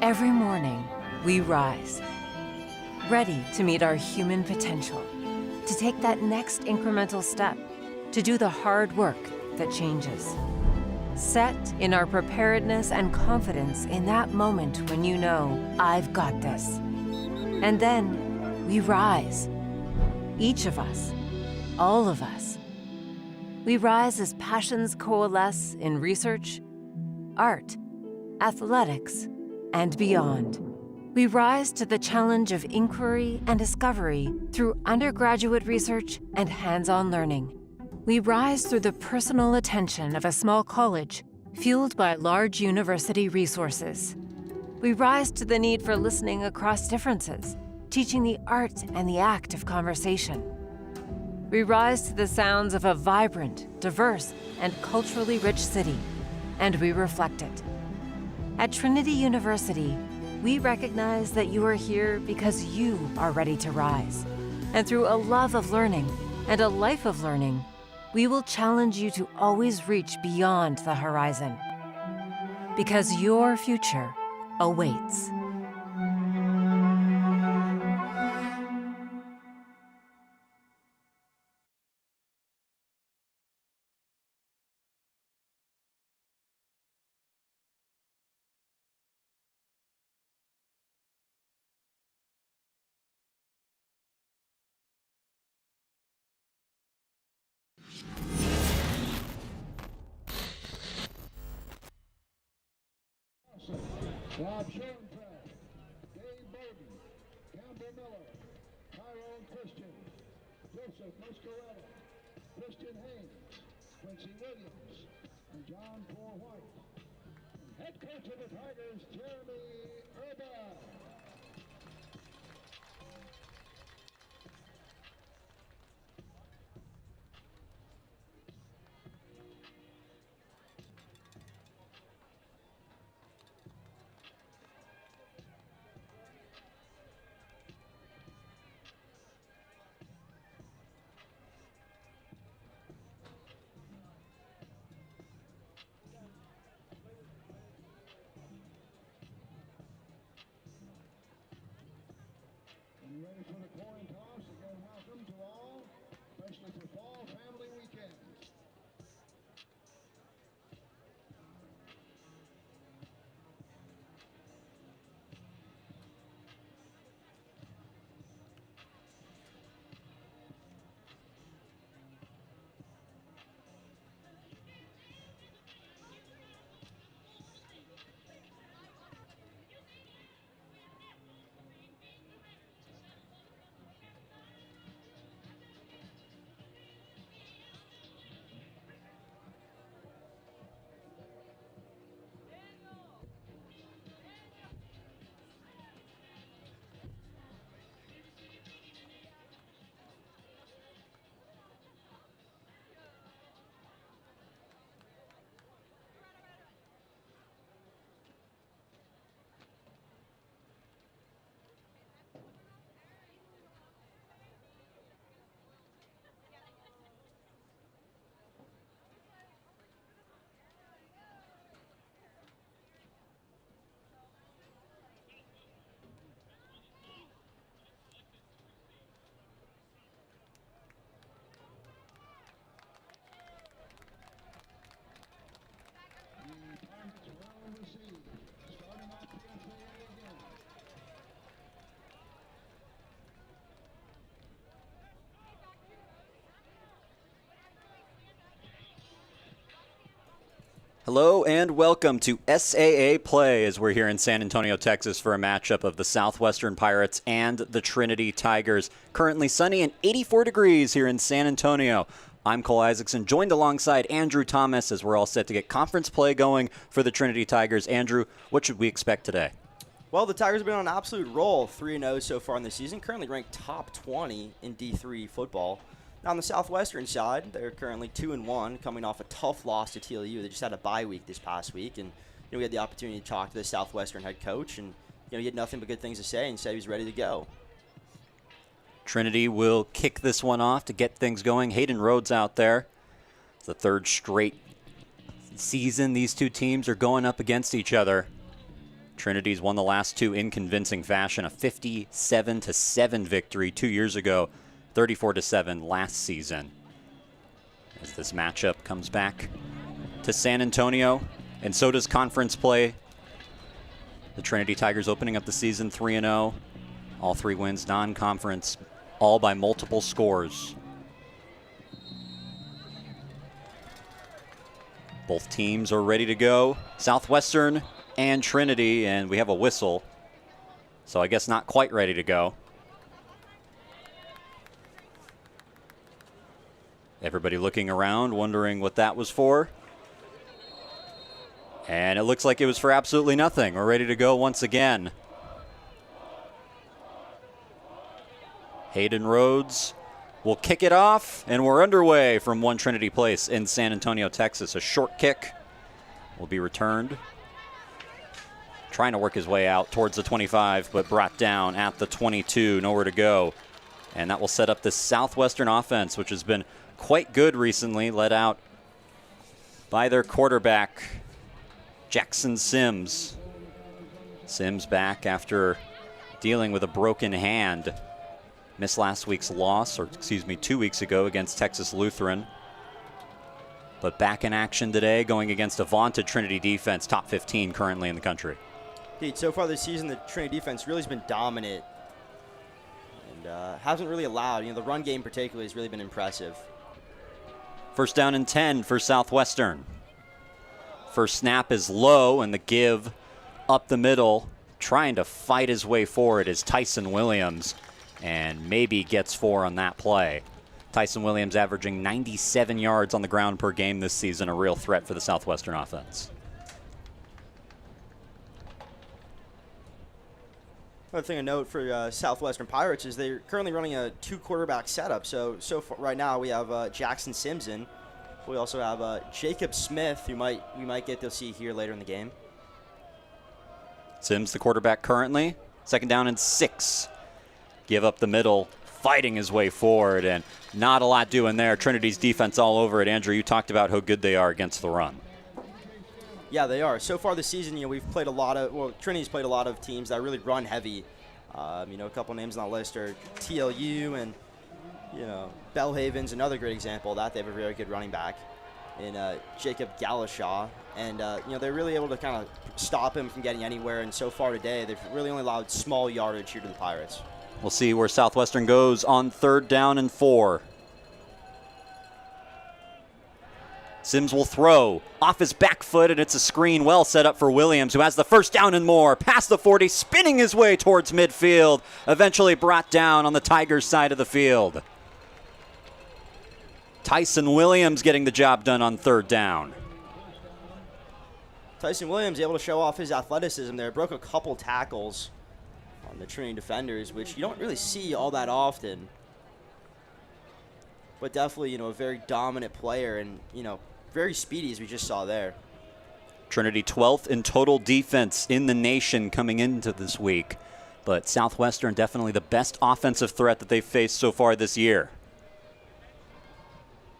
Every morning, we rise, ready to meet our human potential, to take that next incremental step, to do the hard work that changes. Set in our preparedness and confidence in that moment when you know, I've got this. And then we rise. Each of us, all of us. We rise as passions coalesce in research, art, athletics, and beyond. We rise to the challenge of inquiry and discovery through undergraduate research and hands-on learning. We rise through the personal attention of a small college, fueled by large university resources. We rise to the need for listening across differences, teaching the art and the act of conversation. We rise to the sounds of a vibrant, diverse, and culturally rich city, and we reflect it. At Trinity University, we recognize that you are here because you are ready to rise. And through a love of learning and a life of learning, we will challenge you to always reach beyond the horizon. Because your future awaits. Rob Schoenfeld, Dave Bowden, Campbell Miller, Tyrone Christian, Joseph Muscaretta, Christian Haynes, Quincy Williams, and John Paul White. And head coach of the Tigers, Jeremy Urban. Ready for the coin toss. Again, welcome to all, especially for Fall Family Weekend. Hello and welcome to SAA Play as we're here in San Antonio, Texas for a matchup of the Southwestern Pirates and the Trinity Tigers. Currently sunny and 84 degrees here in San Antonio. I'm Cole Isaacson, joined alongside Andrew Thomas as we're all set to get conference play going for the Trinity Tigers. Andrew, what should we expect today? Well, the Tigers have been on an absolute roll, 3-0 so far in the season, currently ranked top 20 in D3 football. Now, on the Southwestern side, they're currently 2-1, coming off a tough loss to TLU. They just had a bye week this past week, and we had the opportunity to talk to the Southwestern head coach, and he had nothing but good things to say and said he was ready to go. Trinity will kick this one off to get things going. Hayden Rhodes out there. It's the third straight season these two teams are going up against each other. Trinity's won the last two in convincing fashion, a 57-7 victory 2 years ago, 34-7 last season. As this matchup comes back to San Antonio, and so does conference play. The Trinity Tigers opening up the season 3-0. All three wins non-conference, all by multiple scores. Both teams are ready to go. Southwestern and Trinity, and we have a whistle. So I guess not quite ready to go. Everybody looking around, wondering what that was for. And it looks like it was for absolutely nothing. We're ready to go once again. Hayden Rhodes will kick it off, and we're underway from One Trinity Place in San Antonio, Texas. A short kick will be returned. Trying to work his way out towards the 25, but brought down at the 22. Nowhere to go. And that will set up the Southwestern offense, which has been quite good recently, led out by their quarterback, Jackson Sims. Sims back after dealing with a broken hand. Missed last week's loss, or excuse me, 2 weeks ago against Texas Lutheran. But back in action today, going against a vaunted Trinity defense, top 15 currently in the country. Indeed, so far this season, the Trinity defense really has been dominant and hasn't really allowed. The run game particularly has really been impressive. First down and 10 for Southwestern. First snap is low, and the give up the middle, trying to fight his way forward is Tyson Williams, and maybe gets 4 on that play. Tyson Williams averaging 97 yards on the ground per game this season, a real threat for the Southwestern offense. Another thing to note for Southwestern Pirates is they're currently running a 2-quarterback setup. So far, right now we have Jackson Simpson. We also have Jacob Smith, who we might get to see here later in the game. Sims, the quarterback currently. Second down and 6. Give up the middle, fighting his way forward, and not a lot doing there. Trinity's defense all over it. Andrew, you talked about how good they are against the run. Yeah, they are. So far this season, we've played Trinity's played a lot of teams that really run heavy. A couple names on that list are TLU and, Bellhaven's another great example of that. They have a very good running back in Jacob Galashaw. And, they're really able to kind of stop him from getting anywhere. And so far today, they've really only allowed small yardage here to the Pirates. We'll see where Southwestern goes on 3rd down and 4. Sims will throw off his back foot, and it's a screen well set up for Williams, who has the first down and more. Past the 40, spinning his way towards midfield. Eventually brought down on the Tigers' side of the field. Tyson Williams getting the job done on 3rd down. Tyson Williams able to show off his athleticism there. Broke a couple tackles on the Trinity defenders, which you don't really see all that often. But definitely, a very dominant player and, very speedy, as we just saw there. Trinity 12th in total defense in the nation coming into this week. But Southwestern definitely the best offensive threat that they've faced so far this year.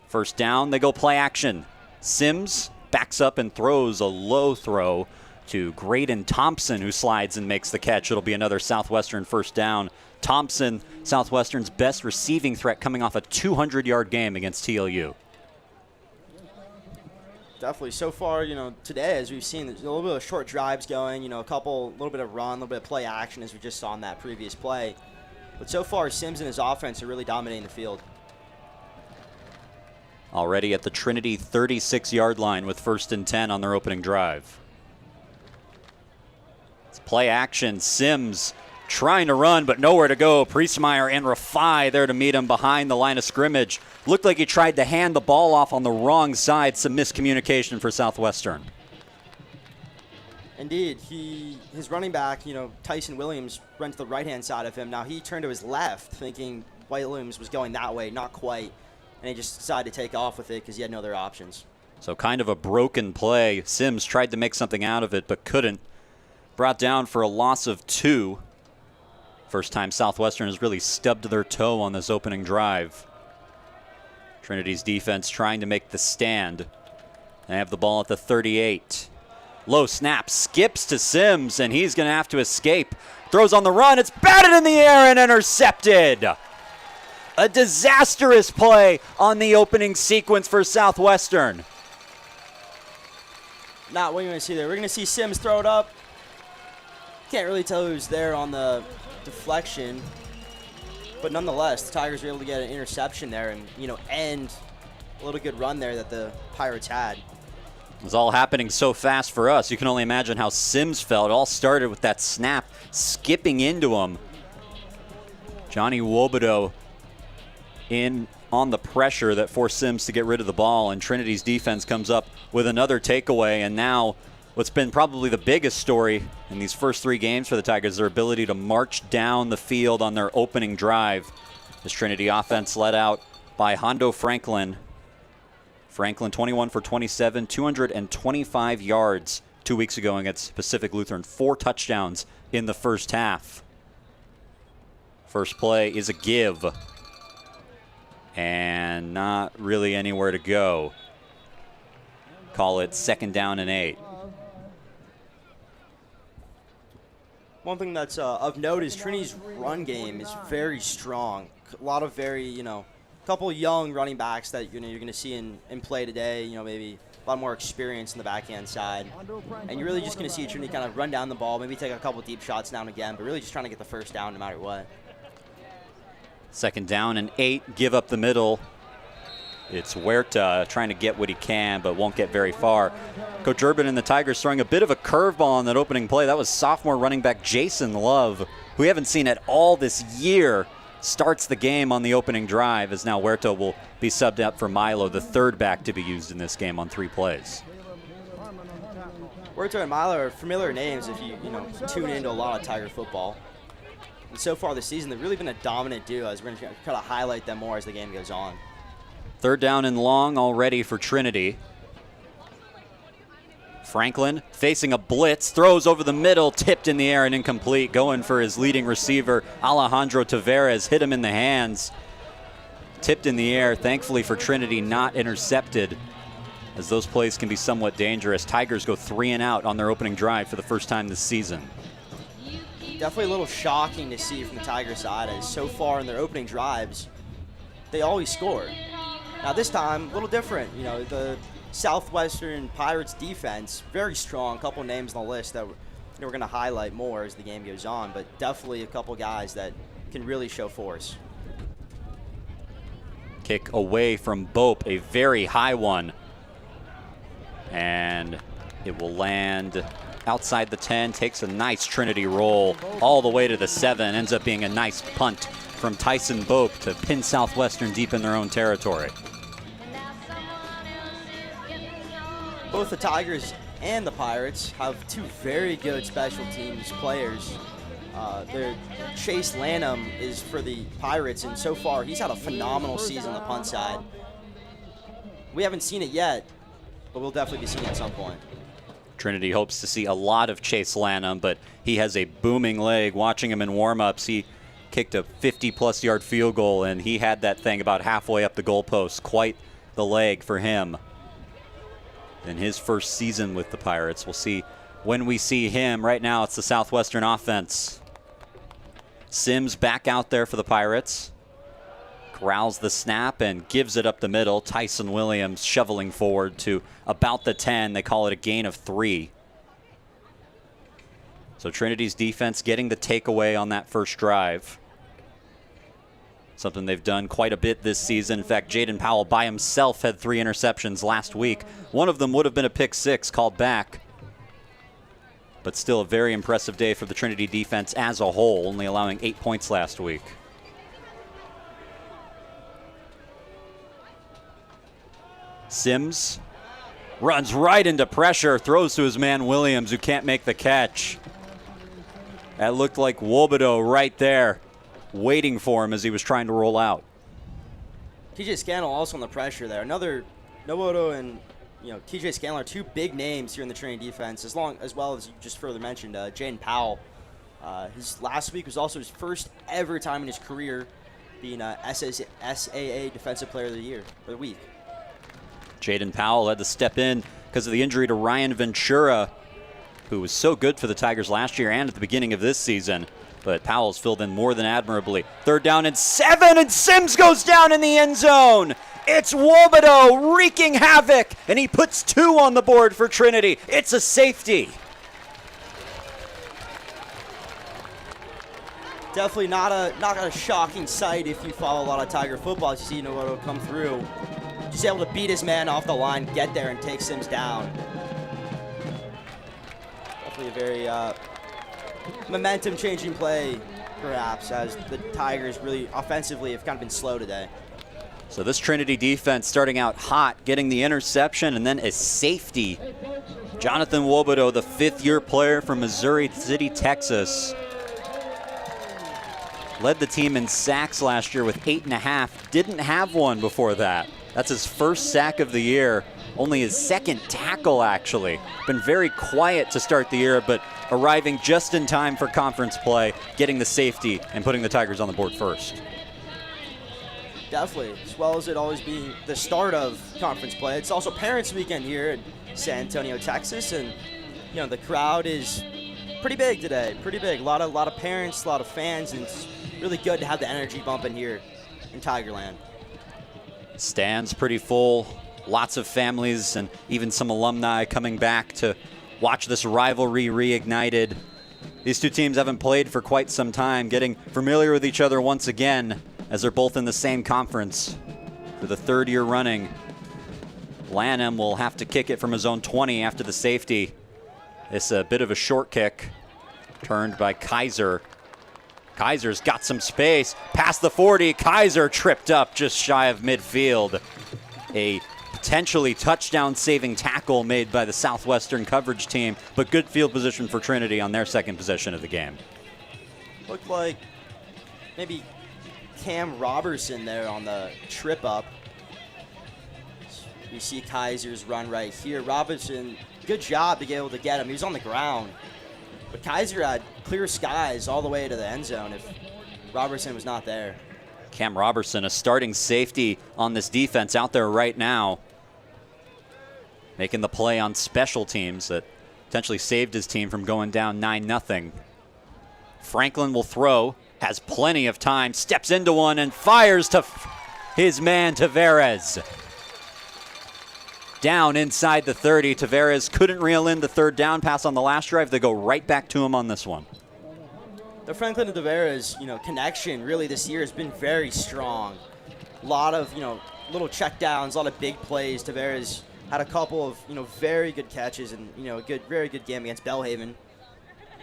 First down, they go play action. Sims backs up and throws a low throw to Graydon Thompson, who slides and makes the catch. It'll be another Southwestern first down. Thompson, Southwestern's best receiving threat, coming off a 200-yard game against TLU. Definitely. So far, today, as we've seen, there's a little bit of short drives going, a little bit of run, a little bit of play action, as we just saw in that previous play. But so far, Sims and his offense are really dominating the field. Already at the Trinity 36-yard line with 1st and 10 on their opening drive. It's play action. Sims trying to run, but nowhere to go. Priestmeyer and Rafai there to meet him behind the line of scrimmage. Looked like he tried to hand the ball off on the wrong side. Some miscommunication for Southwestern. Indeed. His running back, Tyson Williams, ran to the right-hand side of him. Now he turned to his left, thinking Williams was going that way. Not quite. And he just decided to take off with it because he had no other options. So kind of a broken play. Sims tried to make something out of it, but couldn't. Brought down for a loss of 2. First time Southwestern has really stubbed their toe on this opening drive. Trinity's defense trying to make the stand. They have the ball at the 38. Low snap, skips to Sims, and he's going to have to escape. Throws on the run, it's batted in the air and intercepted. A disastrous play on the opening sequence for Southwestern. Not what you're going to see there. We're going to see Sims throw it up. Can't really tell who's there on the deflection. But nonetheless, the Tigers were able to get an interception there and, end a little good run there that the Pirates had. It was all happening so fast for us. You can only imagine how Sims felt. It all started with that snap skipping into him. Johnny Wobodeau in on the pressure that forced Sims to get rid of the ball, and Trinity's defense comes up with another takeaway. And now what's been probably the biggest story in these first 3 games for the Tigers, their ability to march down the field on their opening drive. This Trinity offense led out by Hondo Franklin. Franklin 21 for 27, 225 yards 2 weeks ago against Pacific Lutheran. 4 touchdowns in the first half. First play is a give. And not really anywhere to go. Call it 2nd down and 8. One thing that's of note is Trinity's run game is very strong. A lot of very, couple young running backs that you're going to see in play today. Maybe a lot more experience in the backhand side. And you're really just going to see Trinity kind of run down the ball, maybe take a couple deep shots now and again, but really just trying to get the first down no matter what. 2nd down and 8, give up the middle. It's Huerta trying to get what he can, but won't get very far. Coach Urban and the Tigers throwing a bit of a curveball on that opening play. That was sophomore running back Jason Love, who we haven't seen at all this year, starts the game on the opening drive, as now Huerta will be subbed out for Milo, the 3rd back to be used in this game on 3 plays. Huerta and Milo are familiar names if you tune into a lot of Tiger football. And so far this season, they've really been a dominant duo, as we're going to try to highlight them more as the game goes on. 3rd down and long already for Trinity. Franklin facing a blitz, throws over the middle, tipped in the air and incomplete. Going for his leading receiver, Alejandro Tavares, hit him in the hands. Tipped in the air, thankfully for Trinity, not intercepted, as those plays can be somewhat dangerous. Tigers go 3 and out on their opening drive for the first time this season. Definitely a little shocking to see from the Tiger side, as so far in their opening drives, they always score. Now this time, a little different. The Southwestern Pirates defense, very strong. A couple names on the list that we're going to highlight more as the game goes on, but definitely a couple guys that can really show force. Kick away from Bope, a very high one. And it will land outside the 10, takes a nice Trinity roll all the way to the 7. Ends up being a nice punt from Tyson Bope to pin Southwestern deep in their own territory. Both the Tigers and the Pirates have 2 very good special teams players. Chase Lanham is for the Pirates, and so far he's had a phenomenal season on the punt side. We haven't seen it yet, but we'll definitely be seeing it at some point. Trinity hopes to see a lot of Chase Lanham, but he has a booming leg. Watching him in warm-ups, he kicked a 50-plus yard field goal, and he had that thing about halfway up the goalpost. Quite the leg for him in his first season with the Pirates. We'll see when we see him. Right now, it's the Southwestern offense. Sims back out there for the Pirates. Corrals the snap and gives it up the middle. Tyson Williams shoveling forward to about the 10. They call it a gain of 3. So Trinity's defense getting the takeaway on that first drive. Something they've done quite a bit this season. In fact, Jaden Powell by himself had 3 interceptions last week. One of them would have been a pick 6 called back. But still a very impressive day for the Trinity defense as a whole, only allowing 8 points last week. Sims runs right into pressure, throws to his man Williams, who can't make the catch. That looked like Wobodeau right there, waiting for him as he was trying to roll out. TJ Scannell also on the pressure there. Another Wobodeau and TJ Scannell are 2 big names here in the Trinity defense, as well as you just further mentioned, Jaden Powell. His last week was also his first ever time in his career being a SAA Defensive Player of the Year, or the week. Jaden Powell had to step in because of the injury to Ryan Ventura who was so good for the Tigers last year and at the beginning of this season. But Powell's filled in more than admirably. 3rd down and 7, and Sims goes down in the end zone. It's Wobodeau wreaking havoc, and he puts 2 on the board for Trinity. It's a safety. Definitely not a shocking sight if you follow a lot of Tiger football. You see Wobodeau come through. Just able to beat his man off the line, get there, and take Sims down. Definitely a very momentum-changing play, perhaps, as the Tigers really offensively have kind of been slow today. So this Trinity defense starting out hot, getting the interception, and then a safety. Jonathan Wobodeau, the 5th-year player from Missouri City, Texas. Led the team in sacks last year with 8.5. Didn't have one before that. That's his first sack of the year. Only his 2nd tackle, actually. Been very quiet to start the year, but arriving just in time for conference play, getting the safety, and putting the Tigers on the board first. Definitely, as well as it always being the start of conference play. It's also Parents Weekend here in San Antonio, Texas, and the crowd is pretty big today. Pretty big. A lot of parents, a lot of fans, and it's really good to have the energy bumping here in Tigerland. Stands pretty full. Lots of families and even some alumni coming back to watch this rivalry reignited. These two teams haven't played for quite some time, getting familiar with each other once again as they're both in the same conference for the 3rd year running. Lanham will have to kick it from his own 20 after the safety. It's a bit of a short kick, turned by Kaiser. Kaiser's got some space, past the 40. Kaiser tripped up just shy of midfield. A potentially touchdown-saving tackle made by the Southwestern coverage team, but good field position for Trinity on their 2nd possession of the game. Looked like maybe Cam Robertson there on the trip up. We see Kaiser's run right here. Robertson, good job to get able to get him. He was on the ground. But Kaiser had clear skies all the way to the end zone if Robertson was not there. Cam Robertson, a starting safety on this defense out there right now, making the play on special teams that potentially saved his team from going down 9-0. Franklin will throw, has plenty of time, steps into one and fires to his man Tavares. Down inside the 30. Tavares couldn't reel in the 3rd down pass on the last drive. They go right back to him on this one. The Franklin and Tavares, connection really this year has been very strong. A lot of, little checkdowns, a lot of big plays. Tavares had a couple of, very good catches and, a very good game against Belhaven.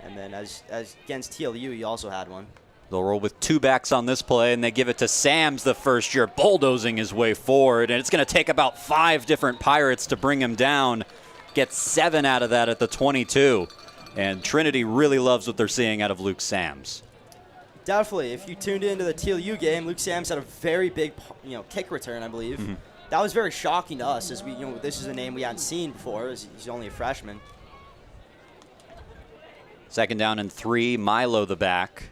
And then as against TLU, he also had one. They'll roll with 2 backs on this play, and they give it to Sams, the 1st year, bulldozing his way forward. And it's going to take about 5 different Pirates to bring him down. Gets 7 out of that at the 22. And Trinity really loves what they're seeing out of Luke Sams. Definitely. If you tuned into the TLU game, Luke Sams had a very big, kick return, I believe. Mm-hmm. That was very shocking to us, as we, this is a name we hadn't seen before. He's only a freshman. 2nd down and 3. Milo the back.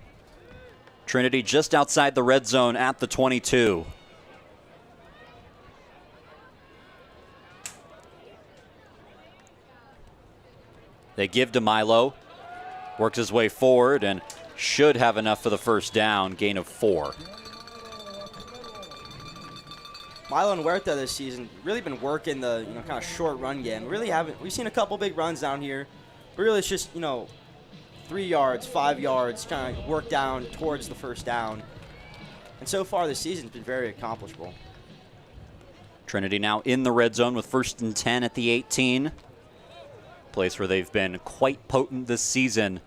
Trinity just outside the red zone at the 22. They give to Milo. Works his way forward and should have enough for the 1st down. Gain of 4. Milo and Huerta this season really been working the kind of short run game. We've seen a couple big runs down here, but really it's just 3 yards, 5 yards, kind of work down towards the 1st down. And so far this season's been very accomplishable. Trinity now in the red zone with 1st and 10 at the 18. Place where they've been quite potent this season.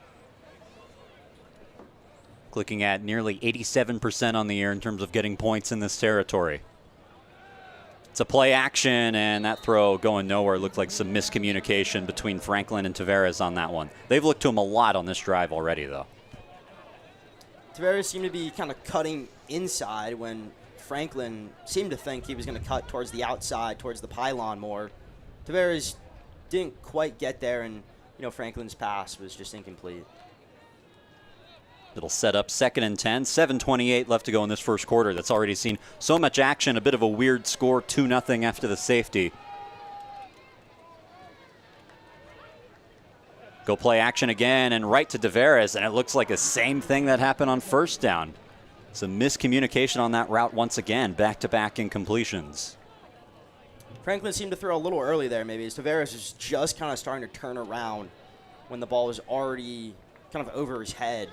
Clicking at nearly 87% on the year in terms of getting points in this territory. It's a play action, and that throw going nowhere. Looked like some miscommunication between Franklin and Tavares on that one. They've looked to him a lot on this drive already, though. Tavares seemed to be kind of cutting inside when Franklin seemed to think he was going to cut towards the outside, towards the pylon more. Tavares didn't quite get there, and Franklin's pass was just incomplete. It'll set up 2nd and 10. 7:28 left to go in this 1st quarter. That's already seen so much action. A bit of a weird score, 2-0 after the safety. Go play action again and right to Deveris, and it looks like the same thing that happened on first down. Some miscommunication on that route once again, back-to-back incompletions. Franklin seemed to throw a little early there maybe. Deveris is just kind of starting to turn around when the ball was already kind of over his head.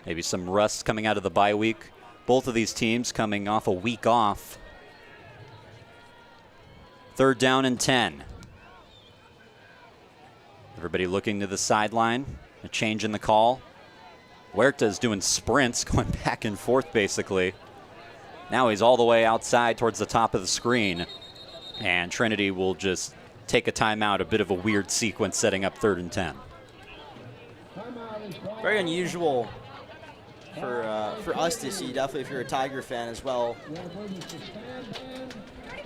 Maybe some rust coming out of the bye week. Both of these teams coming off a week off. 3rd down and 10. Everybody looking to the sideline. A change in the call. Huerta's doing sprints, going back and forth basically. Now he's all the way outside towards the top of the screen. And Trinity will just take a timeout, a bit of a weird sequence setting up 3rd and 10. Very unusual for us to see, definitely if you're a Tiger fan as well.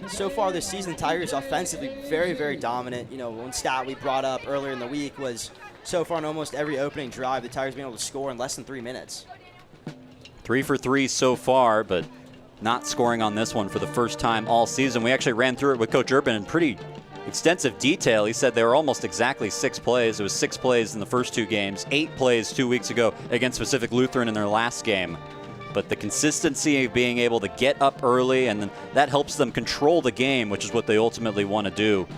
So far this season, Tigers offensively very, very dominant. You know, one stat we brought up earlier in the week was so far in almost every opening drive, the Tigers being able to score in less than 3 minutes. 3 for 3 so far, but not scoring on this one for the first time all season. We actually ran through it with Coach Urban in pretty extensive detail. He said there were almost exactly 6 plays. It was 6 plays in the first 2 games, 8 plays 2 weeks ago against Pacific Lutheran in their last game. But the consistency of being able to get up early, and then that helps them control the game, which is what they ultimately want to do.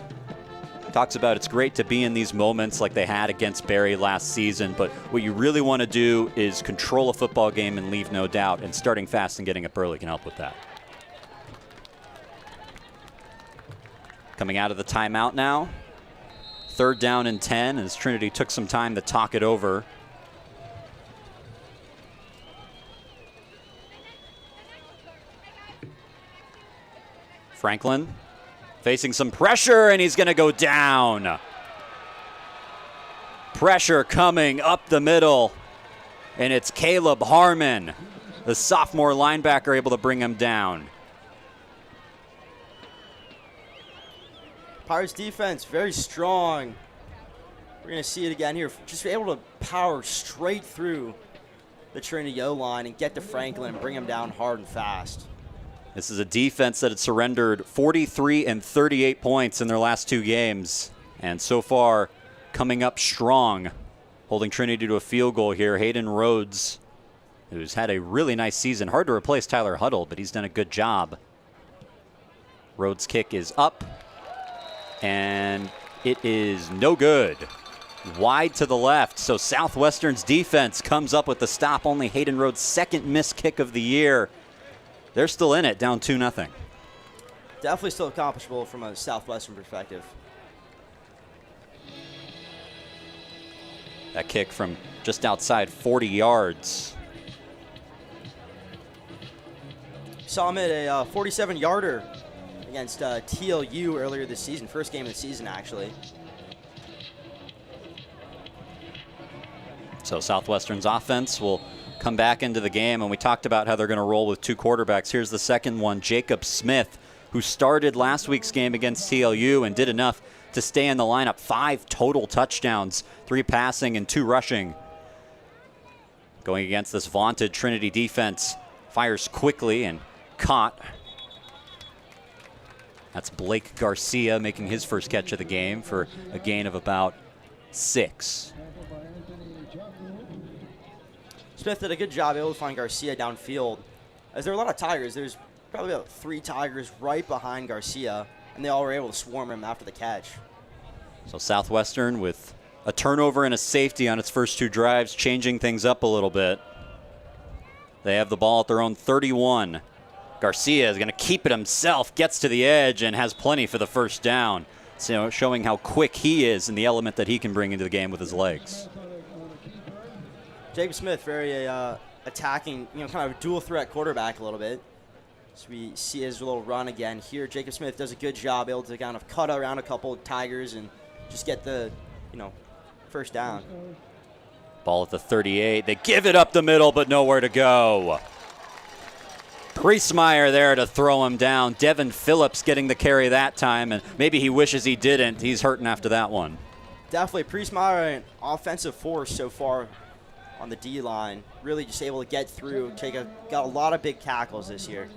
Talks about it's great to be in these moments like they had against Barry last season, but what you really want to do is control a football game and leave no doubt, and starting fast and getting up early can help with that. Coming out of the timeout now. 3rd down and 10 as Trinity took some time to talk it over. Franklin facing some pressure, and he's going to go down. Pressure coming up the middle, and it's Caleb Harmon, the sophomore linebacker, able to bring him down. Pirates defense, very strong. We're going to see it again here. Just able to power straight through the Trinity O-line and get to Franklin and bring him down hard and fast. This is a defense that had surrendered 43 and 38 points in their last 2 games. And so far, coming up strong, holding Trinity to a field goal here. Hayden Rhodes, who's had a really nice season. Hard to replace Tyler Huddle, but he's done a good job. Rhodes' kick is up, and it is no good. Wide to the left, so Southwestern's defense comes up with the stop. Only Hayden Rhodes' 2nd missed kick of the year. They're still in it, down 2-0. Definitely still accomplishable from a Southwestern perspective. That kick from just outside 40 yards. Saw him at a 47-yarder against TLU earlier this season. First game of the season, actually. So Southwestern's offense will come back into the game, and we talked about how they're going to roll with 2 quarterbacks. Here's the second one, Jacob Smith, who started last week's game against TLU and did enough to stay in the lineup. 5 total touchdowns, 3 passing and 2 rushing. Going against this vaunted Trinity defense, fires quickly and caught. That's Blake Garcia making his first catch of the game for a gain of about 6. Smith did a good job able to find Garcia downfield. As there are a lot of Tigers, there's probably about 3 Tigers right behind Garcia, and they all were able to swarm him after the catch. So Southwestern with a turnover and a safety on its first 2 drives, changing things up a little bit. They have the ball at their own 31. Garcia is going to keep it himself, gets to the edge, and has plenty for the first down. So showing how quick he is and the element that he can bring into the game with his legs. Jacob Smith, very attacking, kind of a dual threat quarterback a little bit. So we see his little run again here. Jacob Smith does a good job able to kind of cut around a couple of Tigers and just get the, first down. Ball at the 38. They give it up the middle, but nowhere to go. Priestmeyer there to throw him down. Devin Phillips getting the carry that time, and maybe he wishes he didn't. He's hurting after that one. Definitely. Priestmeyer, an offensive force so far on the D-line. Really just able to get through, got a lot of big tackles this year.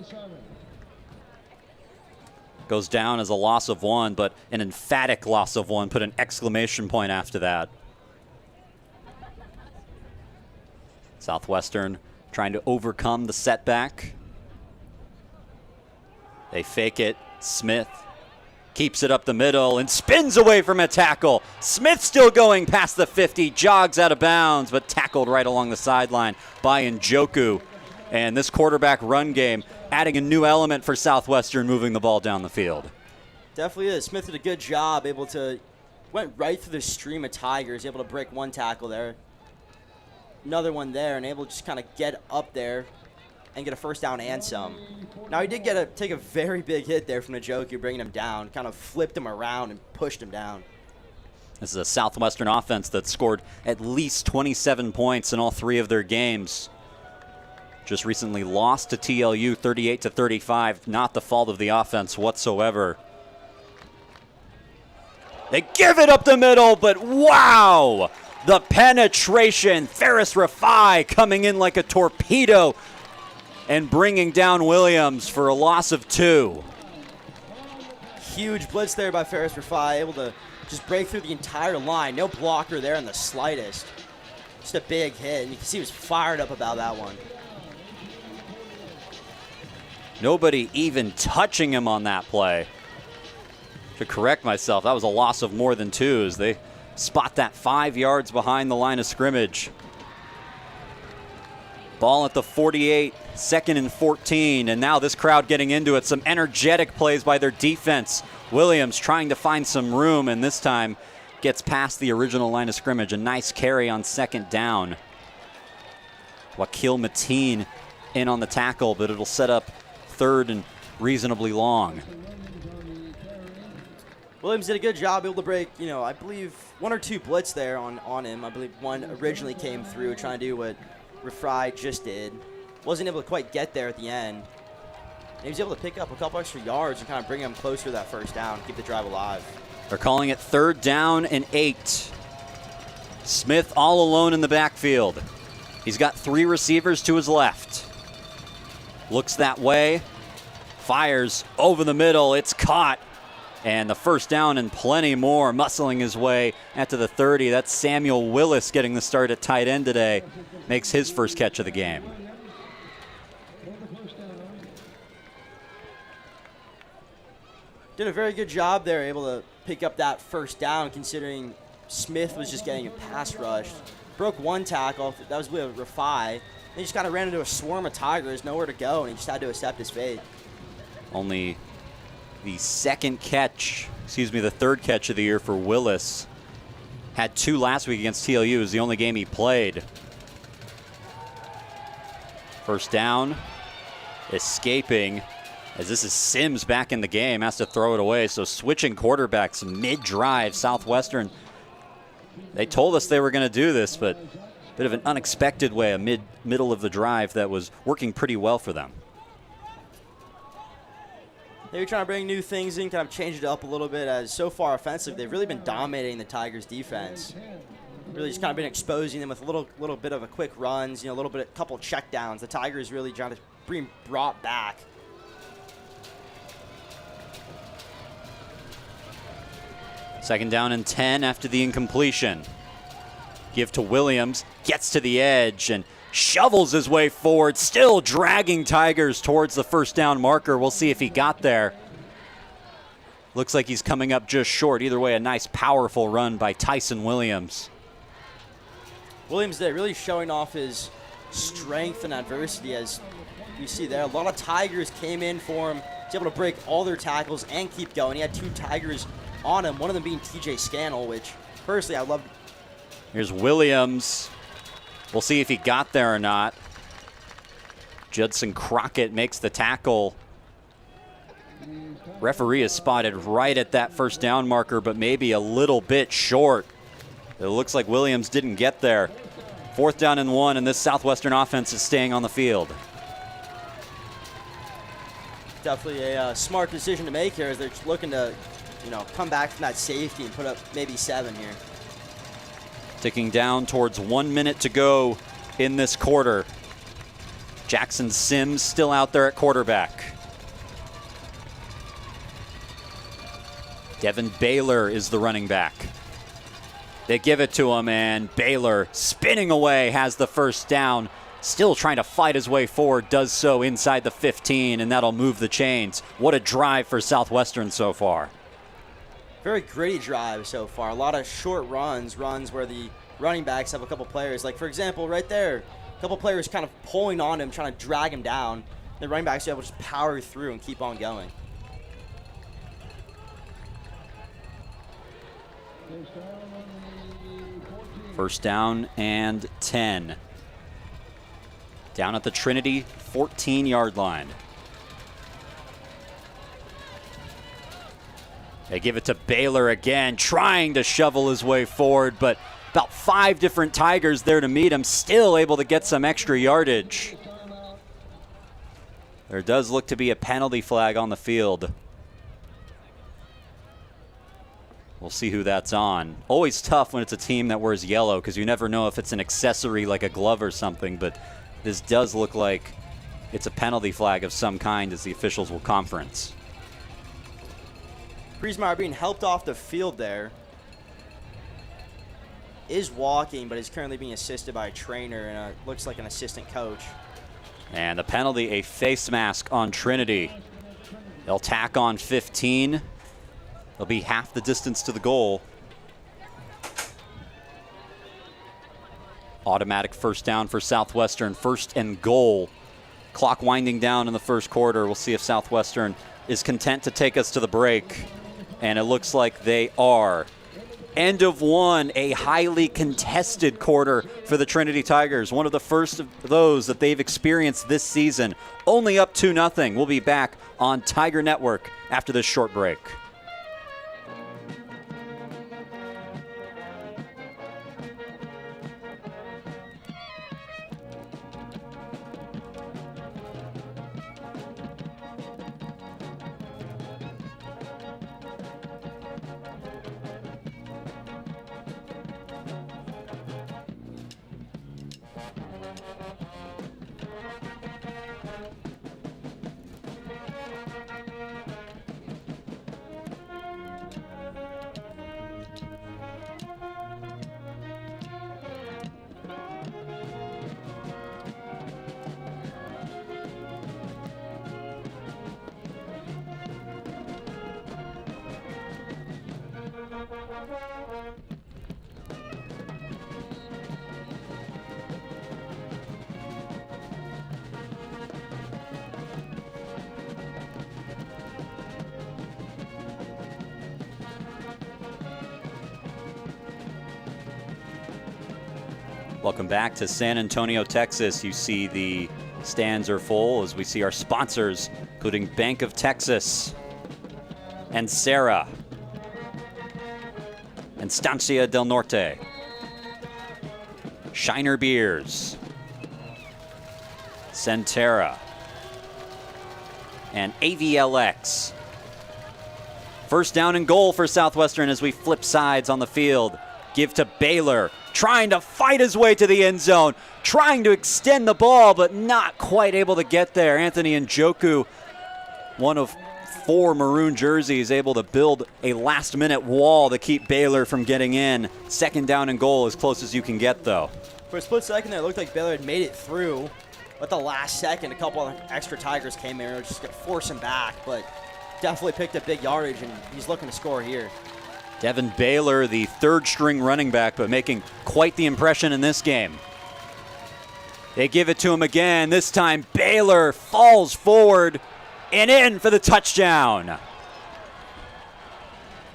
Goes down as a loss of 1, but an emphatic loss of 1. Put an exclamation point after that. Southwestern trying to overcome the setback. They fake it. Smith keeps it up the middle and spins away from a tackle. Smith still going past the 50, jogs out of bounds, but tackled right along the sideline by Njoku. And this quarterback run game adding a new element for Southwestern, moving the ball down the field. Definitely is. Smith did a good job, went right through the stream of Tigers, able to break one tackle there. Another one there, and able to just kind of get up there and get a first down and some. Now he did take a very big hit there from Njoku, bringing him down, kind of flipped him around and pushed him down. This is a Southwestern offense that scored at least 27 points in all 3 of their games. Just recently lost to TLU 38-35, not the fault of the offense whatsoever. They give it up the middle, but wow! The penetration, Ferris Rafai coming in like a torpedo and bringing down Williams for a loss of 2. Huge blitz there by Ferris Rafai, able to just break through the entire line. No blocker there in the slightest. Just a big hit, and you can see he was fired up about that one. Nobody even touching him on that play. To correct myself, that was a loss of more than 2 as they spot that 5 yards behind the line of scrimmage. Ball at the 48, 2nd and 14, and now this crowd getting into it. Some energetic plays by their defense. Williams trying to find some room, and this time gets past the original line of scrimmage. A nice carry on 2nd down. Wakil Mateen in on the tackle, but it'll set up 3rd and reasonably long. Williams did a good job, able to break, I believe 1 or 2 blitz there on him. I believe one originally came through trying to do what Rafai just did. Wasn't able to quite get there at the end. And he was able to pick up a couple extra yards and kind of bring him closer to that first down, keep the drive alive. They're calling it 3rd down and 8. Smith all alone in the backfield. He's got 3 receivers to his left. Looks that way, fires over the middle, it's caught, and the first down and plenty more, muscling his way out to the 30. That's Samuel Willis getting the start at tight end today, makes his first catch of the game. Did a very good job there, able to pick up that first down considering Smith was just getting a pass rushed. Broke 1 tackle, that was with Rafai. He just kind of ran into a swarm of Tigers, nowhere to go, and he just had to accept his fate. Only the 3rd catch of the year for Willis. Had 2 last week against TLU. It was the only game he played. First down, escaping, as this is Sims back in the game, has to throw it away. So switching quarterbacks mid-drive. Southwestern, they told us they were going to do this, but bit of an unexpected way, a middle of the drive that was working pretty well for them. They were trying to bring new things in, kind of change it up a little bit, as so far offensive, they've really been dominating the Tigers' defense. Really just kind of been exposing them with a little bit of a quick runs, a couple check downs. The Tigers really trying to bring brought back. Second down and 10 after the incompletion. Give to Williams, gets to the edge and shovels his way forward, still dragging Tigers towards the first down marker. We'll see if he got there. Looks like he's coming up just short. Either way, a nice, powerful run by Tyson Williams. Williams there really showing off his strength and adversity, as you see there. A lot of Tigers came in for him. He's able to break all their tackles and keep going. He had 2 Tigers on him, one of them being TJ Scannell, which personally I love. Here's Williams. We'll see if he got there or not. Judson Crockett makes the tackle. Referee is spotted right at that first down marker, but maybe a little bit short. It looks like Williams didn't get there. 4th down and 1, and this Southwestern offense is staying on the field. Definitely a smart decision to make here, as they're looking to, come back from that safety and put up maybe 7 here. Ticking down towards 1 minute to go in this quarter. Jackson Sims still out there at quarterback. Devin Baylor is the running back. They give it to him, and Baylor, spinning away, has the first down. Still trying to fight his way forward, does so inside the 15, and that'll move the chains. What a drive for Southwestern so far. Very gritty drive so far. A lot of short runs where the running backs have a couple players. Like, for example, right there, a couple players kind of pulling on him, trying to drag him down. The running backs are able to just power through and keep on going. First down and 10. Down at the Trinity 14-yard line. They give it to Baylor again, trying to shovel his way forward, but about 5 different Tigers there to meet him, still able to get some extra yardage. There does look to be a penalty flag on the field. We'll see who that's on. Always tough when it's a team that wears yellow because you never know if it's an accessory like a glove or something, but this does look like it's a penalty flag of some kind as the officials will conference. Priesmeyer being helped off the field there. Is walking, but is currently being assisted by a trainer and looks like an assistant coach. And the penalty, a face mask on Trinity. They'll tack on 15. They'll be half the distance to the goal. Automatic first down for Southwestern, 1st and goal. Clock winding down in the first quarter. We'll see if Southwestern is content to take us to the break. And it looks like they are. End of one, a highly contested quarter for the Trinity Tigers. One of the first of those that they've experienced this season. Only up 2-0. We'll be back on Tiger Network after this short break. Welcome back to San Antonio, Texas. You see the stands are full as we see our sponsors, including Bank of Texas and Sarah and Estancia del Norte, Shiner Beers, Centera, and AVLX. First down and goal for Southwestern as we flip sides on the field. Give to Baylor, trying to fight his way to the end zone, trying to extend the ball, but not quite able to get there. Anthony Njoku, one of 4 maroon jerseys, able to build a last-minute wall to keep Baylor from getting in. Second down and goal, as close as you can get, though. For a split second there, it looked like Baylor had made it through. But the last second, a couple of extra Tigers came in, just going to force him back. But definitely picked up big yardage, and he's looking to score here. Devin Baylor, the 3rd-string running back, but making quite the impression in this game. They give it to him again. This time, Baylor falls forward and in for the touchdown.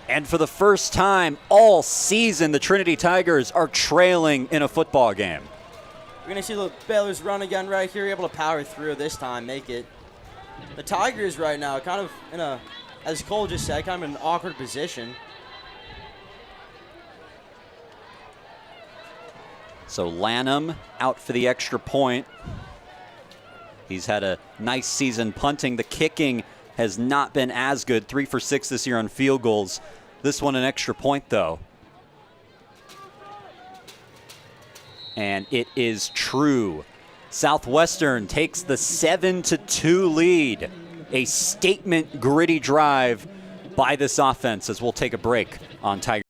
And for the first time all season, the Trinity Tigers are trailing in a football game. We're going to see the Baylor's run again right here, able to power through this time, make it. The Tigers right now kind of in a, as Cole just said, kind of in an awkward position. So Lanham out for the extra point. He's had a nice season punting. The kicking has not been as good. 3 for 6 this year on field goals. This one an extra point, though. And it is true. Southwestern takes the 7-2 lead. A statement gritty drive by this offense as we'll take a break on Tiger.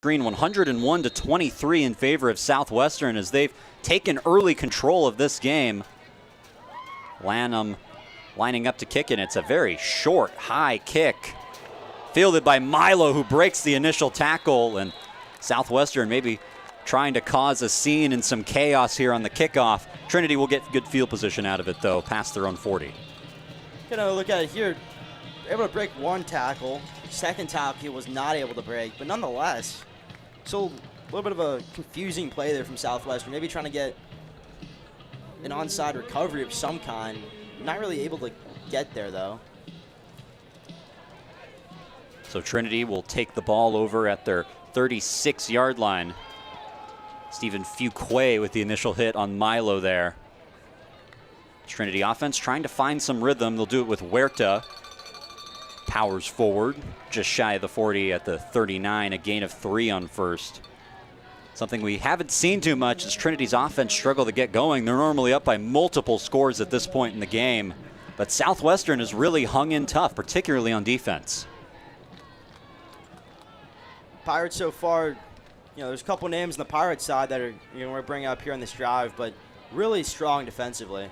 Green 101-23 in favor of Southwestern as they've taken early control of this game. Lanham lining up to kick it. It's a very short, high kick. Fielded by Milo, who breaks the initial tackle, and Southwestern maybe trying to cause a scene and some chaos here on the kickoff. Trinity will get good field position out of it, though, past their own 40. Gonna look at it here. Able to break one tackle. Second tackle he was not able to break, but nonetheless, so a little bit of a confusing play there from Southwestern. Maybe trying to get an onside recovery of some kind. Not really able to get there, though. So Trinity will take the ball over at their 36-yard line. Stephen Fuquay with the initial hit on Milo there. Trinity offense trying to find some rhythm. They'll do it with Huerta. Powers forward, just shy of the 40 at the 39, a gain of 3 on first. Something we haven't seen too much is Trinity's offense struggle to get going. They're normally up by multiple scores at this point in the game, but Southwestern has really hung in tough, particularly on defense. Pirates so far, there's a couple names on the Pirates side that are we're bringing up here on this drive, but really strong defensively.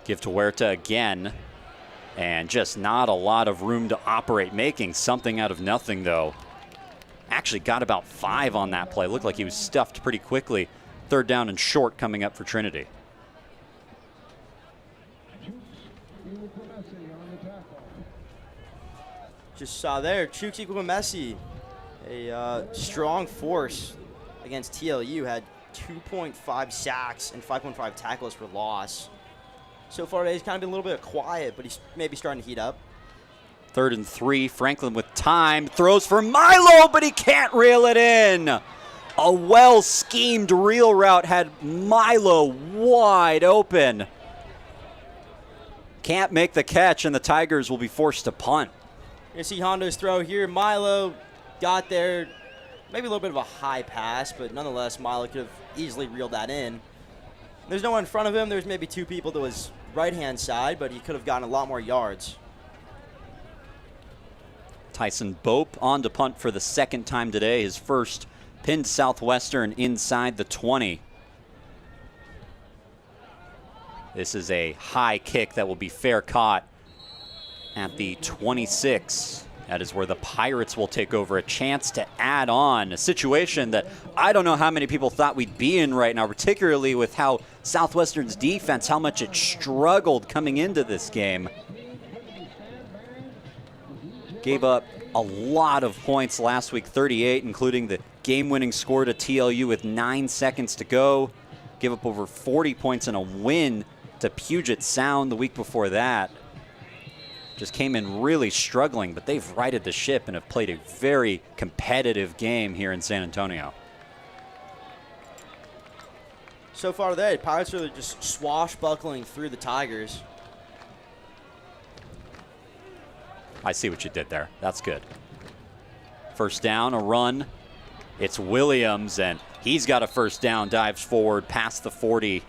Give to Huerta again. And just not a lot of room to operate, making something out of nothing, though. Actually got about 5 on that play. Looked like he was stuffed pretty quickly. Third down and short coming up for Trinity. Just saw there, Chukwuemeka Messi, a strong force against TLU, had 2.5 sacks and 5.5 tackles for loss. So far today, he's kind of been a little bit quiet, but he's maybe starting to heat up. 3rd and 3, Franklin with time, throws for Milo, but he can't reel it in. A well-schemed reel route had Milo wide open. Can't make the catch, and the Tigers will be forced to punt. You see Hondo's throw here. Milo got there, maybe a little bit of a high pass, but nonetheless, Milo could have easily reeled that in. There's no one in front of him. There's maybe 2 people to his right-hand side, but he could have gotten a lot more yards. Tyson Bope on to punt for the 2nd time today. His first pinned Southwestern inside the 20. This is a high kick that will be fair caught at the 26. That is where the Pirates will take over, a chance to add on, a situation that I don't know how many people thought we'd be in right now, particularly with how Southwestern's defense, how much it struggled coming into this game. Gave up a lot of points last week, 38, including the game-winning score to TLU with 9 seconds to go. Give up over 40 points in a win to Puget Sound the week before that. Just came in really struggling, but they've righted the ship and have played a very competitive game here in San Antonio. So far today, Pirates are just swashbuckling through the Tigers. I see what you did there. That's good. First down, a run. It's Williams, and he's got a first down, dives forward past the 40.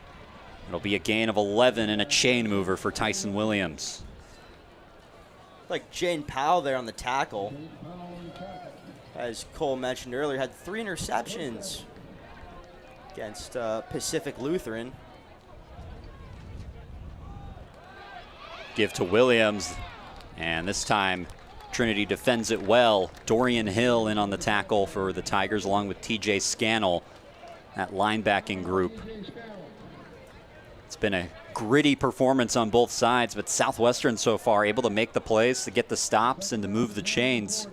It'll be a gain of 11 and a chain mover for Tyson Williams. Like Jane Powell there on the tackle. As Cole mentioned earlier, had 3 interceptions against Pacific Lutheran. Give to Williams, and this time Trinity defends it well. Dorian Hill in on the tackle for the Tigers, along with TJ Scannell, that linebacking group. It's been a gritty performance on both sides, but Southwestern so far able to make the plays, to get the stops, and to move the chains.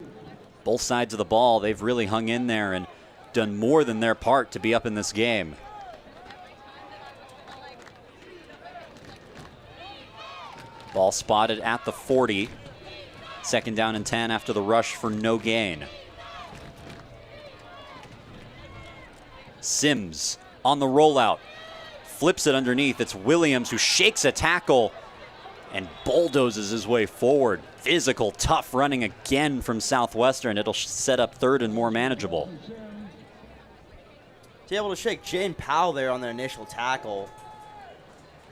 Both sides of the ball, they've really hung in there and done more than their part to be up in this game. Ball spotted at the 40. Second down and 10 after the rush for no gain. Sims on the rollout. Flips it underneath. It's Williams who shakes a tackle and bulldozes his way forward. Physical, tough running again from Southwestern. It'll set up third and more manageable. To be able to shake Jane Powell there on the initial tackle.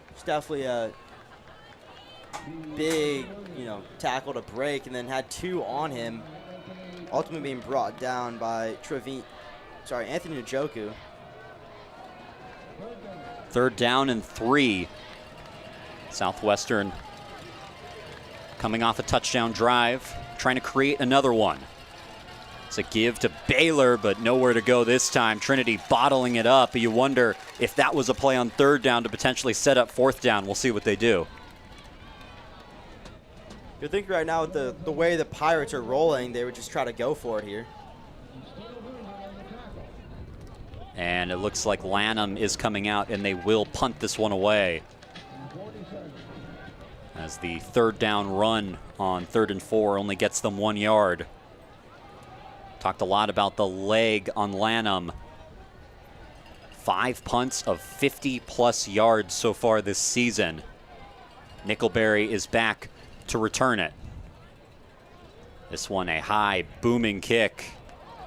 It's definitely a big, tackle to break, and then had two on him. Ultimately being brought down by Anthony Njoku. Third down and 3. Southwestern coming off a touchdown drive, trying to create another one. It's a give to Baylor, but nowhere to go this time. Trinity bottling it up. You wonder if that was a play on third down to potentially set up fourth down. We'll see what they do. You think right now with the way the Pirates are rolling, they would just try to go for it here. And it looks like Lanham is coming out, and they will punt this one away. As the third down run on 3rd and 4 only gets them 1 yard. Talked a lot about the leg on Lanham. 5 punts of 50-plus yards so far this season. Nickelberry is back to return it. This one a high, booming kick.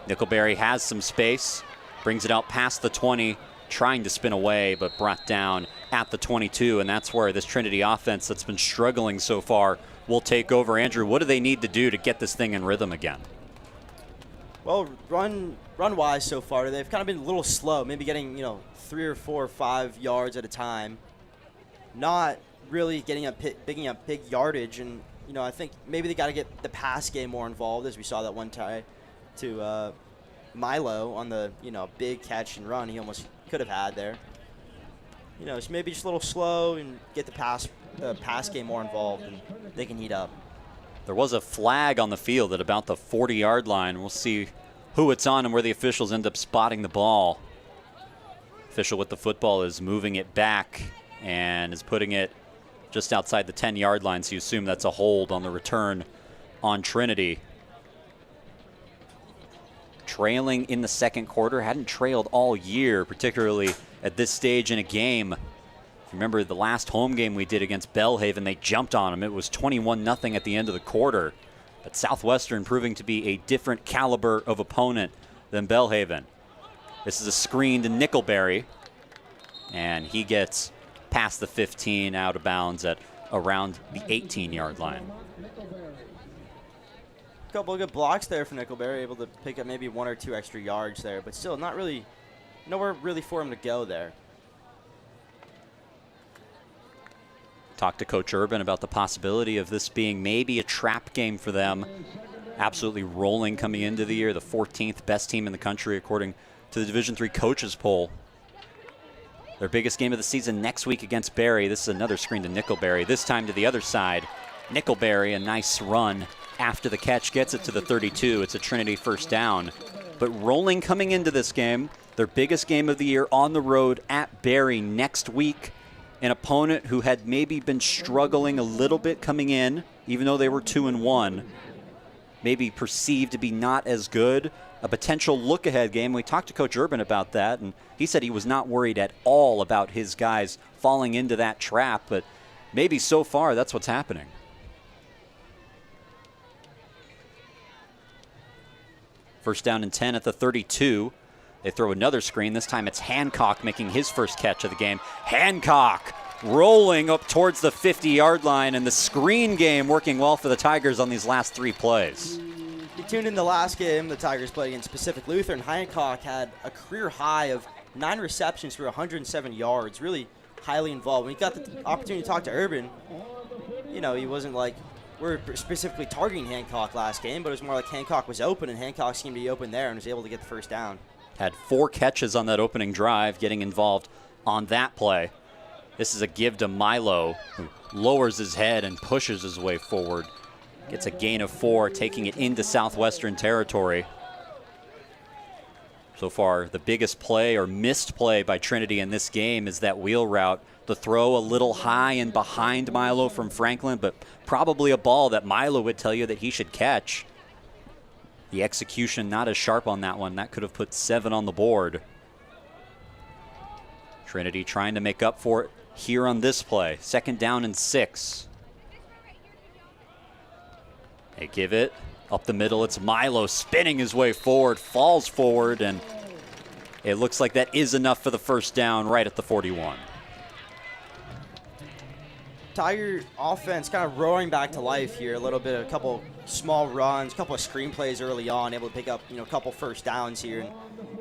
Nickelberry has some space. Brings it out past the 20, trying to spin away, but brought down at the 22, and that's where this Trinity offense that's been struggling so far will take over. Andrew, what do they need to do to get this thing in rhythm again? Well, run-wise so far, they've kind of been a little slow, maybe getting, 3 or 4 or 5 yards at a time. Not really picking up big yardage, and, I think maybe they got to get the pass game more involved, as we saw that one tie to Milo on the, big catch and run he almost could have had there. So maybe just a little slow and get the pass game more involved, and they can heat up. There was a flag on the field at about the 40-yard line. We'll see who it's on and where the officials end up spotting the ball. Official with the football is moving it back and is putting it just outside the 10-yard line, so you assume that's a hold on the return on Trinity. Trailing in the second quarter, hadn't trailed all year, particularly at this stage in a game. Remember the last home game we did against Belhaven, they jumped on them. It was 21-0 at the end of the quarter. But Southwestern proving to be a different caliber of opponent than Belhaven. This is a screen to Nickelberry, and he gets past the 15, out of bounds at around the 18-yard line. A couple of good blocks there for Nickelberry, able to pick up maybe 1 or 2 extra yards there, but still nowhere really for him to go there. Talked to Coach Urban about the possibility of this being maybe a trap game for them. Absolutely rolling coming into the year, the 14th best team in the country according to the Division III coaches poll. Their biggest game of the season next week against Barry. This is another screen to Nickelberry, this time to the other side. Nickelberry, a nice run after the catch, gets it to the 32. It's a Trinity first down. But rolling coming into this game, their biggest game of the year on the road at Barry next week. An opponent who had maybe been struggling a little bit coming in, even though they were 2-1, maybe perceived to be not as good. A potential look-ahead game. We talked to Coach Urban about that, and he said he was not worried at all about his guys falling into that trap, but maybe so far that's what's happening. First down and 10 at the 32. They throw another screen. This time it's Hancock making his first catch of the game. Hancock rolling up towards the 50-yard line, and the screen game working well for the Tigers on these last 3 plays. You tuned in the last game the Tigers played against Pacific Lutheran. Hancock had a career high of 9 receptions for 107 yards, really highly involved. When he got the opportunity to talk to Urban, he wasn't were specifically targeting Hancock last game, but it was more like Hancock was open, and Hancock seemed to be open there and was able to get the first down. Had 4 catches on that opening drive, getting involved on that play. This is a give to Milo, who lowers his head and pushes his way forward. Gets a gain of 4, taking it into Southwestern territory. So far, the biggest play or missed play by Trinity in this game is that wheel route. The throw a little high and behind Milo from Franklin, but probably a ball that Milo would tell you that he should catch. The execution not as sharp on that one. That could have put 7 on the board. Trinity trying to make up for it here on this play. 2nd down and 6. They give it up the middle. It's Milo spinning his way forward, falls forward, and it looks like that is enough for the first down right at the 41. Tiger offense kind of roaring back to life here. A couple small runs, a couple of screen plays early on, able to pick up a couple first downs here.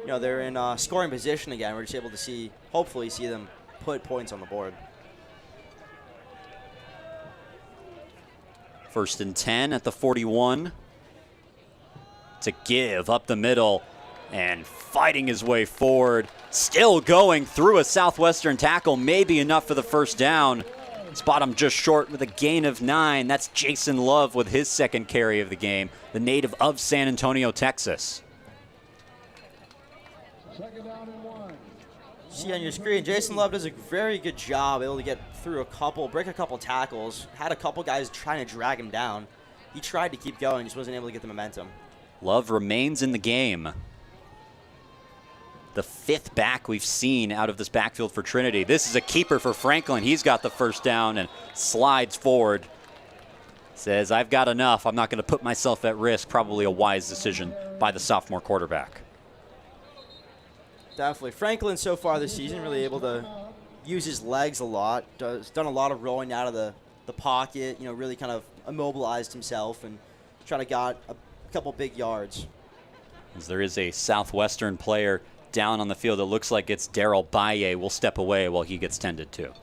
And they're in scoring position again. We're just able to hopefully see them put points on the board. 1st and 10 at the 41. To give up the middle and fighting his way forward. Still going through a Southwestern tackle. Maybe enough for the first down. Spot him just short with a gain of 9. That's Jason Love with his 2nd carry of the game, the native of San Antonio, Texas. 2nd down and 1. See on your screen, Jason Love does a very good job able to get through break a couple tackles. Had a couple guys trying to drag him down. He tried to keep going, just wasn't able to get the momentum. Love remains in the game. The 5th back we've seen out of this backfield for Trinity. This is a keeper for Franklin. He's got the first down and slides forward. Says, I've got enough. I'm not going to put myself at risk. Probably a wise decision by the sophomore quarterback. Definitely. Franklin so far this season really able to use his legs a lot. Done a lot of rolling out of the pocket, really kind of immobilized himself and trying to got a couple big yards. As there is a Southwestern player down on the field. It looks like it's Daryl Baye will step away while he gets tended to.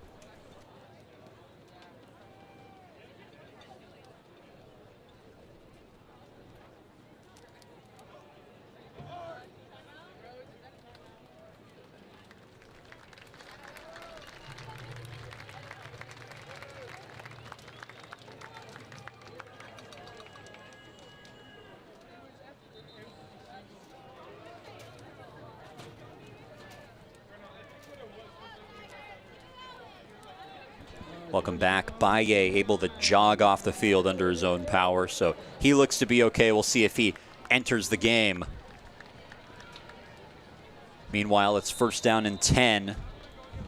Welcome back. Baye able to jog off the field under his own power, so he looks to be okay. We'll see if he enters the game. Meanwhile, it's 1st down and 10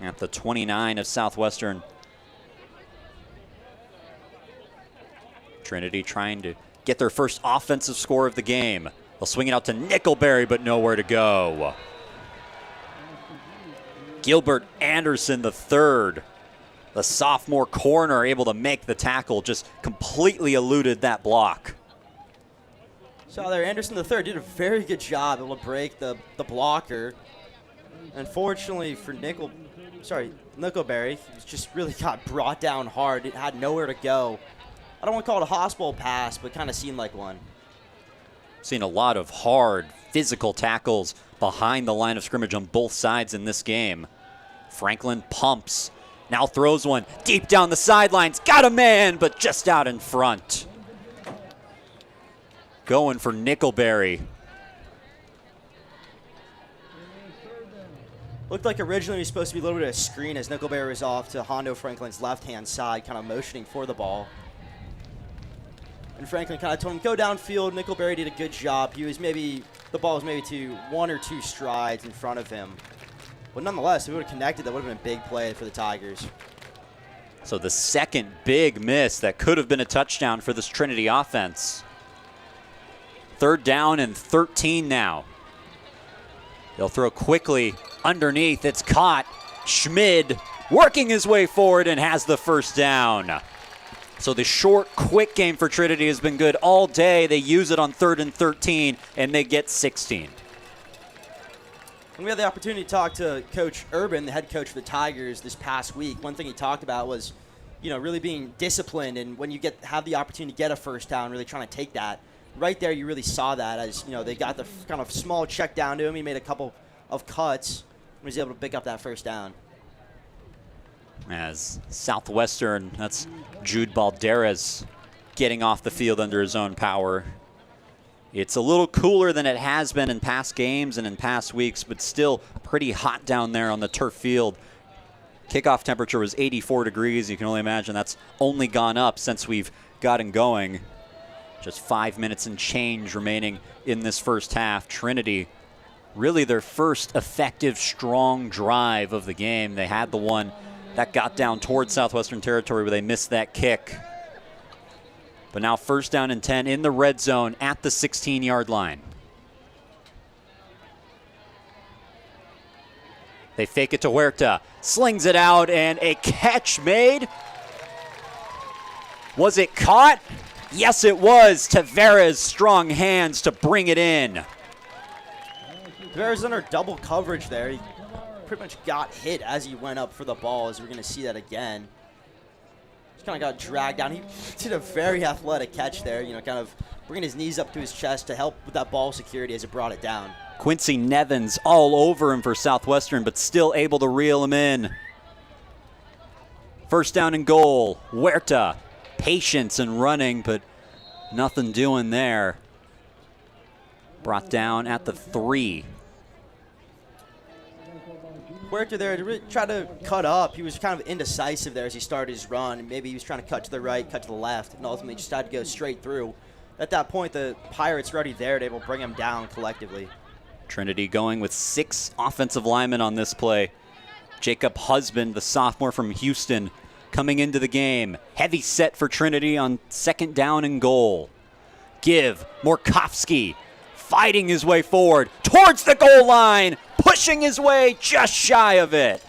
at the 29 of Southwestern. Trinity trying to get their first offensive score of the game. They'll swing it out to Nickelberry, but nowhere to go. Gilbert Anderson, the 3rd. The sophomore corner able to make the tackle, just completely eluded that block. So there, Anderson the 3rd did a very good job able to break the blocker. Unfortunately for Nickelberry, he just really got brought down hard. It had nowhere to go. I don't want to call it a hospital pass, but kind of seemed like one. Seen a lot of hard physical tackles behind the line of scrimmage on both sides in this game. Franklin pumps. Now throws one deep down the sidelines. Got a man, but just out in front. Going for Nickelberry. Looked like originally it was supposed to be a little bit of a screen as Nickelberry was off to Hondo Franklin's left-hand side, kind of motioning for the ball. And Franklin kind of told him, go downfield. Nickelberry did a good job. The ball was maybe to 1 or 2 strides in front of him. But nonetheless, if we would have connected, that would have been a big play for the Tigers. So the 2nd big miss that could have been a touchdown for this Trinity offense. 3rd down and 13 now. They'll throw quickly underneath. It's caught. Schmid working his way forward and has the first down. So the short, quick game for Trinity has been good all day. They use it on 3rd and 13, and they get 16. When we had the opportunity to talk to Coach Urban, the head coach of the Tigers, this past week, one thing he talked about was, really being disciplined, and when you have the opportunity to get a first down, really trying to take that. Right there, you really saw that as, they got the kind of small check down to him. He made a couple of cuts and was able to pick up that first down. As Southwestern, that's Jude Balderas getting off the field under his own power. It's a little cooler than it has been in past games and in past weeks, but still pretty hot down there on the turf field. Kickoff temperature was 84 degrees. You can only imagine that's only gone up since we've gotten going. Just 5 minutes and change remaining in this first half. Trinity, really their first effective, strong drive of the game. They had the one that got down towards Southwestern territory where they missed that kick. But now first down and 10 in the red zone at the 16-yard line. They fake it to Huerta, slings it out, and a catch made. Was it caught? Yes, it was. Tavares' strong hands to bring it in. Tavares under double coverage there. He pretty much got hit as he went up for the ball, as we're going to see that again. Just kind of got dragged down. He did a very athletic catch there, kind of bringing his knees up to his chest to help with that ball security as it brought it down. Quincy Nevins all over him for Southwestern, but still able to reel him in. First down and goal. Huerta, patience and running, but nothing doing there. Brought down at the 3. Huerta there to really try to cut up. He was kind of indecisive there as he started his run. Maybe he was trying to cut to the right, cut to the left, and ultimately just had to go straight through. At that point, the Pirates were already there to able to bring him down collectively. Trinity going with 6 offensive linemen on this play. Jacob Husband, the sophomore from Houston, coming into the game. Heavy set for Trinity on second down and goal. Give Morkowski fighting his way forward towards the goal line, pushing his way just shy of it.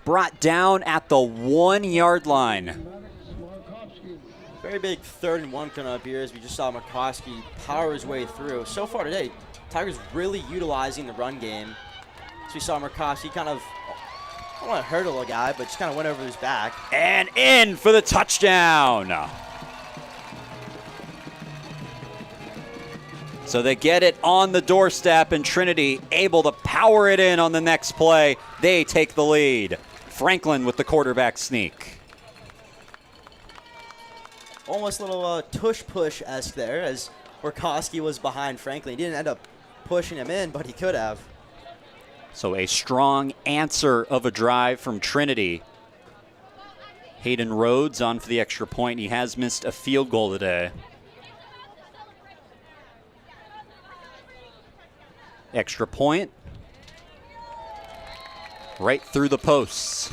Brought down at the 1-yard line. Very big 3rd and 1 coming up here as we just saw Morkowski power his way through. So far today, Tigers really utilizing the run game. So we saw Morkowski kind of, I don't want to hurdle a guy, but just kind of went over his back. And in for the touchdown. So they get it on the doorstep, and Trinity able to power it in on the next play. They take the lead. Franklin with the quarterback sneak. Almost a little tush-push-esque there as Morkowski was behind Franklin. He didn't end up pushing him in, but he could have. So a strong answer of a drive from Trinity. Hayden Rhodes on for the extra point. He has missed a field goal today. Extra point. Right through the posts.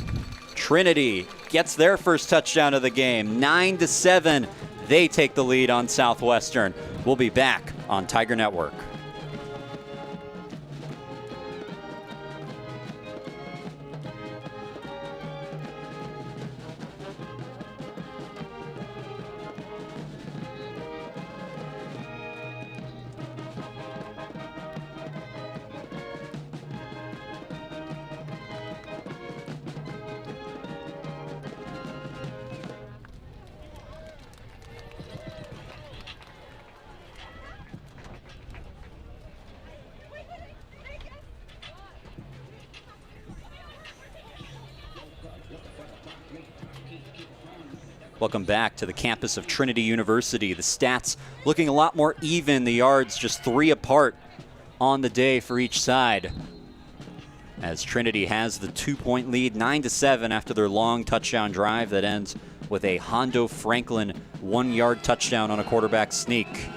Trinity gets their first touchdown of the game. 9-7. They take the lead on Southwestern. We'll be back on Tiger Network. Welcome back to the campus of Trinity University. The stats looking a lot more even. The yards just 3 apart on the day for each side. As Trinity has the 2-point lead, 9-7 after their long touchdown drive that ends with a Hondo Franklin 1-yard touchdown on a quarterback sneak.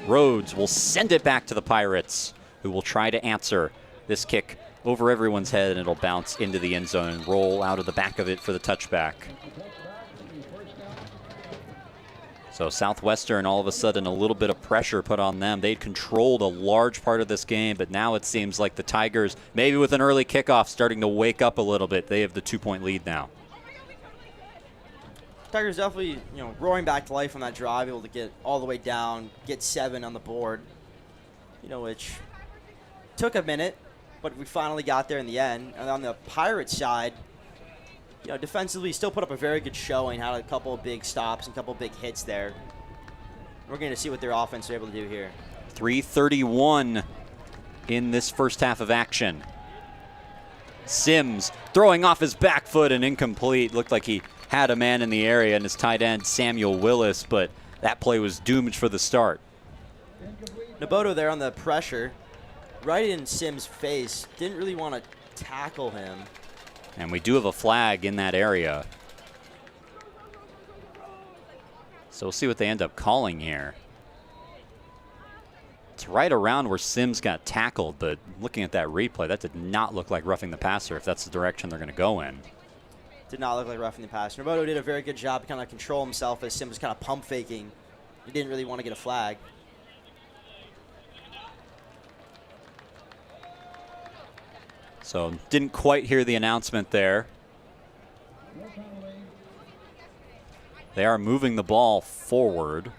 Rhodes will send it back to the Pirates, who will try to answer this kick over everyone's head, and it'll bounce into the end zone and roll out of the back of it for the touchback. So Southwestern, all of a sudden, a little bit of pressure put on them. They'd controlled a large part of this game, but now it seems like the Tigers, maybe with an early kickoff, starting to wake up a little bit. They have the 2-point lead now. Tigers definitely, roaring back to life on that drive, able to get all the way down, get 7 on the board, which took a minute. but we finally got there in the end. And on the Pirates side, you know, defensively still put up a very good showing, had a couple of big stops and a couple of big hits there. We're going to see what their offense are able to do here. 3:31 in this first half of action. Sims throwing off his back foot and incomplete. Looked like he had a man in the area and his tight end Samuel Willis, but that play was doomed for the start. Naboto there on the pressure, right in Sims' face. Didn't really want to tackle him. And we do have a flag in that area. So we'll see what they end up calling here. It's right around where Sims got tackled, but looking at that replay, that did not look like roughing the passer if that's the direction they're going to go in. Did not look like roughing the passer. Naboto did a very good job to kind of control himself as Sims was kind of pump faking. He didn't really want to get a flag. So didn't quite hear the announcement there. They are moving the ball forward.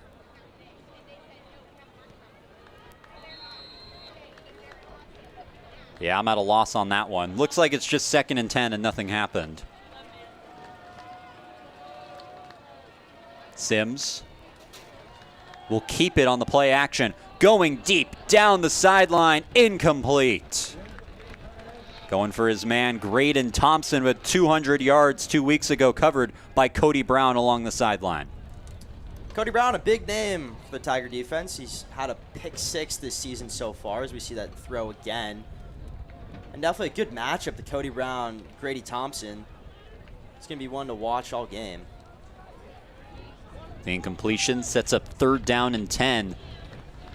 Yeah, I'm at a loss on that one. Looks like it's just 2nd and 10 and nothing happened. Sims will keep it on the play action. Going deep down the sideline, incomplete. Going for his man, Graydon Thompson, with 200 yards 2 weeks ago, covered by Cody Brown along the sideline. Cody Brown, a big name for the Tiger defense. He's had a pick 6 this season so far, as we see that throw again. And definitely a good matchup, the Cody Brown, Grady Thompson. It's going to be one to watch all game. The incompletion sets up 3rd down and 10.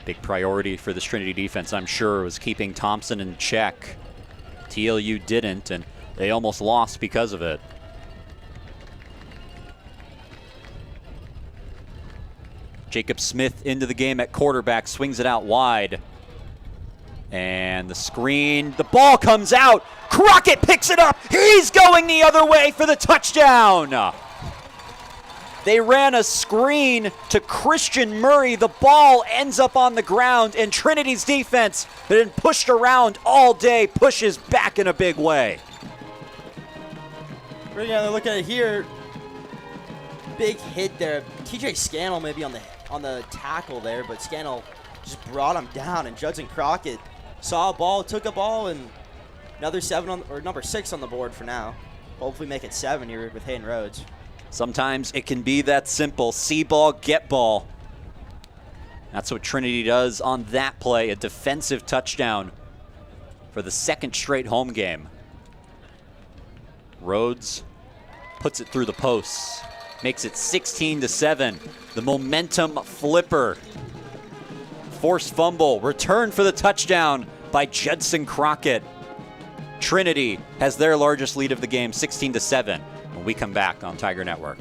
Big priority for this Trinity defense, I'm sure, was keeping Thompson in check. TLU didn't, and they almost lost because of it. Jacob Smith into the game at quarterback, swings it out wide. And the screen, the ball comes out. Crockett picks it up. He's going the other way for the touchdown. They ran a screen to Christian Murray. The ball ends up on the ground, and Trinity's defense, that had been pushed around all day, pushes back in a big way. We're going to look at it here. Big hit there. TJ Scannell maybe on the tackle there, but Scannell just brought him down, and Judson Crockett saw a ball, took a ball, and another number 6 on the board for now. Hopefully make it 7 here with Hayden Rhodes. Sometimes it can be that simple. See ball, get ball. That's what Trinity does on that play, a defensive touchdown for the 2nd straight home game. Rhodes puts it through the posts, makes it 16-7. The momentum flipper. Forced fumble, return for the touchdown by Judson Crockett. Trinity has their largest lead of the game, 16-7. When we come back on Tiger Network.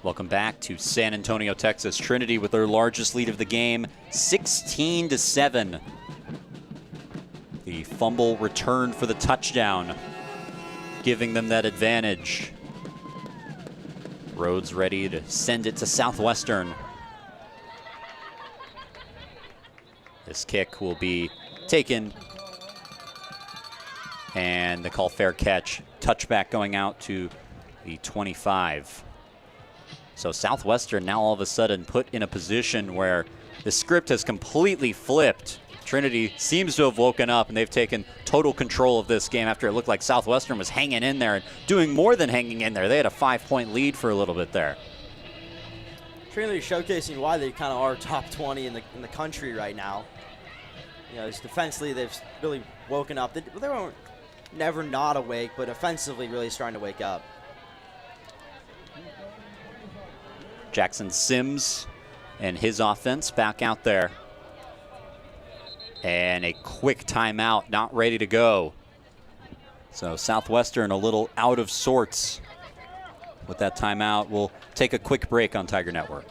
Welcome back to San Antonio, Texas. Trinity with their largest lead of the game, 16-7. The fumble return for the touchdown, giving them that advantage. Rhodes ready to send it to Southwestern. This kick will be taken, and they call fair catch. Touchback going out to the 25. So Southwestern now all of a sudden put in a position where the script has completely flipped. Trinity seems to have woken up, and they've taken total control of this game after it looked like Southwestern was hanging in there and doing more than hanging in there. They had a 5-point lead for a little bit there. Trinity showcasing why they kind of are top 20 in the country right now. You know, defensively, they've really woken up. They weren't never not awake, but offensively really starting to wake up. Jackson Sims and his offense back out there. And a quick timeout, not ready to go. So Southwestern a little out of sorts with that timeout. We'll take a quick break on Tiger Network.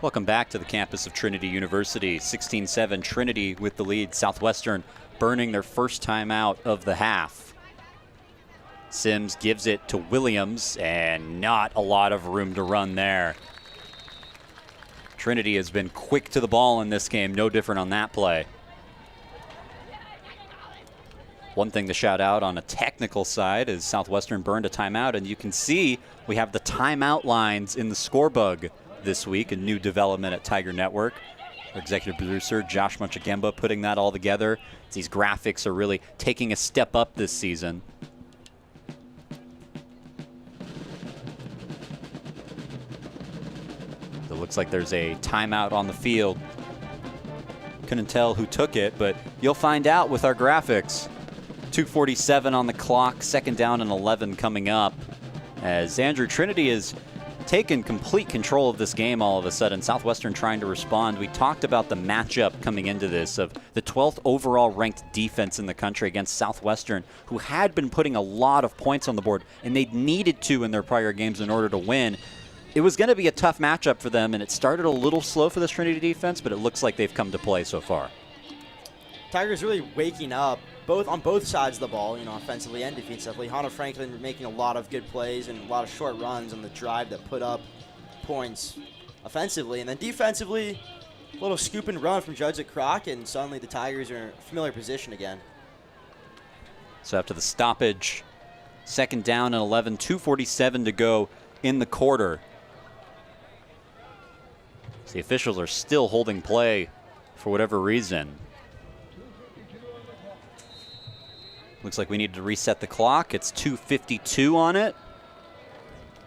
Welcome back to the campus of Trinity University. 16-7 Trinity with the lead. Southwestern burning their first time out of the half. Sims gives it to Williams, and not a lot of room to run there. Trinity has been quick to the ball in this game, no different on that play. One thing to shout out on a technical side is Southwestern burned a timeout, and you can see we have the timeout lines in the scorebug this week, a new development at Tiger Network. Our executive producer, Josh Munchagemba, putting that all together. These graphics are really taking a step up this season. It looks like there's a timeout on the field. Couldn't tell who took it, but you'll find out with our graphics. 2:47 on the clock, second down and 11 coming up. As Andrew, Trinity is taken complete control of this game all of a sudden. Southwestern trying to respond. We talked about the matchup coming into this of the 12th overall ranked defense in the country against Southwestern, who had been putting a lot of points on the board, and they needed to in their prior games in order to win. It was going to be a tough matchup for them, and it started a little slow for this Trinity defense, but it looks like they've come to play so far. Tigers really waking up on both sides of the ball, you know, offensively and defensively. Hunter Franklin making a lot of good plays and a lot of short runs on the drive that put up points offensively. And then defensively, a little scoop and run from Judge Croc, and suddenly the Tigers are in a familiar position again. So after the stoppage, second down and 11, 2:47 to go in the quarter. So the officials are still holding play for whatever reason. Looks like we need to reset the clock. It's 2:52 on it.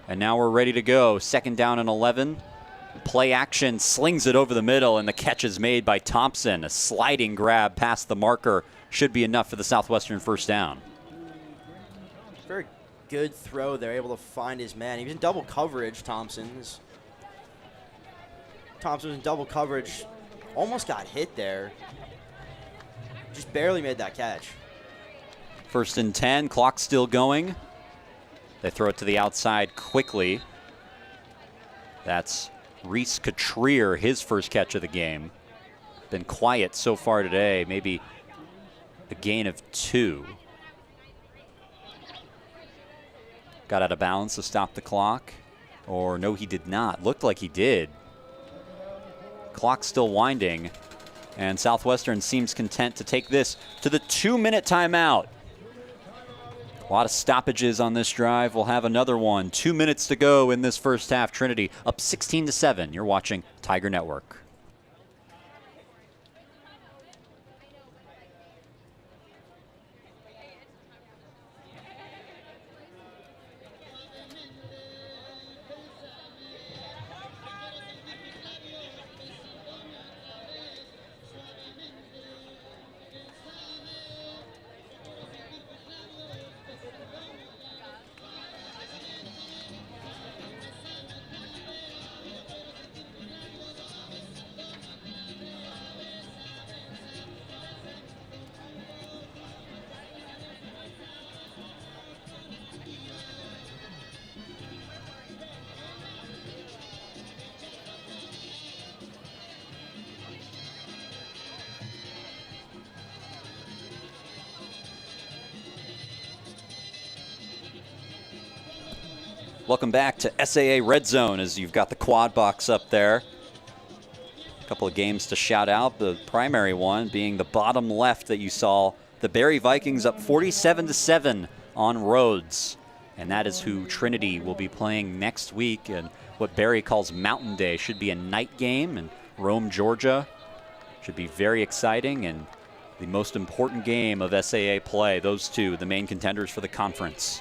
And now we're ready to go. Second down and 11. Play action, slings it over the middle, and the catch is made by Thompson. A sliding grab past the marker should be enough for the Southwestern first down. Very good throw there, able to find his man. He was in double coverage, Thompson was in double coverage. Almost got hit there. Just barely made that catch. First and 10, clock still going. They throw it to the outside quickly. That's Reese Catrier, his first catch of the game. Been quiet so far today, maybe a gain of 2. Got out of bounds to stop the clock. Or no, he did not. Looked like he did. Clock still winding. And Southwestern seems content to take this to the 2-minute timeout. A lot of stoppages on this drive. We'll have another one. 2 minutes to go in this first half. Trinity up 16-7. You're watching Tiger Network. Welcome back to SAA Red Zone as you've got the quad box up there. A couple of games to shout out, the primary one being the bottom left that you saw. The Barry Vikings up 47-7 on Rhodes. And that is who Trinity will be playing next week. And what Barry calls Mountain Day should be a night game in Rome, Georgia. Should be very exciting and the most important game of SAA play. Those two, the main contenders for the conference.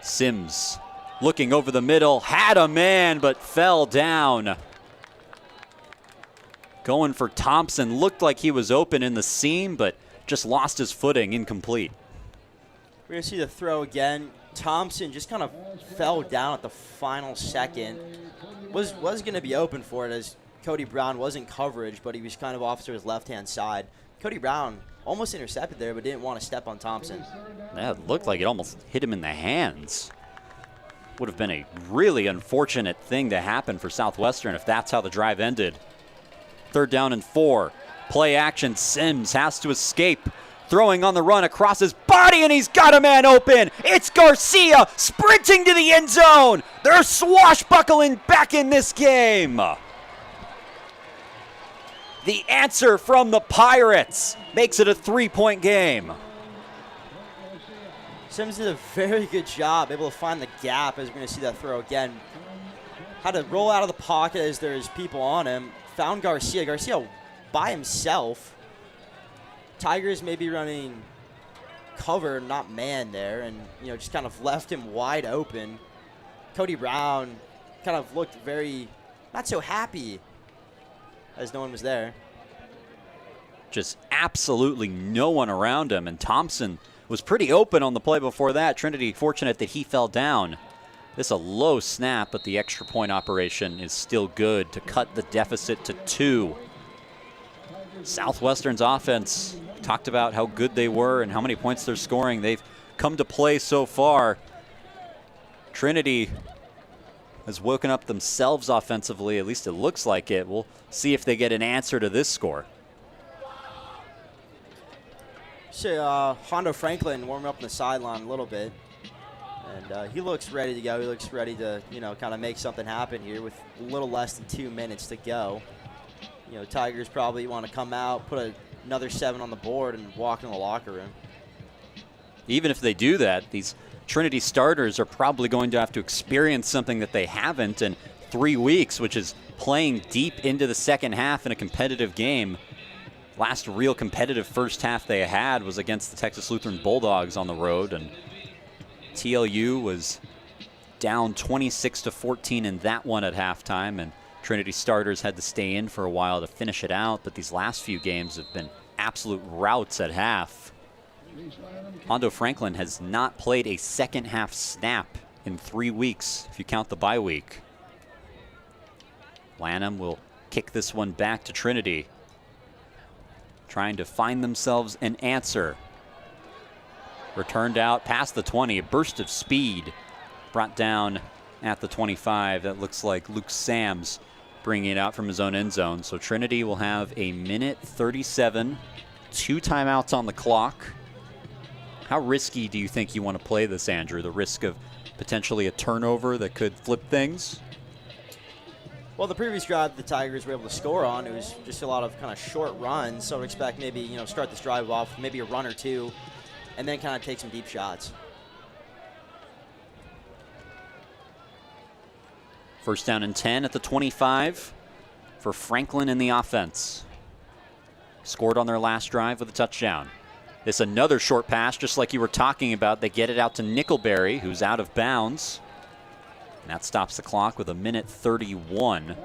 Sims looking over the middle, had a man but fell down. Going for Thompson, looked like he was open in the seam, but just lost his footing, incomplete. We're going to see the throw again. Thompson just kind of fell down at the final second. Was going to be open for it as Cody Brown was in coverage, but he was kind of off to his left-hand side. Cody Brown almost intercepted there, but didn't want to step on Thompson. That looked like it almost hit him in the hands. Would have been a really unfortunate thing to happen for Southwestern if that's how the drive ended. 3rd down and 4. Play action. Sims has to escape. Throwing on the run across his body, and he's got a man open. It's Garcia sprinting to the end zone. They're swashbuckling back in this game. The answer from the Pirates makes it a 3-point game. Sims did a very good job, able to find the gap as we're going to see that throw again. Had to roll out of the pocket as there's people on him. Found Garcia. Garcia by himself. Tigers may be running cover, not man there, and just kind of left him wide open. Cody Brown kind of looked very not so happy as no one was there. Just absolutely no one around him, and Thompson was pretty open on the play before that. Trinity fortunate that he fell down. This a low snap, but the extra point operation is still good to cut the deficit to 2. Southwestern's offense, talked about how good they were and how many points they're scoring. They've come to play so far. Trinity has woken up themselves offensively, at least it looks like it. We'll see if they get an answer to this score. So Hondo Franklin warming up on the sideline a little bit. And he looks ready to go. He looks ready to, kind of make something happen here with a little less than 2 minutes to go. Tigers probably want to come out, put another 7 on the board, and walk in the locker room. Even if they do that, these Trinity starters are probably going to have to experience something that they haven't in 3 weeks, which is playing deep into the second half in a competitive game. Last real competitive first half they had was against the Texas Lutheran Bulldogs on the road, and TLU was down 26-14 in that one at halftime, and Trinity starters had to stay in for a while to finish it out, but these last few games have been absolute routs at half. Hondo Franklin has not played a second half snap in 3 weeks, if you count the bye week. Lanham will kick this one back to Trinity, trying to find themselves an answer. Returned out past the 20, a burst of speed brought down at the 25. That looks like Luke Sams bringing it out from his own end zone. So Trinity will have a minute 37, 2 timeouts on the clock. How risky do you think you want to play this, Andrew? The risk of potentially a turnover that could flip things? Well, the previous drive the Tigers were able to score on, it was just a lot of kind of short runs. So I would expect maybe, start this drive off, maybe a run or 2, and then kind of take some deep shots. First down and 10 at the 25 for Franklin in the offense. Scored on their last drive with a touchdown. This another short pass, just like you were talking about. They get it out to Nickelberry, who's out of bounds. And that stops the clock with a minute 31.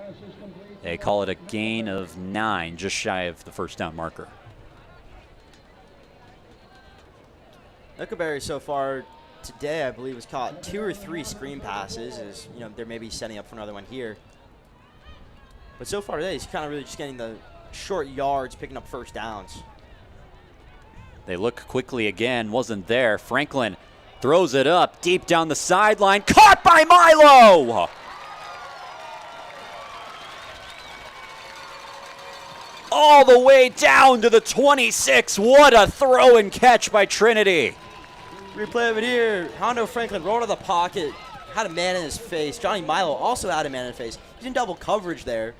They call it a gain of 9, just shy of the first down marker. Nickelberry so far today, I believe, has caught 2 or 3 screen passes. As they're maybe setting up for another one here. But so far today, he's kind of really just getting the short yards, picking up first downs. They look quickly again, wasn't there. Franklin throws it up deep down the sideline, caught by Milo! All the way down to the 26. What a throw and catch by Trinity. Replay of it here. Hondo Franklin rolled out of the pocket, had a man in his face. Johnny Milo also had a man in his face. He's in double coverage there.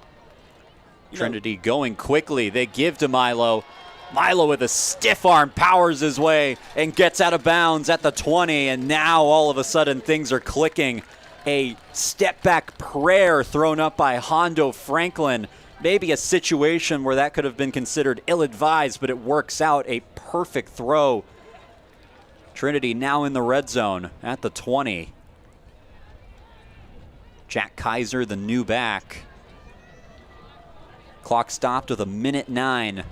Trinity going quickly. They give to Milo. Milo with a stiff arm powers his way and gets out of bounds at the 20. And now all of a sudden things are clicking. A step back prayer thrown up by Hondo Franklin. Maybe a situation where that could have been considered ill-advised, but it works out. A perfect throw. Trinity now in the red zone at the 20. Jack Kaiser, the new back. Clock stopped with 1:09.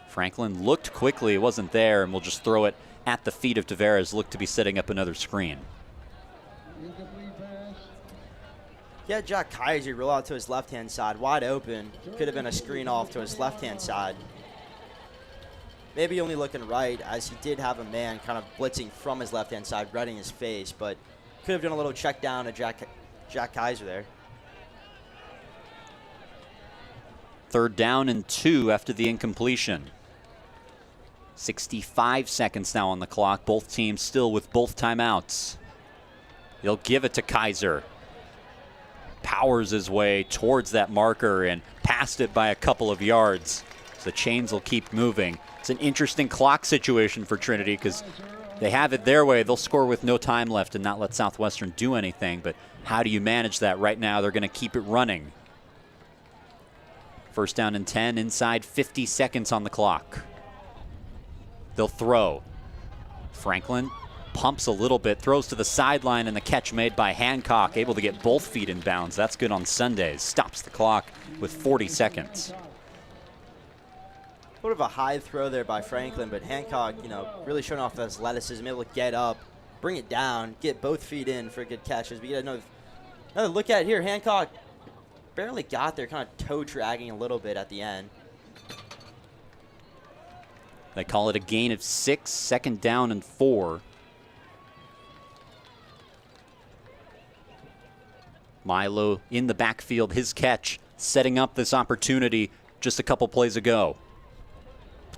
Franklin looked quickly, it wasn't there, and we'll just throw it at the feet of Tavares. Looked to be setting up another screen. Yeah, Jack Kaiser roll out to his left-hand side, wide open. Could have been a screen off to his left-hand side. Maybe only looking right, as he did have a man kind of blitzing from his left-hand side, right in his face, but could have done a little check down to Jack Kaiser there. 3rd down and 2 after the incompletion. 65 seconds now on the clock. Both teams still with both timeouts. They'll give it to Kaiser. Powers his way towards that marker and past it by a couple of yards. So the chains will keep moving. It's an interesting clock situation for Trinity because they have it their way. They'll score with no time left and not let Southwestern do anything. But how do you manage that? Right now, they're going to keep it running. 1st down and 10, inside 50 seconds on the clock. They'll throw. Franklin pumps a little bit, throws to the sideline, and the catch made by Hancock, able to get both feet in bounds. That's good on Sundays. Stops the clock with 40 seconds. Sort of a high throw there by Franklin, but Hancock, really showing off his athleticism, able to get up, bring it down, get both feet in for good catches. We get another look at it here. Hancock barely got there, kind of toe dragging a little bit at the end. They call it a gain of 6, 2nd down and 4. Milo in the backfield, his catch, setting up this opportunity just a couple plays ago.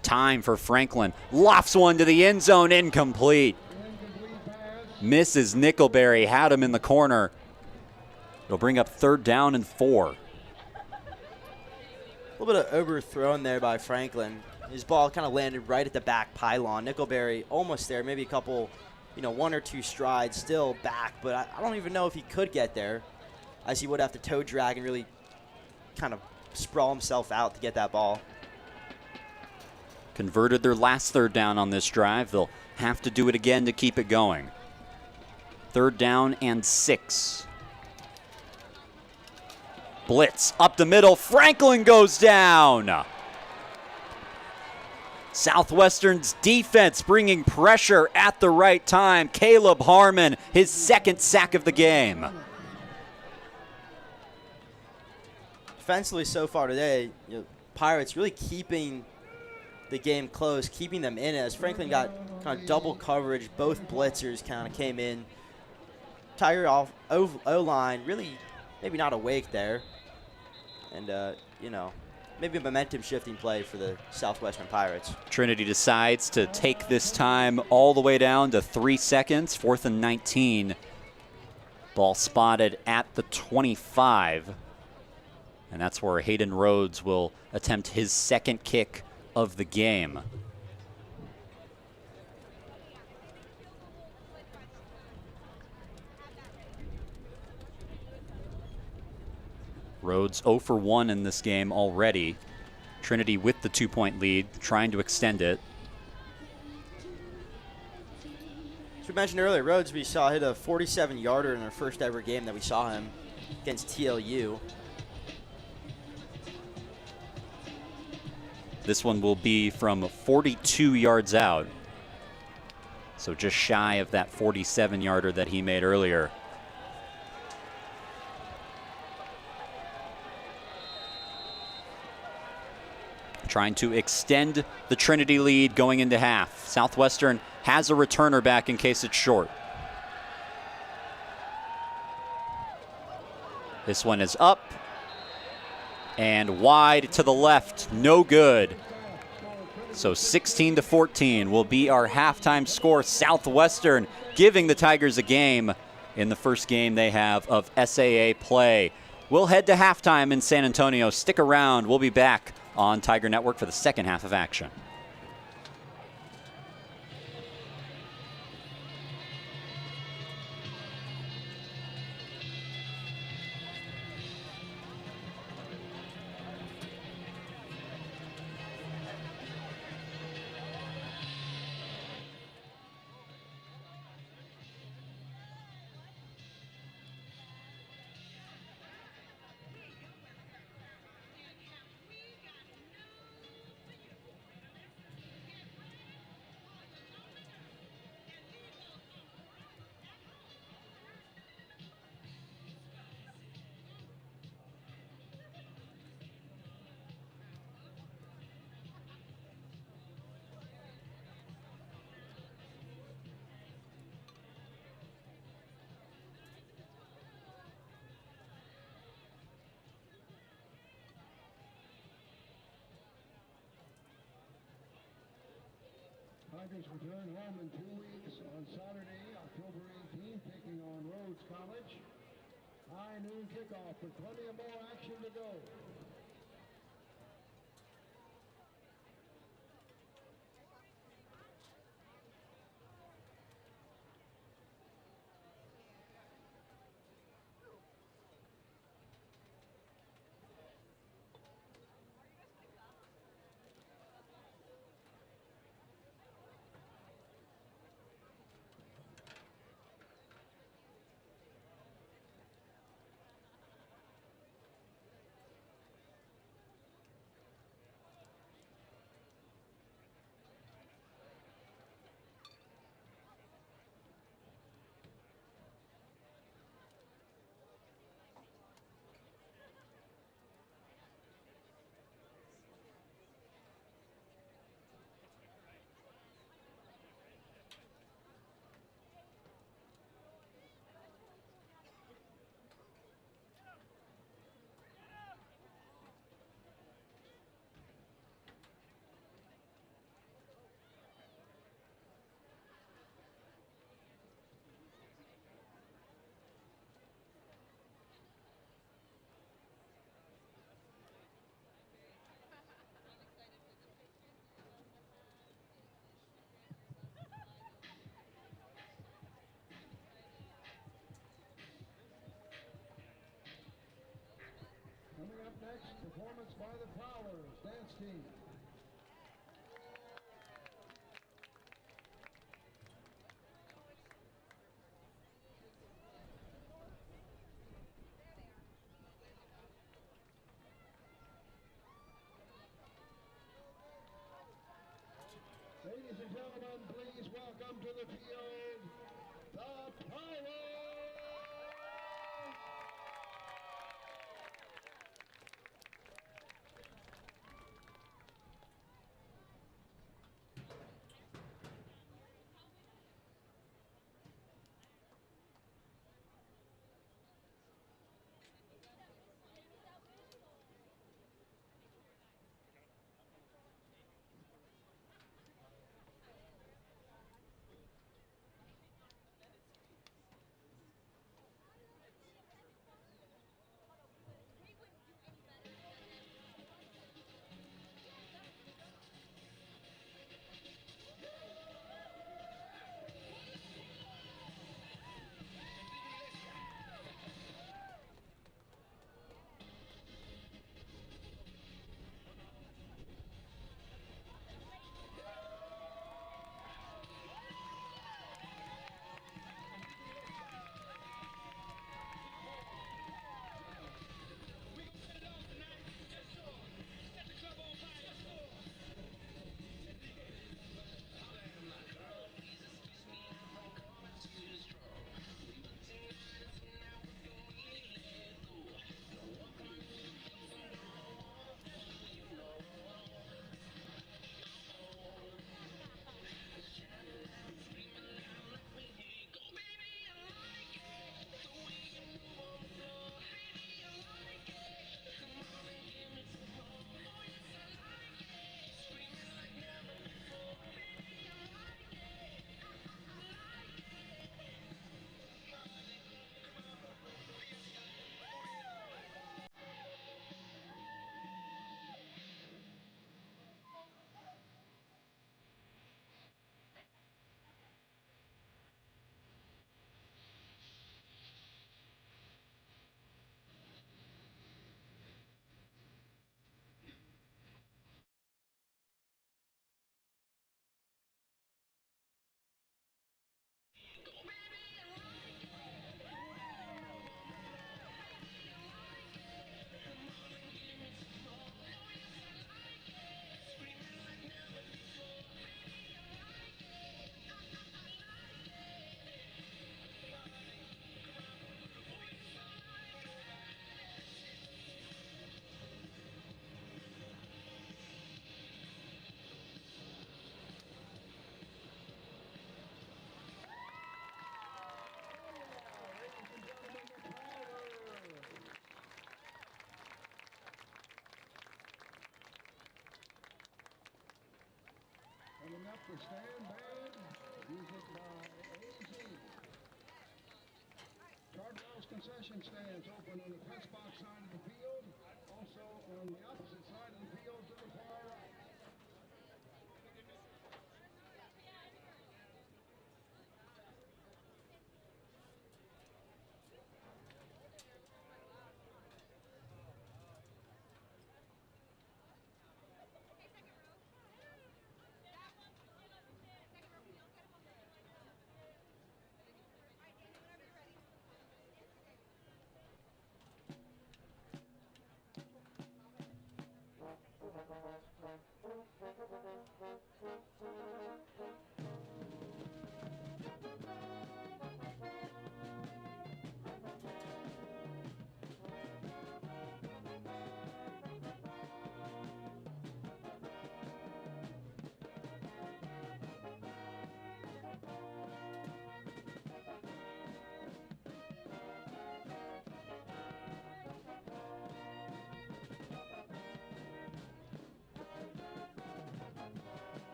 Time for Franklin. Lofts one to the end zone, incomplete. Misses Nickelberry, had him in the corner. It'll bring up 3rd down and 4. A little bit of overthrown there by Franklin. His ball kind of landed right at the back pylon. Nickelberry almost there, maybe a couple, 1 or 2 strides, still back, but I don't even know if he could get there, as he would have to toe drag and really kind of sprawl himself out to get that ball. Converted their last 3rd down on this drive. They'll have to do it again to keep it going. 3rd down and 6. Blitz up the middle. Franklin goes down. Southwestern's defense bringing pressure at the right time. Caleb Harmon, his 2nd sack of the game. Defensively so far today, Pirates really keeping the game close, keeping them in it, as Franklin got kind of double coverage. Both blitzers kind of came in. Tiger off O-line, really maybe not awake there. And, maybe a momentum-shifting play for the Southwestern Pirates. Trinity decides to take this time all the way down to 3 seconds, 4th and 19. Ball spotted at the 25. And that's where Hayden Rhodes will attempt his 2nd kick of the game. Rhodes 0 for 1 in this game already. Trinity with the 2-point lead, trying to extend it. As we mentioned earlier, Rhodes, we saw hit a 47-yarder in our first ever game that we saw him against TLU. This one will be from 42 yards out. So just shy of that 47-yarder that he made earlier. Trying to extend the Trinity lead going into half. Southwestern has a returner back in case it's short. This one is up and wide to the left. No good. So 16-14 will be our halftime score. Southwestern giving the Tigers a game in the first game they have of SAA play. We'll head to halftime in San Antonio. Stick around. We'll be back on Tiger Network for the second half of action. Tigers return home in 2 weeks on Saturday, October 18th, taking on Rhodes College. High noon kickoff with plenty of more action to go. Coming up next, performance by the Prowlers dance team. Ladies and gentlemen, please welcome to the field, the Prowlers! The stand band, music by AZ. Cardwell's concession stands open on the press box side of the field, also on the opposite side of the field to the far right.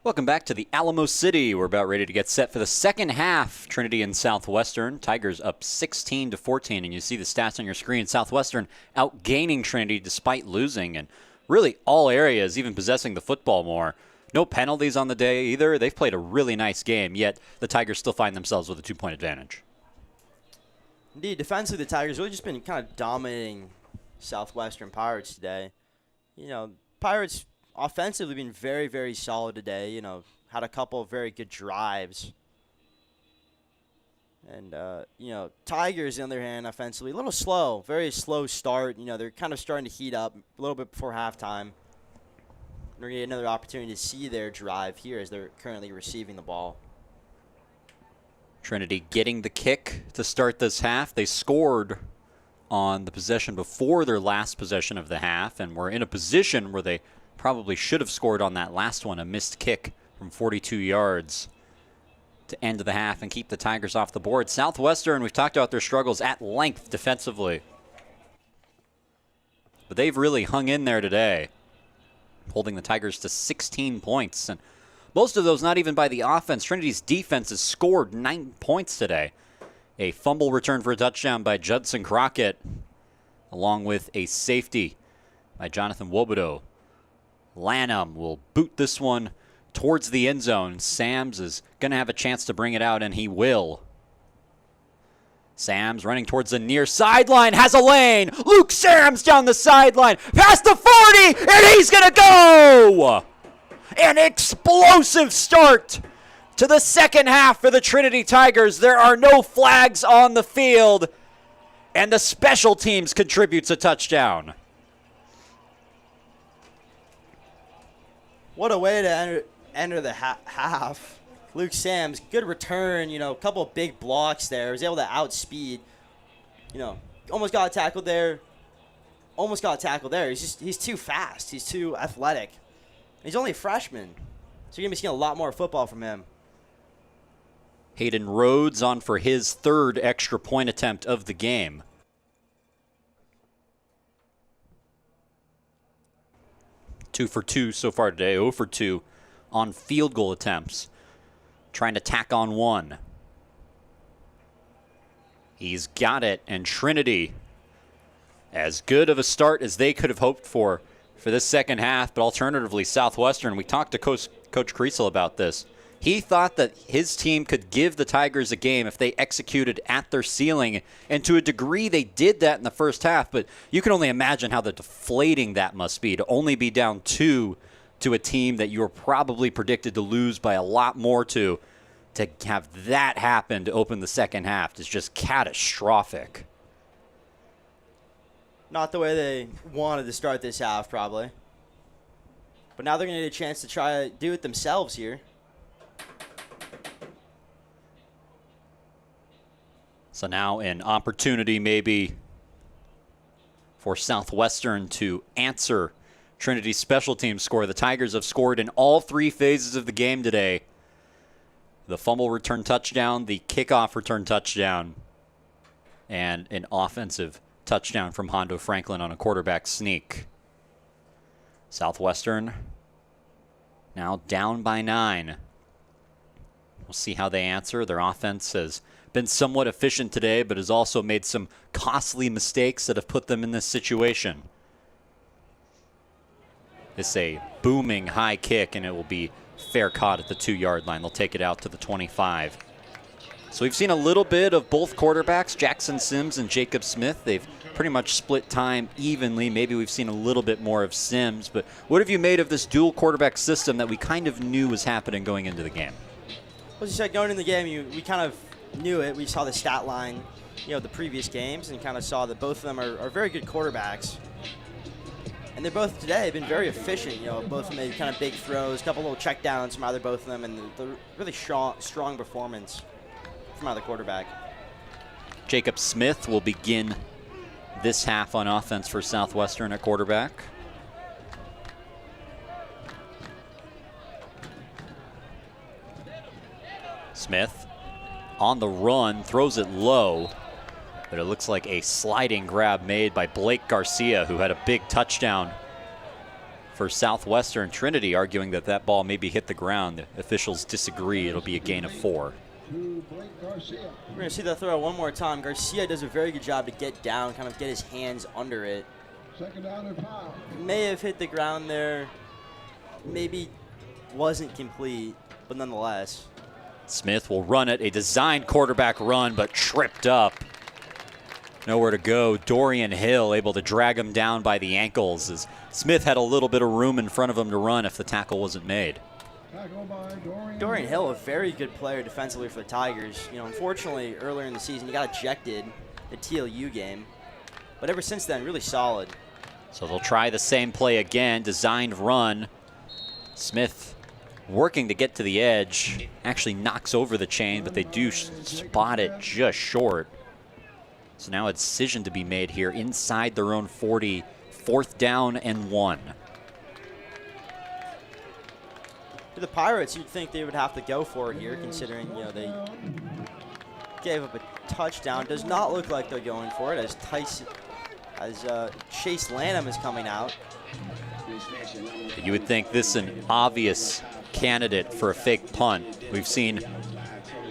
Welcome back to the Alamo City. We're about ready to get set for the second half. Trinity and Southwestern. Tigers up 16-14, and you see the stats on your screen. Southwestern outgaining Trinity despite losing, and really all areas, even possessing the football more. No penalties on the day either. They've played a really nice game, yet the Tigers still find themselves with a 2-point advantage. Indeed, defensively, the Tigers really just been kind of dominating Southwestern Pirates today. You know, Pirates offensively been very, very solid today. You know, had a couple of very good drives. And, you know, Tigers, on the other hand, offensively, a little slow. Very slow start. You know, they're kind of starting to heat up a little bit before halftime. We're going to get another opportunity to see their drive here as they're currently receiving the ball. Trinity getting the kick to start this half. They scored on the possession before their last possession of the half, and were in a position where they probably should have scored on that last one, a missed kick from 42 yards to end the half and keep the Tigers off the board. Southwestern, we've talked about their struggles at length defensively, but they've really hung in there today, holding the Tigers to 16 points, and most of those not even by the offense. Trinity's defense has scored 9 points today. A fumble return for a touchdown by Judson Crockett, along with a safety by Jonathan Wobodeau. Lanham will boot this one towards the end zone. Sams is going to have a chance to bring it out, and he will. Sams running towards the near sideline, has a lane. Luke Sams down the sideline, past the 40, and he's going to go! An explosive start to the second half for the Trinity Tigers. There are no flags on the field, and the special teams contributes a touchdown. What a way to enter the half. Luke Sams, good return, you know, a couple of big blocks there. Was able to outspeed, you know, almost got tackled there. He's too fast. He's too athletic. He's only a freshman, so you're going to be seeing a lot more football from him. Hayden Rhodes on for his third extra point attempt of the game. Two for two so far today, 0 for 2 on field goal attempts. Trying to tack on one. He's got it, and Trinity, as good of a start as they could have hoped for this second half, but alternatively Southwestern. We talked to Coach Kriesel about this. He thought that his team could give the Tigers a game if they executed at their ceiling, and to a degree they did that in the first half, but you can only imagine how deflating that must be to only be down 2 to a team that you were probably predicted to lose by a lot more to have that happen to open the second half is just catastrophic. Not the way they wanted to start this half, probably. But now they're going to get a chance to try to do it themselves here. So now an opportunity maybe for Southwestern to answer Trinity's special teams score. The Tigers have scored in all 3 phases of the game today. The fumble return touchdown, the kickoff return touchdown, and an offensive touchdown from Hondo Franklin on a quarterback sneak. Southwestern now down by 9. We'll see how they answer. Their offense has been somewhat efficient today, but has also made some costly mistakes that have put them in this situation. It's a booming high kick, and it will be fair caught at the 2-yard line. They'll take it out to the 25. So we've seen a little bit of both quarterbacks, Jackson Sims and Jacob Smith. They've pretty much split time evenly. Maybe we've seen a little bit more of Sims, but what have you made of this dual quarterback system that we kind of knew was happening going into the game? As you said, going into the game, we kind of knew it. We saw the stat line, you know, the previous games, and kind of saw that both of them are very good quarterbacks. And they're both today been very efficient. You know, both of them made kind of big throws, a couple little checkdowns from either both of them, and the really strong performance from either quarterback. Jacob Smith will begin this half on offense for Southwestern at quarterback. Smith on the run, throws it low, but it looks like a sliding grab made by Blake Garcia, who had a big touchdown for Southwestern. Trinity arguing that that ball maybe hit the ground. The officials disagree. It'll be a gain of 4. To Blake Garcia. We're going to see that throw one more time. Garcia does a very good job to get down, kind of get his hands under it. Second down and 5. May have hit the ground there. Maybe wasn't complete, but nonetheless. Smith will run it. A designed quarterback run, but tripped up. Nowhere to go. Dorian Hill able to drag him down by the ankles as Smith had a little bit of room in front of him to run if the tackle wasn't made. Tackle by Dorian Hill, a very good player defensively for the Tigers. You know, unfortunately, earlier in the season, he got ejected the TLU game. But ever since then, really solid. So they'll try the same play again. Designed run. Smith working to get to the edge. Actually knocks over the chain, but they do spot it just short. So now a decision to be made here inside their own 40. 4th down and 1. For the Pirates, you'd think they would have to go for it here, considering, you know, they gave up a touchdown. Does not look like they're going for it as Chase Lanham is coming out. You would think this is an obvious candidate for a fake punt. We've seen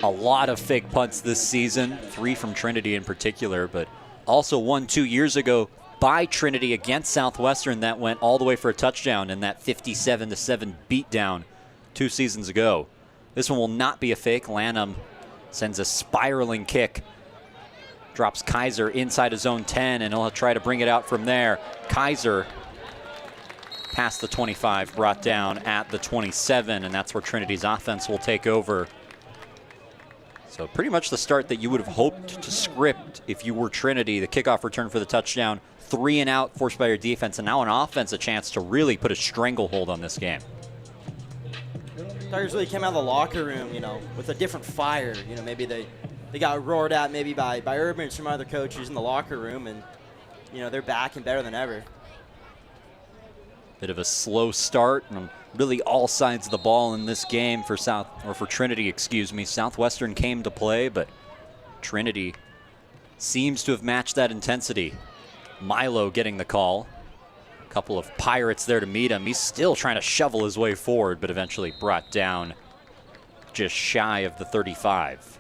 a lot of fake punts this season, 3 from Trinity in particular, but also 1 2 years ago by Trinity against Southwestern that went all the way for a touchdown in that 57-7 beatdown 2 seasons ago. This one will not be a fake. Lanham sends a spiraling kick, drops Kaiser inside his own 10, and he'll try to bring it out from there. Kaiser past the 25, brought down at the 27, and that's where Trinity's offense will take over. So pretty much the start that you would have hoped to script if you were Trinity. The kickoff return for the touchdown, 3 and out forced by your defense, and now on offense a chance to really put a stranglehold on this game. Tigers really came out of the locker room, you know, with a different fire. You know, maybe they got roared at maybe by Urban and some other coaches in the locker room, and, you know, they're back and better than ever. Bit of a slow start on really all sides of the ball in this game for Trinity, excuse me. Southwestern came to play, but Trinity seems to have matched that intensity. Milo getting the call. A couple of Pirates there to meet him. He's still trying to shovel his way forward, but eventually brought down just shy of the 35.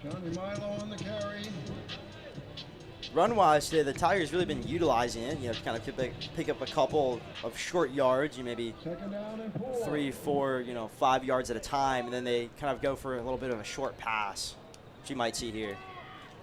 Johnny Milo on the carry. Run-wise today, the Tigers really been utilizing it. You know, kind of pick up a couple of short yards. You maybe Second down and 4. 3, 4, 5 yards at a time, and then they kind of go for a little bit of a short pass, which you might see here.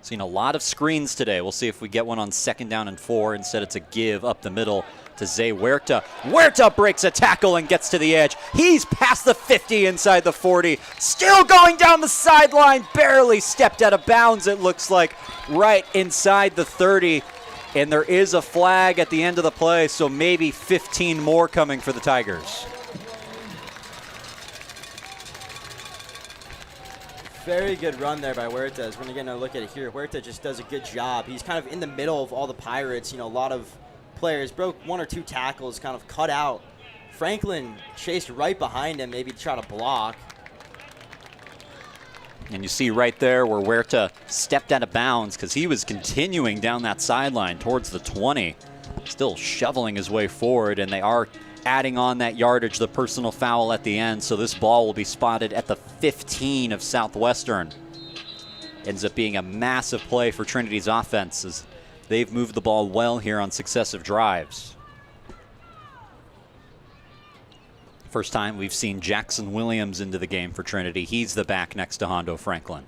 Seen a lot of screens today. We'll see if we get one on 2nd down and 4. Instead, it's a give up the middle to Zay Huerta. Huerta breaks a tackle and gets to the edge. He's past the 50 inside the 40. Still going down the sideline. Barely stepped out of bounds, it looks like, right inside the 30. And there is a flag at the end of the play, so maybe 15 more coming for the Tigers. Very good run there by Huerta. We're going to get a look at it here. Huerta just does a good job. He's kind of in the middle of all the Pirates. You know, a lot of players broke 1 or 2 tackles, kind of cut out. Franklin chased right behind him, maybe to try to block. And you see right there where Huerta stepped out of bounds because he was continuing down that sideline towards the 20, still shoveling his way forward, and they are adding on that yardage, the personal foul at the end, so this ball will be spotted at the 15 of Southwestern. Ends up being a massive play for Trinity's offense as they've moved the ball well here on successive drives. First time we've seen Jackson Williams into the game for Trinity. He's the back next to Hondo Franklin.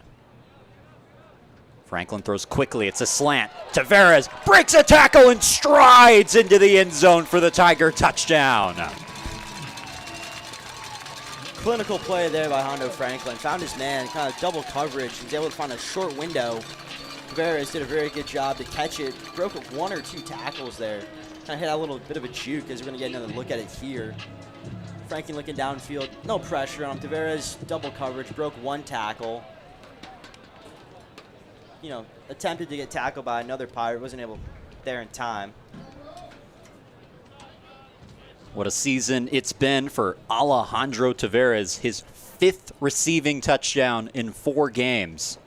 Franklin throws quickly. It's a slant. Tavares breaks a tackle and strides into the end zone for the Tiger touchdown. Clinical play there by Hondo Franklin. Found his man, kind of double coverage. He was able to find a short window. Tavares did a very good job to catch it. Broke 1 or 2 tackles there. Kind of hit a little bit of a juke as we're going to get another look at it here. Franklin looking downfield. No pressure on him. Tavares double coverage. Broke 1 tackle. You know, attempted to get tackled by another Pirate, wasn't able there in time. What a season it's been for Alejandro Tavares, his 5th receiving touchdown in 4 games.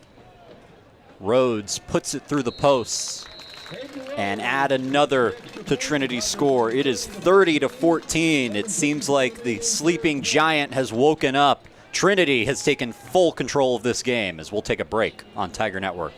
Rhodes puts it through the posts. and add another to Trinity's score. It is 30-14. It seems like the sleeping giant has woken up. Trinity has taken full control of this game as we'll take a break on Tiger Network.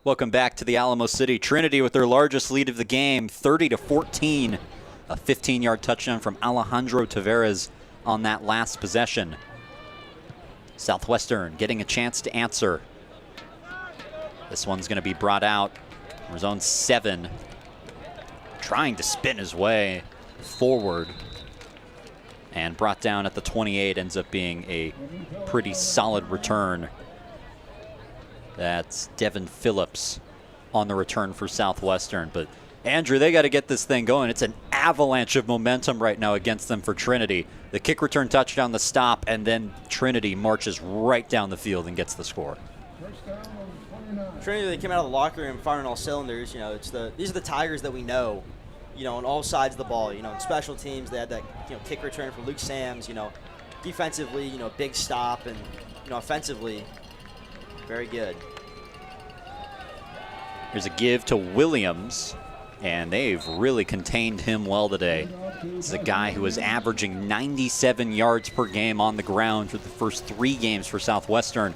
Welcome back to the Alamo City. Trinity with their largest lead of the game, 30-14. A 15-yard touchdown from Alejandro Taveras on that last possession. Southwestern getting a chance to answer. This one's going to be brought out from zone 7. Trying to spin his way forward. And brought down at the 28, ends up being a pretty solid return. That's Devin Phillips on the return for Southwestern. But Andrew, they got to get this thing going. It's an avalanche of momentum right now against them for Trinity. The kick return touchdown, the stop, and then Trinity marches right down the field and gets the score. Trinity, they came out of the locker room firing all cylinders. You know, these are the Tigers that we know. You know, on all sides of the ball. You know, in special teams, they had that kick return from Luke Sams. You know, defensively, big stop, and offensively, very good. Here's a give to Williams, and they've really contained him well today. This is a guy who is averaging 97 yards per game on the ground for the first 3 games for Southwestern.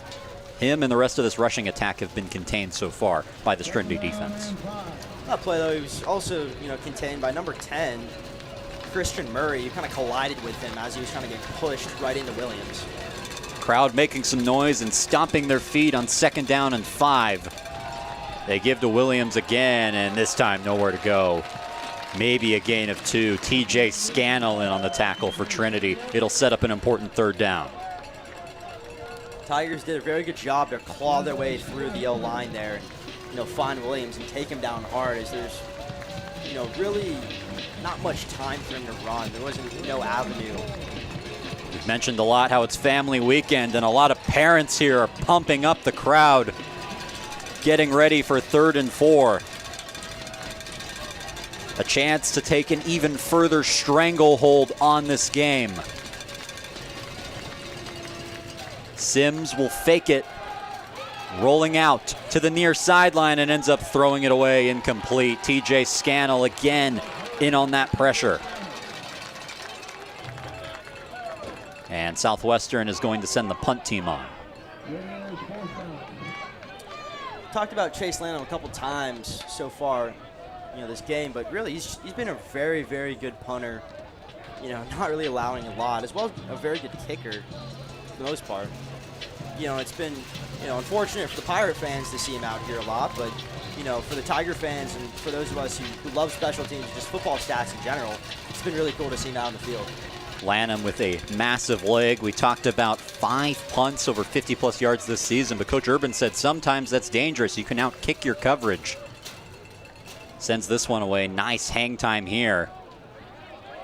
Him and the rest of this rushing attack have been contained so far by the Trinity defense. That play, though, he was also contained by number 10, Christian Murray, who kind of collided with him as he was trying to get pushed right into Williams. Crowd making some noise and stomping their feet on 2nd down and 5. They give to Williams again, and this time nowhere to go. Maybe a gain of 2. TJ Scannell in on the tackle for Trinity. It'll set up an important 3rd down. Tigers did a very good job to claw their way through the O-line there and find Williams and take him down hard, as there's really not much time for him to run. There wasn't no avenue. We've mentioned a lot how it's family weekend, and a lot of parents here are pumping up the crowd, getting ready for 3rd and 4. A chance to take an even further stranglehold on this game. Sims will fake it, rolling out to the near sideline, and ends up throwing it away incomplete. TJ Scannell again in on that pressure. And Southwestern is going to send the punt team on. Talked about Chase Lanham a couple times so far, this game, but really he's been a very, very good punter. Not really allowing a lot, as well as a very good kicker for the most part. It's been, unfortunate for the Pirate fans to see him out here a lot, but, for the Tiger fans and for those of us who love special teams, just football stats in general, it's been really cool to see him out on the field. Lanham with a massive leg. We talked about 5 punts over 50-plus yards this season, but Coach Urban said sometimes that's dangerous. You can out-kick your coverage. Sends this one away. Nice hang time here.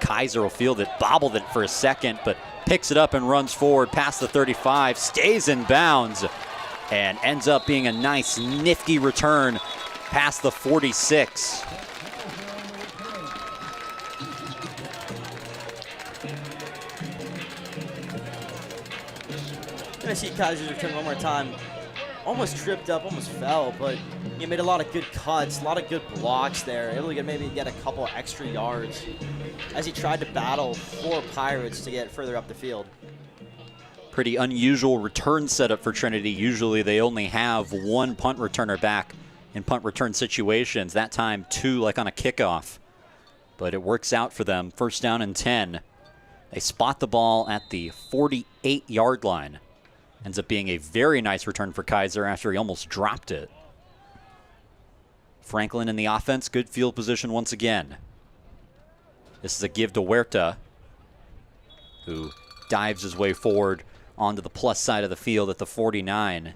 Kaiser will field it, bobbled it for a second, but picks it up and runs forward past the 35, stays in bounds, and ends up being a nice, nifty return past the 46. I see Kaiser's return one more time. Almost tripped up, almost fell, but he made a lot of good cuts, a lot of good blocks there. Able to maybe get a couple extra yards as he tried to battle 4 Pirates to get further up the field. Pretty unusual return setup for Trinity. Usually they only have 1 punt returner back in punt return situations. That time 2 like on a kickoff. But it works out for them. 1st down and 10. They spot the ball at the 48-yard line. Ends up being a very nice return for Kaiser after he almost dropped it. Franklin in the offense, good field position once again. This is a give to Huerta, who dives his way forward onto the plus side of the field at the 49.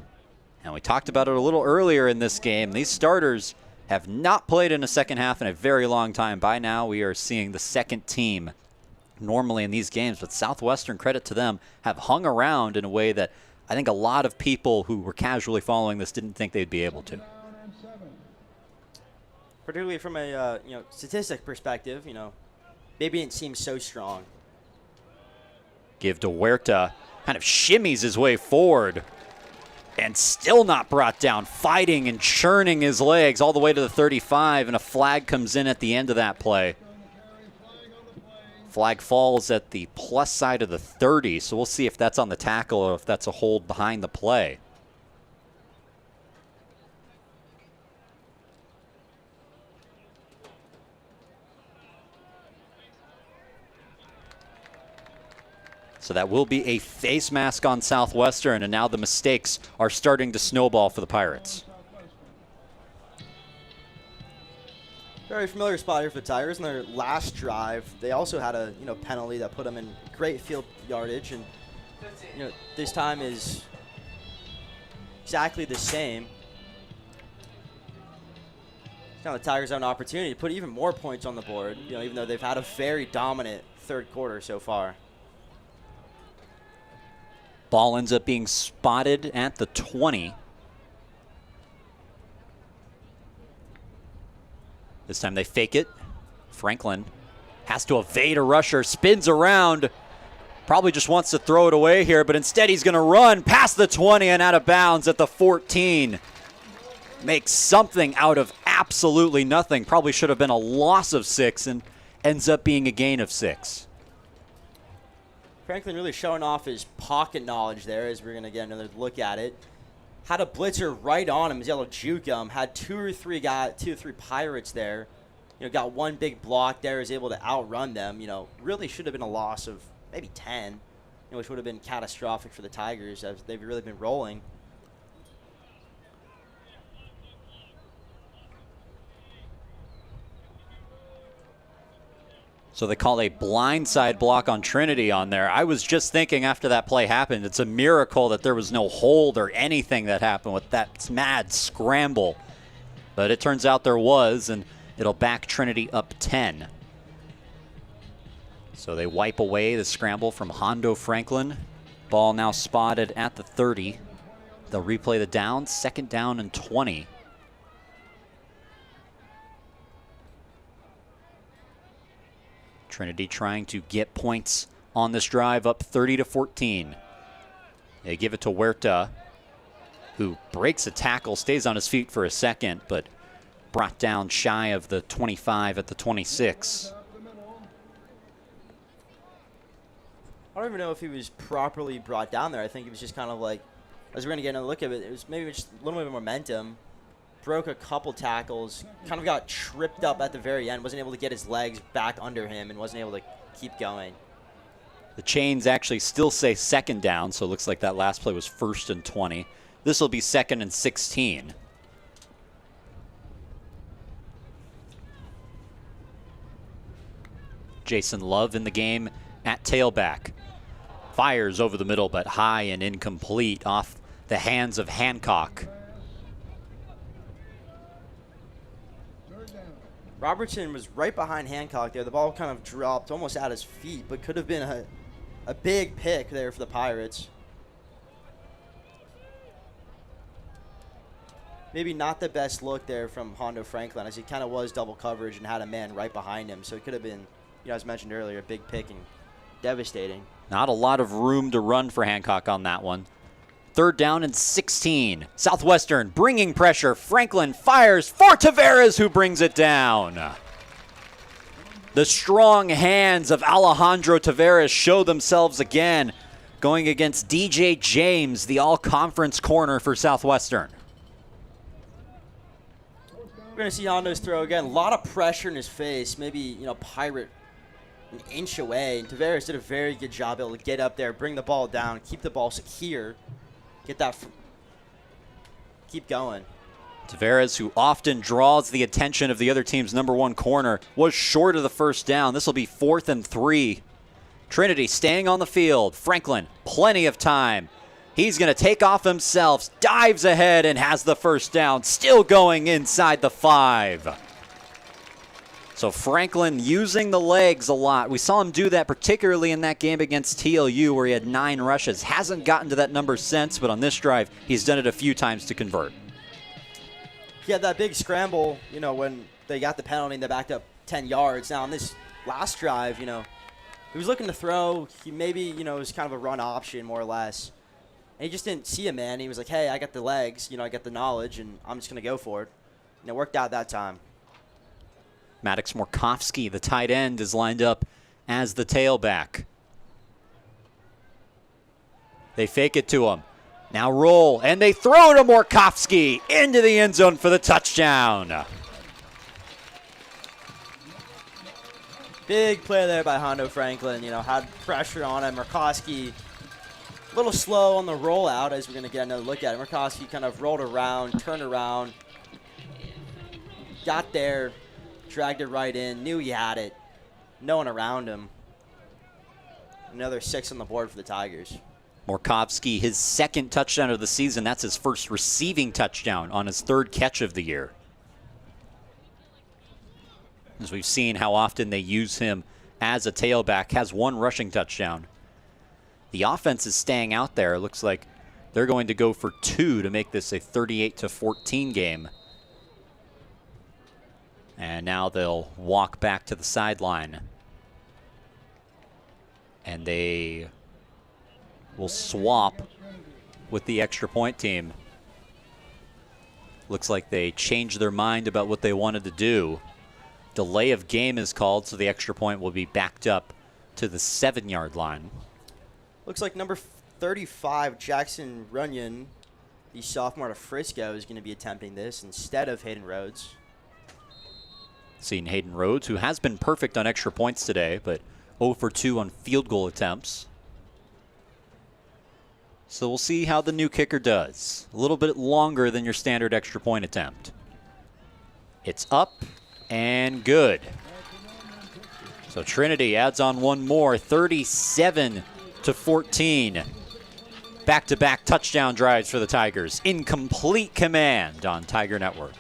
And we talked about it a little earlier in this game. These starters have not played in a second half in a very long time. By now, we are seeing the second team normally in these games, but Southwestern, credit to them, have hung around in a way that I think a lot of people who were casually following this didn't think they'd be able to. Particularly from a statistic perspective, maybe it seems so strong. Give to Huerta, kind of shimmies his way forward and still not brought down, fighting and churning his legs all the way to the 35, and a flag comes in at the end of that play. Flag falls at the plus side of the 30, so we'll see if that's on the tackle or if that's a hold behind the play. So that will be a face mask on Southwestern, and now the mistakes are starting to snowball for the Pirates. Very familiar spot here for the Tigers. In their last drive, they also had a penalty that put them in great field yardage, and this time is exactly the same. Now the Tigers have an opportunity to put even more points on the board, even though they've had a very dominant third quarter so far. Ball ends up being spotted at the 20. This time they fake it. Franklin has to evade a rusher, spins around, probably just wants to throw it away here, but instead he's going to run past the 20 and out of bounds at the 14. Makes something out of absolutely nothing. Probably should have been a loss of 6 and ends up being a gain of 6. Franklin really showing off his pocket knowledge there, as we're going to get another look at it. Had a blitzer right on him, was able to juke him. Had two or three Pirates there. Got one big block there, was able to outrun them. Really should have been a loss of maybe 10, which would have been catastrophic for the Tigers, as they've really been rolling. So they call a blindside block on Trinity on there. I was just thinking after that play happened, it's a miracle that there was no hold or anything that happened with that mad scramble. But it turns out there was, and it'll back Trinity up 10. So they wipe away the scramble from Hondo Franklin. Ball now spotted at the 30. They'll replay the down, 2nd down and 20. Trinity trying to get points on this drive, up 30-14. They give it to Huerta, who breaks a tackle, stays on his feet for a second, but brought down shy of the 25 at the 26. I don't even know if he was properly brought down there. I think he was just kind of like, as we're going to get another look at it, it was maybe just a little bit of momentum. Broke a couple tackles, kind of got tripped up at the very end, wasn't able to get his legs back under him, and wasn't able to keep going. The chains actually still say 2nd down, so it looks like that last play was 1st and 20. This will be 2nd and 16. Jason Love in the game at tailback. Fires over the middle, but high and incomplete off the hands of Hancock. Robertson was right behind Hancock there. The ball kind of dropped almost at his feet, but could have been a big pick there for the Pirates. Maybe not the best look there from Hondo Franklin, as he kind of was double coverage and had a man right behind him. So it could have been, as mentioned earlier, a big pick and devastating. Not a lot of room to run for Hancock on that one. 3rd down and 16. Southwestern bringing pressure. Franklin fires for Taveras, who brings it down. The strong hands of Alejandro Taveras show themselves again, going against DJ James, the all-conference corner for Southwestern. We're going to see Hondo's throw again. A lot of pressure in his face. Maybe, Pirate an inch away. And Taveras did a very good job able to get up there, bring the ball down, keep the ball secure. Get that. Keep going. Tavares, who often draws the attention of the other team's number one corner, was short of the first down. This will be 4th and 3. Trinity staying on the field. Franklin, plenty of time. He's going to take off himself, dives ahead, and has the first down. Still going inside the 5. So Franklin using the legs a lot. We saw him do that particularly in that game against TLU where he had 9 rushes. Hasn't gotten to that number since, but on this drive, he's done it a few times to convert. He had that big scramble, when they got the penalty and they backed up 10 yards. Now, on this last drive, he was looking to throw. He maybe, it was kind of a run option more or less. And he just didn't see a man. He was like, hey, I got the legs, I got the knowledge, and I'm just going to go for it. And it worked out that time. Maddox Morkowski, the tight end, is lined up as the tailback. They fake it to him. Now roll, and they throw to Morkowski into the end zone for the touchdown. Big play there by Hondo Franklin. Had pressure on him. Morkowski a little slow on the rollout, as we're going to get another look at it. Morkowski kind of rolled around, turned around, got there, dragged it right in, knew he had it. No one around him. Another 6 on the board for the Tigers. Morkowski, his 2nd touchdown of the season. That's his first receiving touchdown on his 3rd catch of the year. As we've seen how often they use him as a tailback, has 1 rushing touchdown. The offense is staying out there. It looks like they're going to go for 2 to make this a 38-14 game. And now they'll walk back to the sideline. And they will swap with the extra point team. Looks like they changed their mind about what they wanted to do. Delay of game is called, so the extra point will be backed up to the 7-yard line. Looks like number 35, Jackson Runyon, the sophomore out of Frisco, is going to be attempting this instead of Hayden Rhodes. Seeing Hayden Rhodes, who has been perfect on extra points today, but 0 for 2 on field goal attempts. So we'll see how the new kicker does. A little bit longer than your standard extra point attempt. It's up and good. So Trinity adds on 1 more, 37-14. Back-to-back touchdown drives for the Tigers. In complete command on Tiger Network.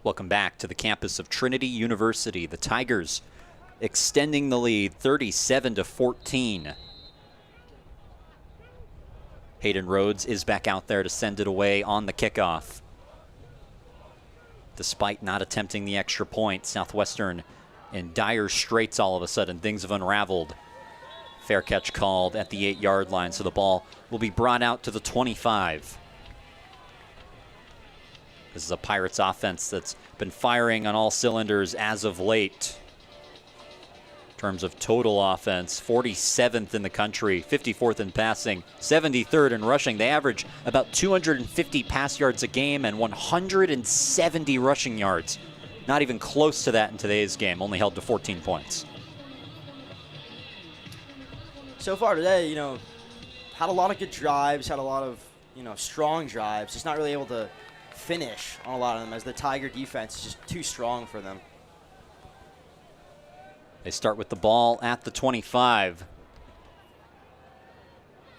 Welcome back to the campus of Trinity University. The Tigers extending the lead 37-14. Hayden Rhodes is back out there to send it away on the kickoff. Despite not attempting the extra point, Southwestern in dire straits all of a sudden. Things have unraveled. Fair catch called at the 8-yard line, so the ball will be brought out to the 25. This is a Pirates offense that's been firing on all cylinders as of late. In terms of total offense, 47th in the country, 54th in passing, 73rd in rushing. They average about 250 pass yards a game and 170 rushing yards. Not even close to that in today's game, only held to 14 points. So far today, had a lot of good drives, had a lot of, strong drives, just not really able to finish on a lot of them as the Tiger defense is just too strong for them. They start with the ball at the 25.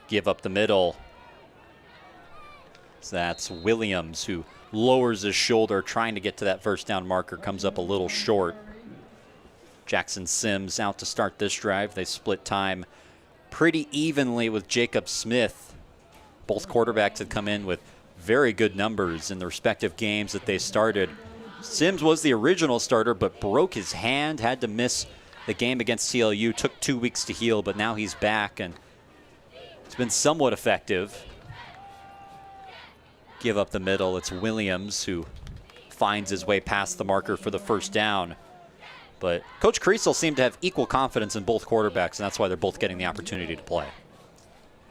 Give up the middle. So that's Williams who lowers his shoulder trying to get to that first down marker, comes up a little short. Jackson Sims out to start this drive. They split time pretty evenly with Jacob Smith. Both quarterbacks had come in with very good numbers in the respective games that they started. Sims was the original starter, but broke his hand, had to miss the game against TLU, took 2 weeks to heal, but now he's back, and it's been somewhat effective. Give up the middle. It's Williams who finds his way past the marker for the first down. But Coach Creasel seemed to have equal confidence in both quarterbacks, and that's why they're both getting the opportunity to play.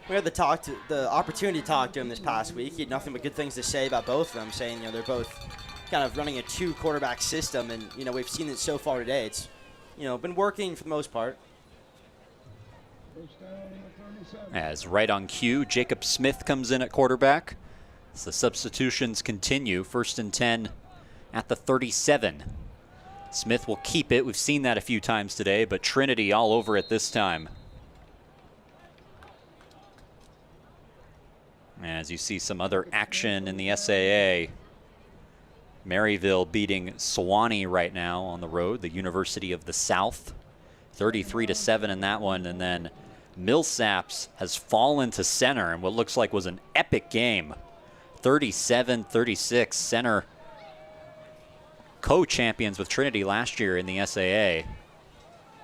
We had the opportunity to talk to him this past week. He had nothing but good things to say about both of them, saying they're both kind of running a 2-quarterback system, and we've seen it so far today. It's been working for the most part. As right on cue, Jacob Smith comes in at quarterback. As the substitutions continue, 1st and 10 at the 37. Smith will keep it. We've seen that a few times today, but Trinity all over it this time. As you see some other action in the SAA, Maryville beating Sewanee right now on the road, the University of the South, 33-7 in that one. And then Millsaps has fallen to center in what looks like was an epic game, 37-36. Center co-champions with Trinity last year in the SAA.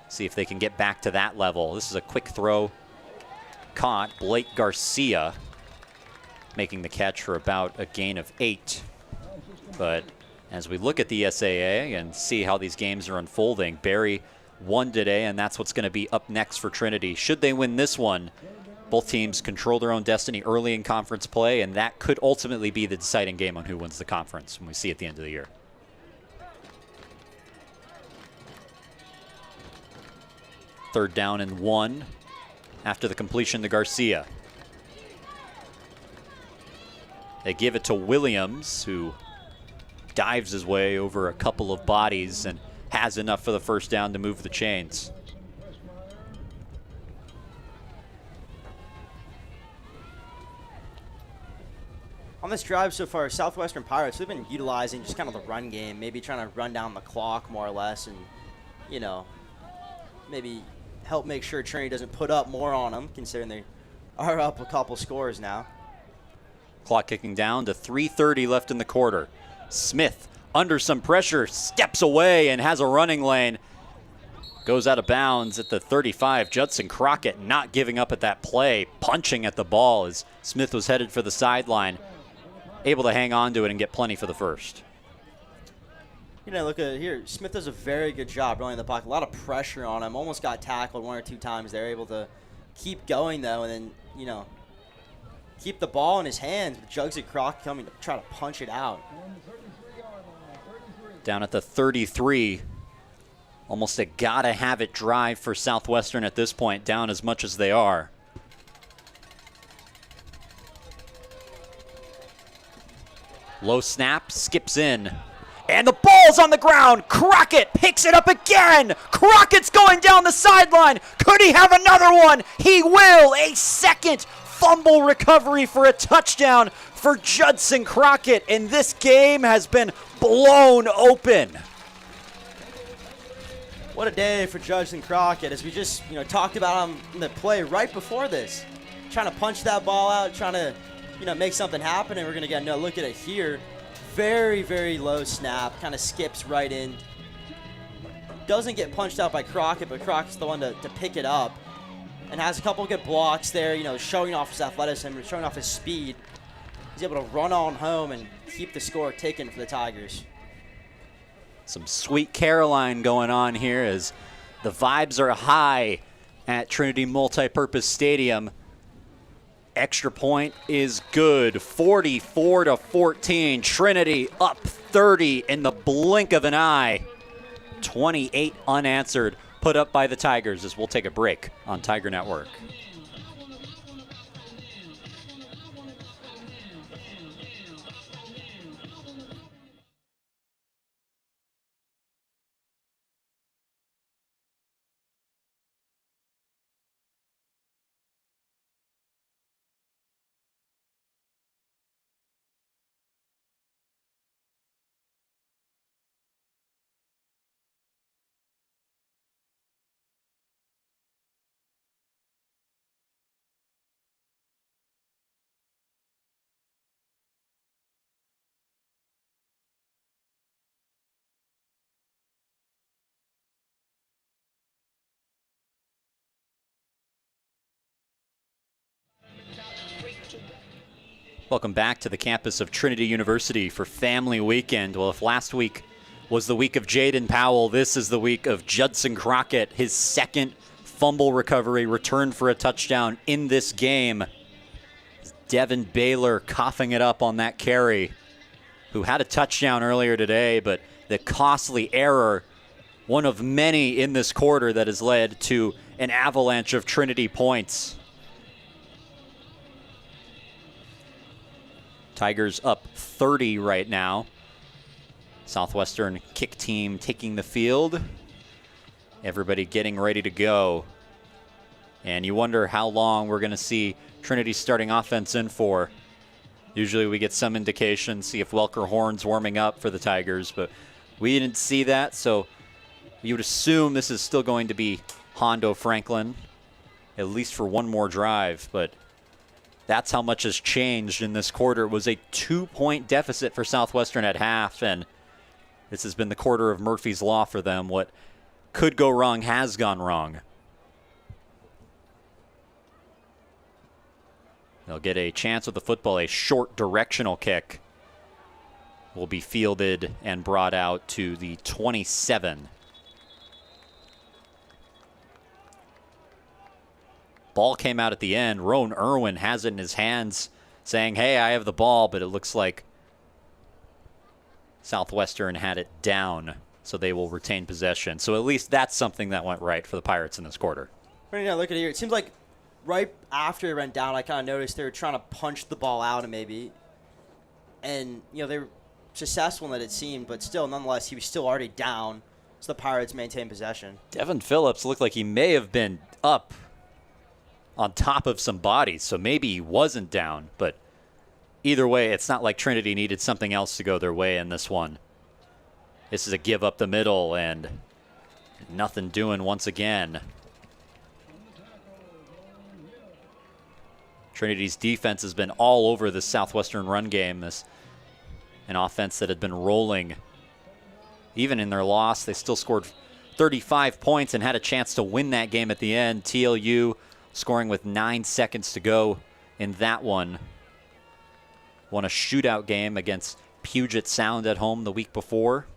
See if they can get back to that level. This is a quick throw caught. Blake Garcia making the catch for about a gain of 8. But as we look at the SAA and see how these games are unfolding, Barry won today, and that's what's going to be up next for Trinity. Should they win this one, both teams control their own destiny early in conference play, and that could ultimately be the deciding game on who wins the conference when we see at the end of the year. Third down and 1 after the completion to Garcia. They give it to Williams, who dives his way over a couple of bodies and has enough for the first down to move the chains. On this drive so far, Southwestern Pirates, they've been utilizing just kind of the run game, maybe trying to run down the clock more or less, and, maybe help make sure Trinity doesn't put up more on them, considering they are up a couple scores now. Clock kicking down to 3:30 left in the quarter. Smith, under some pressure, steps away and has a running lane. Goes out of bounds at the 35. Judson Crockett not giving up at that play, punching at the ball as Smith was headed for the sideline. Able to hang on to it and get plenty for the first. Look at it here. Smith does a very good job running the pocket. A lot of pressure on him. Almost got tackled 1 or 2 times. They're able to keep going, though, and then, keep the ball in his hands. Jugs and Crockett coming to try to punch it out. Down at the 33. Almost a gotta-have-it drive for Southwestern at this point, down as much as they are. Low snap, skips in. And the ball's on the ground. Crockett picks it up again. Crockett's going down the sideline. Could he have another one? He will. A second fumble recovery for a touchdown for Judson Crockett. And this game has been blown open. What a day for Judson Crockett, as we just talked about him in the play right before this. Trying to punch that ball out, trying to make something happen, and we're going to get a look at it here. Very, very low snap, kind of skips right in. Doesn't get punched out by Crockett, but Crockett's the one to pick it up. And has a couple of good blocks there, showing off his athleticism, showing off his speed. He's able to run on home and keep the score taken for the Tigers. Some Sweet Caroline going on here as the vibes are high at Trinity Multipurpose Stadium. Extra point is good, 44-14. Trinity up 30 in the blink of an eye. 28 unanswered, put up by the Tigers, as we'll take a break on Tiger Network. Welcome back to the campus of Trinity University for Family Weekend. Well, if last week was the week of Jaden Powell, this is the week of Judson Crockett, his second fumble recovery, return for a touchdown in this game. Devin Baylor coughing it up on that carry, who had a touchdown earlier today, but the costly error, one of many in this quarter that has led to an avalanche of Trinity points. Tigers up 30 right now. Southwestern kick team taking the field. Everybody getting ready to go. And you wonder how long we're going to see Trinity's starting offense in for. Usually we get some indication, see if Welker Horn's warming up for the Tigers, but we didn't see that, so you would assume this is still going to be Hondo Franklin, at least for one more drive, but that's how much has changed in this quarter. It was a 2-point deficit for Southwestern at half, and this has been the quarter of Murphy's Law for them. What could go wrong has gone wrong. They'll get a chance with the football. A short directional kick will be fielded and brought out to the 27. Ball came out at the end. Roan Irwin has it in his hands saying, hey, I have the ball, but it looks like Southwestern had it down, so they will retain possession. So at least that's something that went right for the Pirates in this quarter. Right now, look at it here. It seems like right after it went down, I kind of noticed they were trying to punch the ball out and maybe. And, you know, they were successful in that it seemed, but still, nonetheless, he was still already down, so the Pirates maintained possession. Devin Phillips looked like he may have been up on top of some bodies, so maybe he wasn't down, but either way, it's not like Trinity needed something else to go their way in this one. This is a give up the middle and nothing doing once again. Trinity's defense has been all over the Southwestern run game. This an offense that had been rolling. Even in their loss, they still scored 35 points and had a chance to win that game at the end. TLU scoring with 9 seconds to go in that one. Won a shootout game against Puget Sound at home the week before.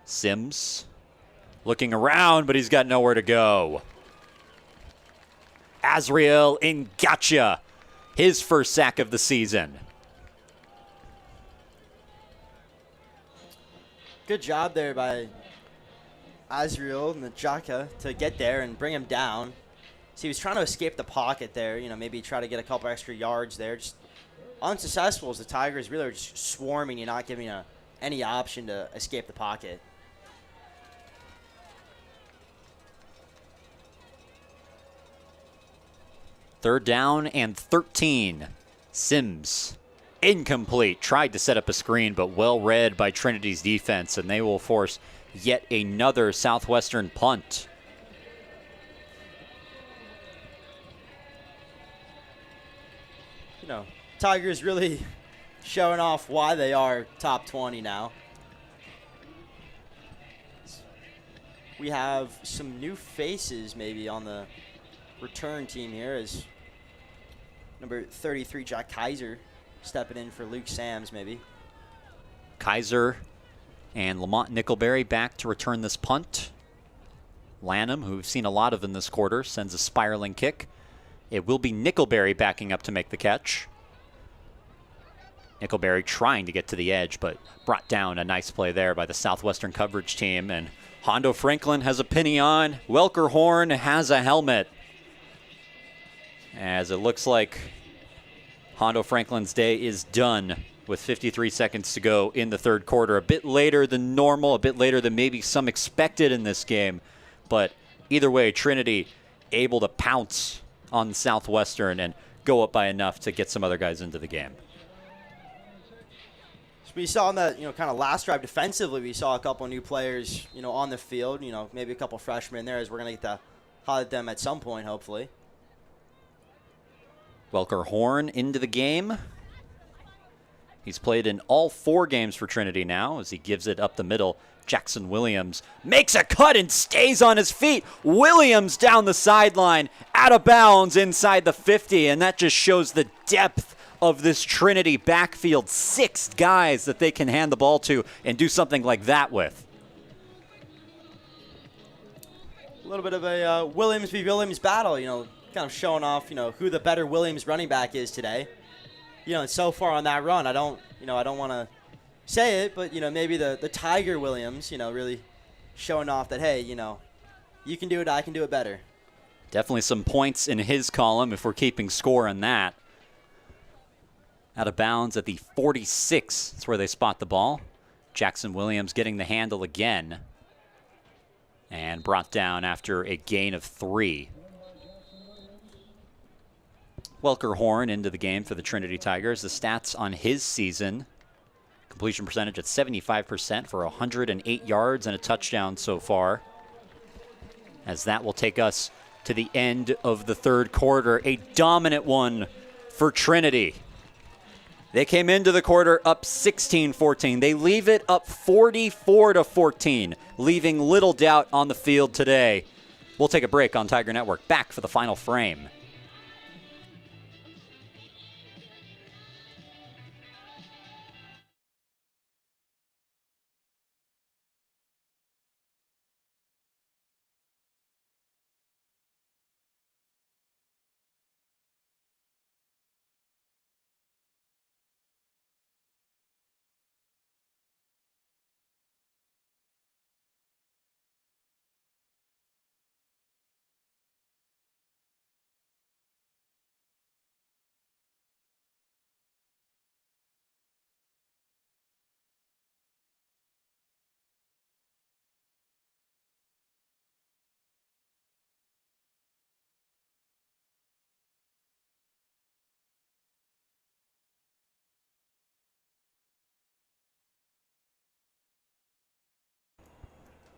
Sims looking around, but he's got nowhere to go. Azriel Ngacha, his first sack of the season. Good job there by Azriel Ngacha to get there and bring him down. So he was trying to escape the pocket there, you know, maybe try to get a couple extra yards there. Just unsuccessful as the Tigers really are just swarming and not giving any option to escape the pocket. Third down and 13. Sims, incomplete. Tried to set up a screen, but well read by Trinity's defense, and they will force yet another Southwestern punt. You know, Tigers really showing off why they are top 20 now. We have some new faces maybe on the return team here as number 33, Jack Kaiser, stepping in for Luke Sams maybe. Kaiser and Lamont Nickelberry back to return this punt. Lanham, who we've seen a lot of in this quarter, sends a spiraling kick. It will be Nickelberry backing up to make the catch. Nickelberry trying to get to the edge, but brought down. A nice play there by the Southwestern coverage team. And Hondo Franklin has a penny on. Welker Horn has a helmet. As it looks like Hondo Franklin's day is done with 53 seconds to go in the third quarter. A bit later than normal, a bit later than maybe some expected in this game. But either way, Trinity able to pounce on Southwestern and go up by enough to get some other guys into the game. We saw in that, kind of last drive defensively, we saw a couple new players, on the field, maybe a couple freshmen there as we're going to get to highlight them at some point, hopefully. Welker Horn into the game. He's played in all 4 games for Trinity now as he gives it up the middle. Jackson Williams makes a cut and stays on his feet. Williams down the sideline, out of bounds inside the 50, and that just shows the depth of this Trinity backfield. 6 guys that they can hand the ball to and do something like that with. A little bit of a Williams v. Williams battle, kind of showing off, who the better Williams running back is today. And so far on that run, I don't want to say it, but, maybe the Tiger Williams, really showing off that, hey, you can do it, I can do it better. Definitely some points in his column if we're keeping score on that. Out of bounds at the 46. That's where they spot the ball. Jackson Williams getting the handle again. And brought down after a gain of 3. Welker Horn into the game for the Trinity Tigers. The stats on his season: completion percentage at 75% for 108 yards and a touchdown so far. As that will take us to the end of the third quarter. A dominant one for Trinity. They came into the quarter up 16-14. They leave it up 44-14, leaving little doubt on the field today. We'll take a break on Tiger Network. Back for the final frame.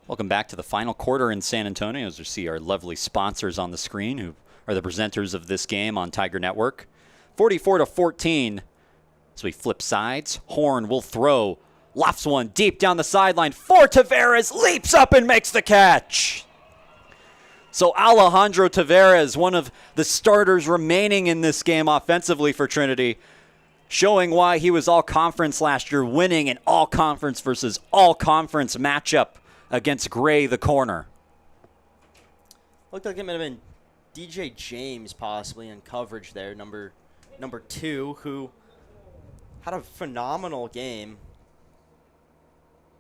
Welcome back to the final quarter in San Antonio as we see our lovely sponsors on the screen who are the presenters of this game on Tiger Network. 44-14 as we flip sides. Horn will throw. Lofts one deep down the sideline for Tavares. Leaps up and makes the catch. So Alejandro Tavares, one of the starters remaining in this game offensively for Trinity, showing why he was all-conference last year, winning an all-conference versus all-conference matchup against Gray, the corner. Looked like it might have been DJ James possibly in coverage there, number 2, who had a phenomenal game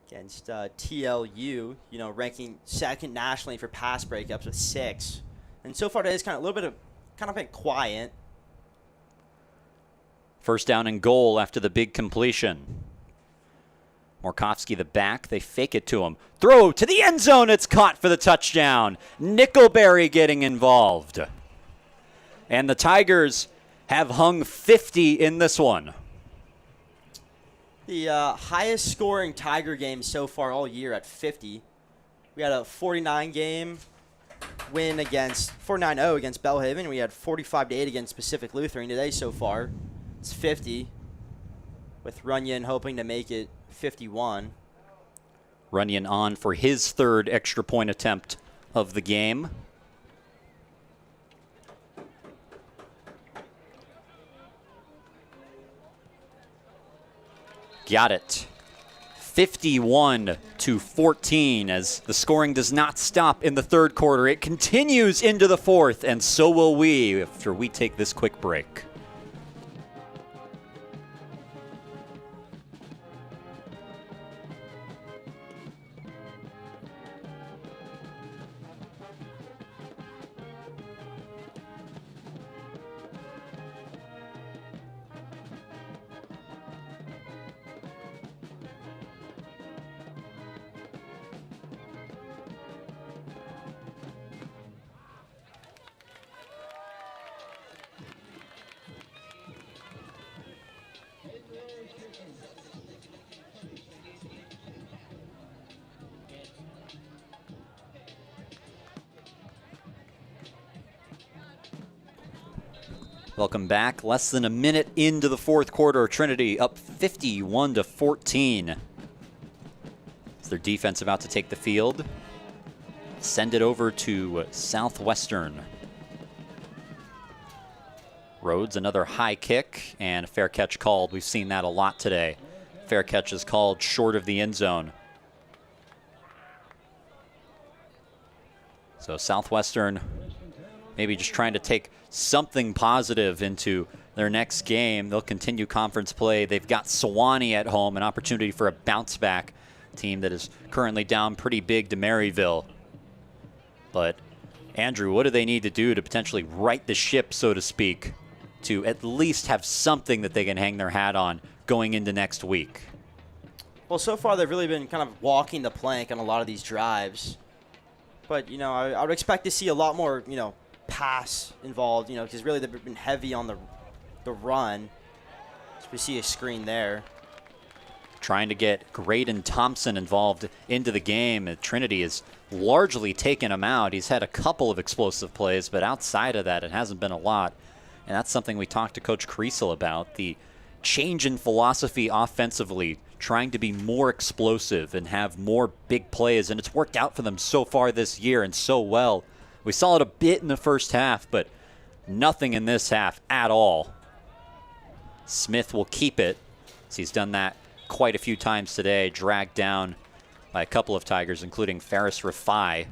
against TLU, ranking 2nd nationally for pass breakups with 6. And so far today, it's kind of been quiet. First down and goal after the big completion. Morkovsky the back. They fake it to him. Throw to the end zone. It's caught for the touchdown. Nickelberry getting involved. And the Tigers have hung 50 in this one. The highest scoring Tiger game so far all year at 50. We had a 49 game win against 49-0 against Belhaven. We had 45-8 against Pacific Lutheran. Today so far, it's 50, with Runyon hoping to make it 51. Runyon on for his 3rd extra point attempt of the game. Got it. 51-14 as the scoring does not stop in the third quarter. It continues into the fourth, and so will we after we take this quick break. Welcome back. Less than a minute into the fourth quarter. Trinity up 51-14. Is their defense about to take the field? Send it over to Southwestern. Rhodes, another high kick, and a fair catch called. We've seen that a lot today. Fair catch is called short of the end zone. So Southwestern maybe just trying to take something positive into their next game. They'll continue conference play. They've got Sewanee at home, an opportunity for a bounce back team that is currently down pretty big to Maryville. But Andrew, what do they need to do to potentially right the ship, so to speak, to at least have something that they can hang their hat on going into next week? Well, so far they've really been kind of walking the plank on a lot of these drives. But, I would expect to see a lot more, pass involved, because really they've been heavy on the run. So we see a screen there. Trying to get Graydon Thompson involved into the game. Trinity has largely taken him out. He's had a couple of explosive plays, but outside of that, it hasn't been a lot. And that's something we talked to Coach Creasel about, the change in philosophy offensively, trying to be more explosive and have more big plays. And it's worked out for them so far this year and so well. We saw it a bit in the first half, but nothing in this half at all. Smith will keep it, as he's done that quite a few times today, dragged down by a couple of Tigers, including Ferris Rafai.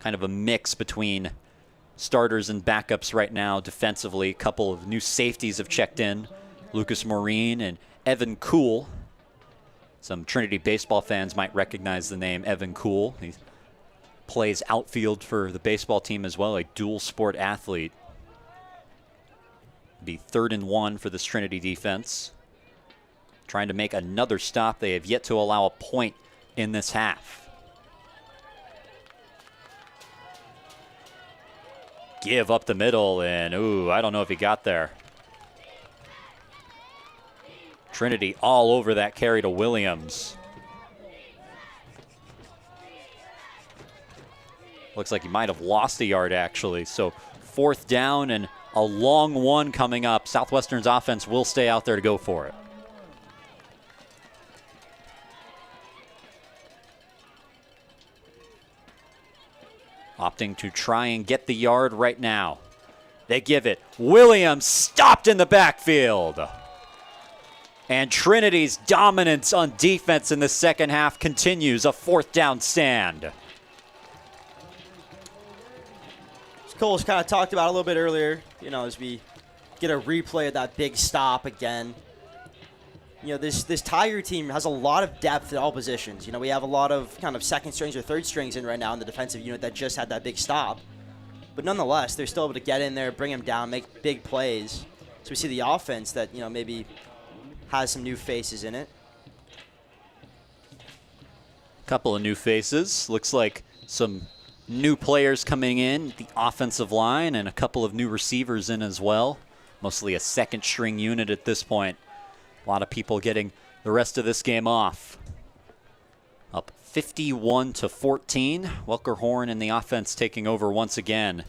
Kind of a mix between starters and backups right now defensively. A couple of new safeties have checked in, Lucas Maureen and Evan Cool. Some Trinity baseball fans might recognize the name Evan Cool. He plays outfield for the baseball team as well, a dual sport athlete. Be 3rd and 1 for this Trinity defense. Trying to make another stop. They have yet to allow a point in this half. Give up the middle, and I don't know if he got there. Trinity all over that carry to Williams. Looks like he might have lost a yard, actually. So 4th down and a long one coming up. Southwestern's offense will stay out there to go for it. Opting to try and get the yard right now. They give it. Williams stopped in the backfield. And Trinity's dominance on defense in the second half continues. A 4th down stand. Cole's kind of talked about a little bit earlier, as we get a replay of that big stop again. This Tiger team has a lot of depth at all positions. We have a lot of kind of second strings or third strings in right now in the defensive unit that just had that big stop. But nonetheless, they're still able to get in there, bring him down, make big plays. So we see the offense that, maybe has some new faces in it. Couple of new faces. Looks like some new players coming in, the offensive line, and a couple of new receivers in as well. Mostly a second string unit at this point. A lot of people getting the rest of this game off. Up 51-14. Welker Horn and the offense taking over once again.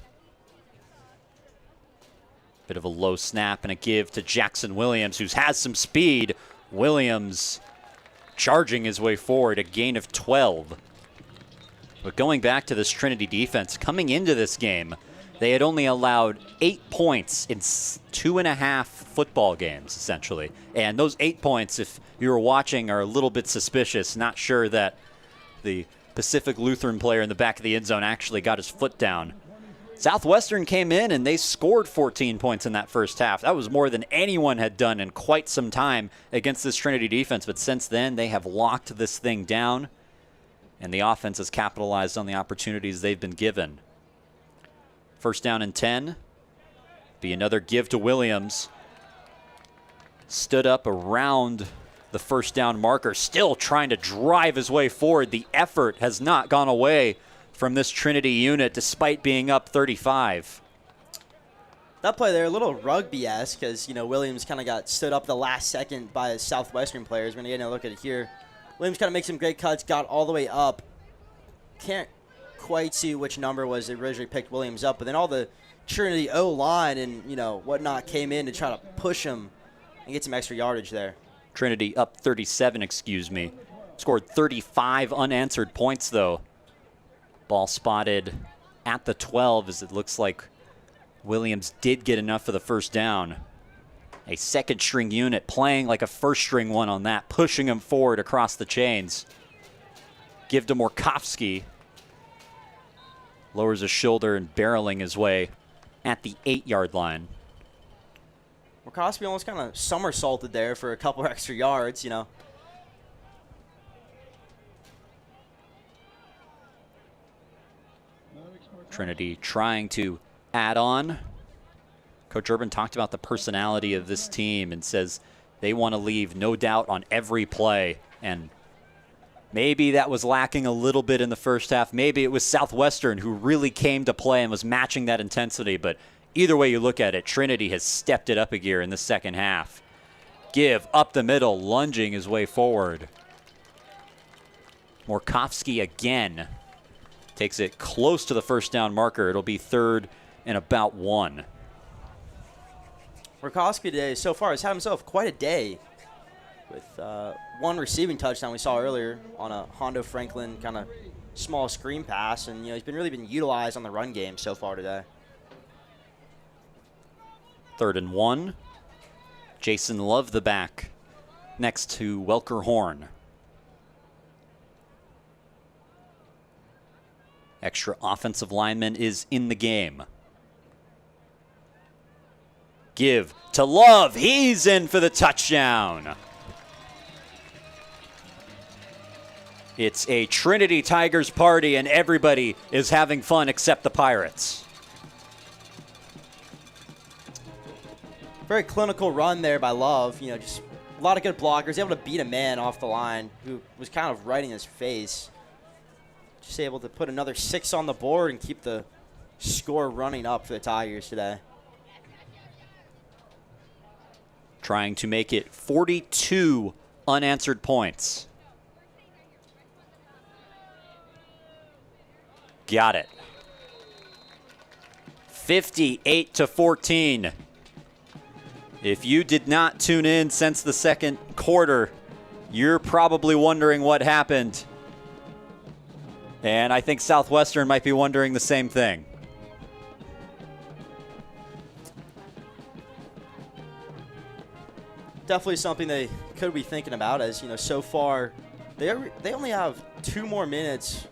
Bit of a low snap and a give to Jackson Williams, who has some speed. Williams charging his way forward, a gain of 12. But going back to this Trinity defense, coming into this game, they had only allowed 8 points in 2.5 football games, essentially. And those 8 points, if you were watching, are a little bit suspicious. Not sure that the Pacific Lutheran player in the back of the end zone actually got his foot down. Southwestern came in and they scored 14 points in that first half. That was more than anyone had done in quite some time against this Trinity defense. But since then, they have locked this thing down. And the offense has capitalized on the opportunities they've been given. 1st down and 10. Be another give to Williams. Stood up around the 1st down marker, still trying to drive his way forward. The effort has not gone away from this Trinity unit despite being up 35. That play there, a little rugby-esque, because, Williams kind of got stood up the last second by his Southwestern players. We're going to get a look at it here. Williams kind of makes some great cuts, got all the way up. Can't quite see which number was originally picked Williams up, but then all the Trinity O-line and, whatnot came in to try to push him and get some extra yardage there. Trinity up 37, Scored 35 unanswered points, though. Ball spotted at the 12 as it looks like Williams did get enough for the first down. A second-string unit playing like a first-string one on that, pushing him forward across the chains. Give to Morkowski. Lowers his shoulder and barreling his way at the 8-yard line. Morkowski almost kind of somersaulted there for a couple extra yards, Trinity trying to add on. Coach Urban talked about the personality of this team and says they want to leave no doubt on every play. And maybe that was lacking a little bit in the first half. Maybe it was Southwestern who really came to play and was matching that intensity. But either way you look at it, Trinity has stepped it up a gear in the second half. Give up the middle, lunging his way forward. Morkowski again takes it close to the first down marker. It'll be 3rd and about 1. Morkowski today so far has had himself quite a day with one receiving touchdown we saw earlier on a Hondo Franklin kind of small screen pass, and he's really been utilized on the run game so far today. 3rd and 1. Jason Love the back next to Welker Horn. Extra offensive lineman is in the game. Give to Love. He's in for the touchdown. It's a Trinity Tigers party, and everybody is having fun except the Pirates. Very clinical run there by Love. Just a lot of good blockers. Able to beat a man off the line who was kind of right in his face. Just able to put another 6 on the board and keep the score running up for the Tigers today. Trying to make it 42 unanswered points. Got it. 58-14. If you did not tune in since the second quarter, you're probably wondering what happened. And I think Southwestern might be wondering the same thing. Definitely something they could be thinking about, as so far they only have 2 more minutes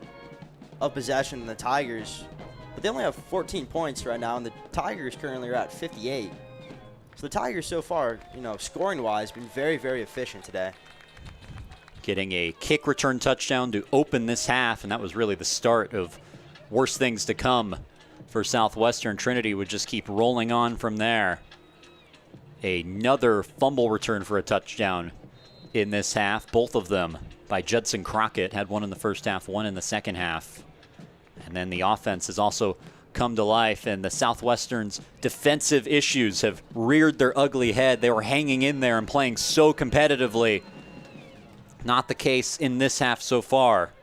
of possession than the Tigers, but they only have 14 points right now, and the Tigers currently are at 58. So the Tigers so far, scoring-wise, been very, very efficient today. Getting a kick return touchdown to open this half, and that was really the start of worse things to come for Southwestern. Trinity would just keep rolling on from there. Another fumble return for a touchdown in this half, both of them by Judson Crockett. Had one in the first half, one in the second half. And then the offense has also come to life, and the Southwestern's defensive issues have reared their ugly head. They were hanging in there and playing so competitively. Not the case in this half so far.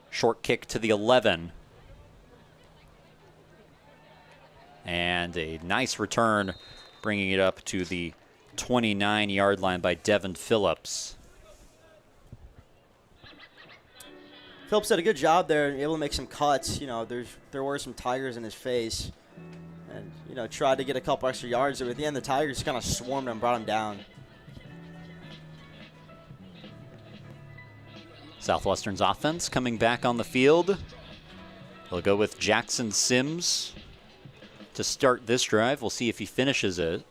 Short kick to the 11. And a nice return, bringing it up to the 29-yard line by Devin Phillips. Phillips did a good job there, able to make some cuts. There were some Tigers in his face, and tried to get a couple extra yards. But at the end, the Tigers kind of swarmed him and brought him down. Southwestern's offense coming back on the field. They'll go with Jackson Sims to start this drive. We'll see if he finishes it.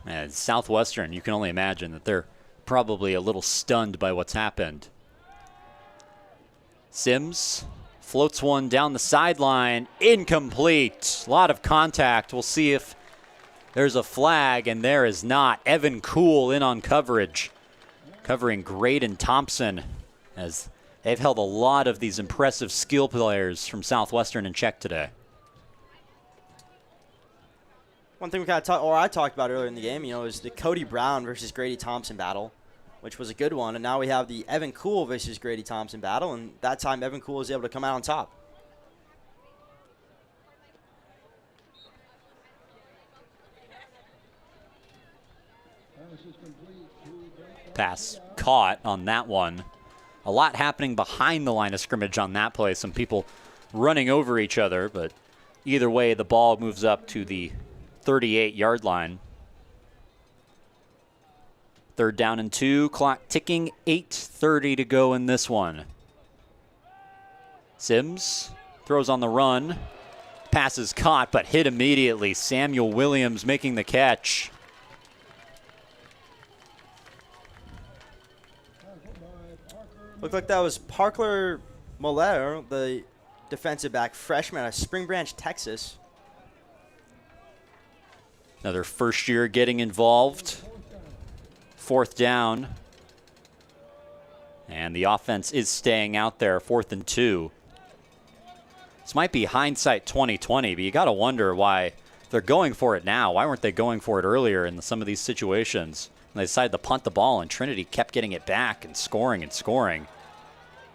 And Southwestern, you can only imagine that they're probably a little stunned by what's happened. Sims floats one down the sideline. Incomplete. A lot of contact. We'll see if there's a flag, and there is not. Evan Kuhl in on coverage, covering Graydon Thompson, as they've held a lot of these impressive skill players from Southwestern in check today. One thing I talked about earlier in the game, is the Cody Brown versus Grady Thompson battle, which was a good one. And now we have the Evan Kuhl versus Grady Thompson battle, and that time Evan Kuhl was able to come out on top. Pass caught on that one. A lot happening behind the line of scrimmage on that play. Some people running over each other, but either way, the ball moves up to the 38-yard line. 3rd down and 2, clock ticking, 8:30 to go in this one. Sims throws on the run. Pass is caught, but hit immediately. Samuel Williams making the catch. Looked like that was Parker Moller, the defensive back, freshman out of Spring Branch, Texas. Another first year getting involved. 4th down. And the offense is staying out there, 4th and 2. This might be hindsight 2020, but you got to wonder why they're going for it now. Why weren't they going for it earlier in some of these situations? And they decided to punt the ball, and Trinity kept getting it back and scoring and scoring.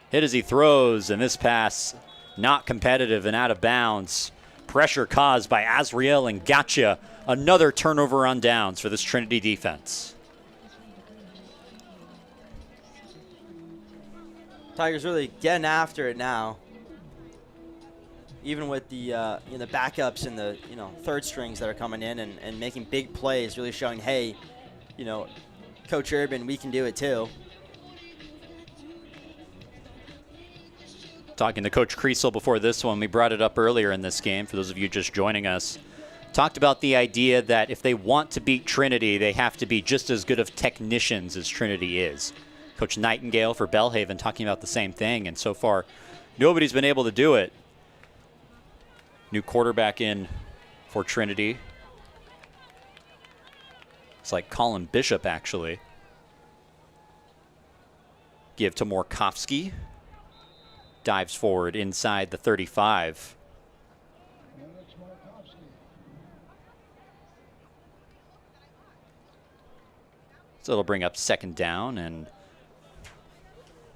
Hit as he throws, and this pass not competitive and out of bounds. Pressure caused by Azriel and Gotcha. Another turnover on downs for this Trinity defense. Tigers really getting after it now. Even with the the backups and the third strings that are coming in and making big plays, really showing, hey, Coach Urban, we can do it too. Talking to Coach Kriesel before this one, we brought it up earlier in this game, for those of you just joining us. Talked about the idea that if they want to beat Trinity, they have to be just as good of technicians as Trinity is. Coach Nightingale for Belhaven talking about the same thing, and so far, nobody's been able to do it. New quarterback in for Trinity. It's like Colin Bishop, actually. Give to Morkowski. Dives forward inside the 35. So it'll bring up 2nd down and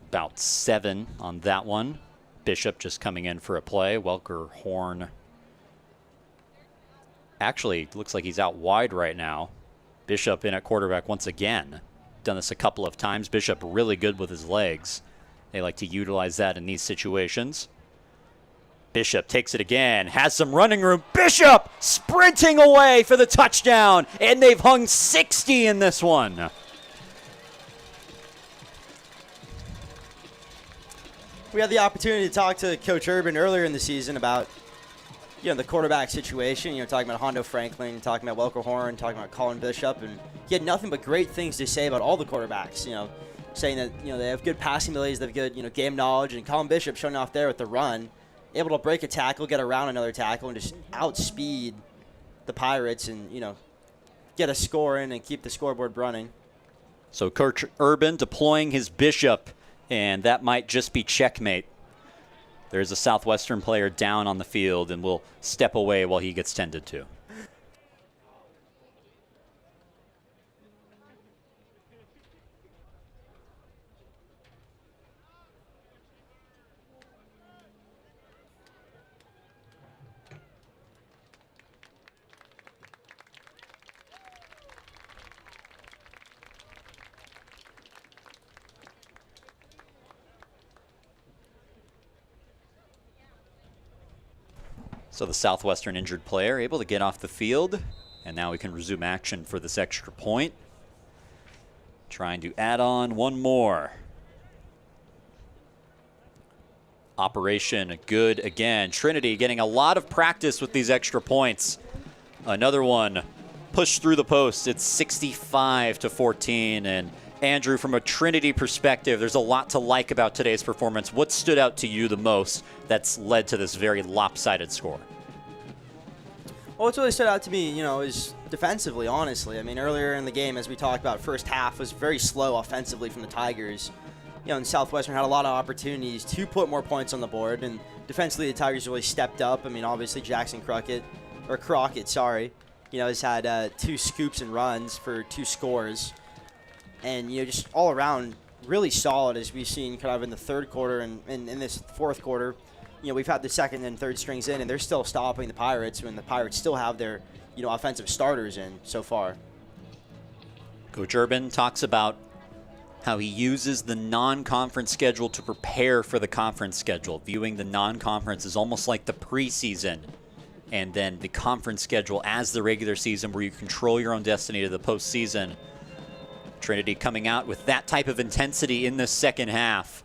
about 7 on that one. Bishop just coming in for a play. Welker Horn. Actually, looks like he's out wide right now. Bishop in at quarterback once again. Done this a couple of times. Bishop really good with his legs. They like to utilize that in these situations. Bishop takes it again, has some running room. Bishop sprinting away for the touchdown, and they've hung 60 in this one. We had the opportunity to talk to Coach Urban earlier in the season about the quarterback situation. Talking about Hondo Franklin, talking about Welker Horn, talking about Colin Bishop, and he had nothing but great things to say about all the quarterbacks. Saying that they have good passing abilities, they have good game knowledge, and Colin Bishop showing off there with the run, able to break a tackle, get around another tackle, and just outspeed the Pirates and get a score in and keep the scoreboard running. So Coach Urban deploying his Bishop, and that might just be checkmate. There's a Southwestern player down on the field, and will step away while he gets tended to. So the Southwestern injured player able to get off the field, and now we can resume action for this extra point. Trying to add on one more. Operation good again. Trinity getting a lot of practice with these extra points. Another one pushed through the post. It's 65-14, and Andrew, from a Trinity perspective, there's a lot to like about today's performance. What stood out to you the most that's led to this very lopsided score? Well, what's really stood out to me, is defensively, honestly. I mean, earlier in the game, as we talked about, first half was very slow offensively from the Tigers. And Southwestern had a lot of opportunities to put more points on the board, and defensively the Tigers really stepped up. I mean, obviously Jackson Crockett, has had 2 scoops and runs for 2 scores. And, just all around really solid, as we've seen kind of in the third quarter and in this fourth quarter. We've had the second and third strings in, and they're still stopping the Pirates when the Pirates still have their, offensive starters in so far. Coach Urban talks about how he uses the non-conference schedule to prepare for the conference schedule, viewing the non-conference as almost like the preseason, and then the conference schedule as the regular season where you control your own destiny to the postseason. Trinity coming out with that type of intensity in the second half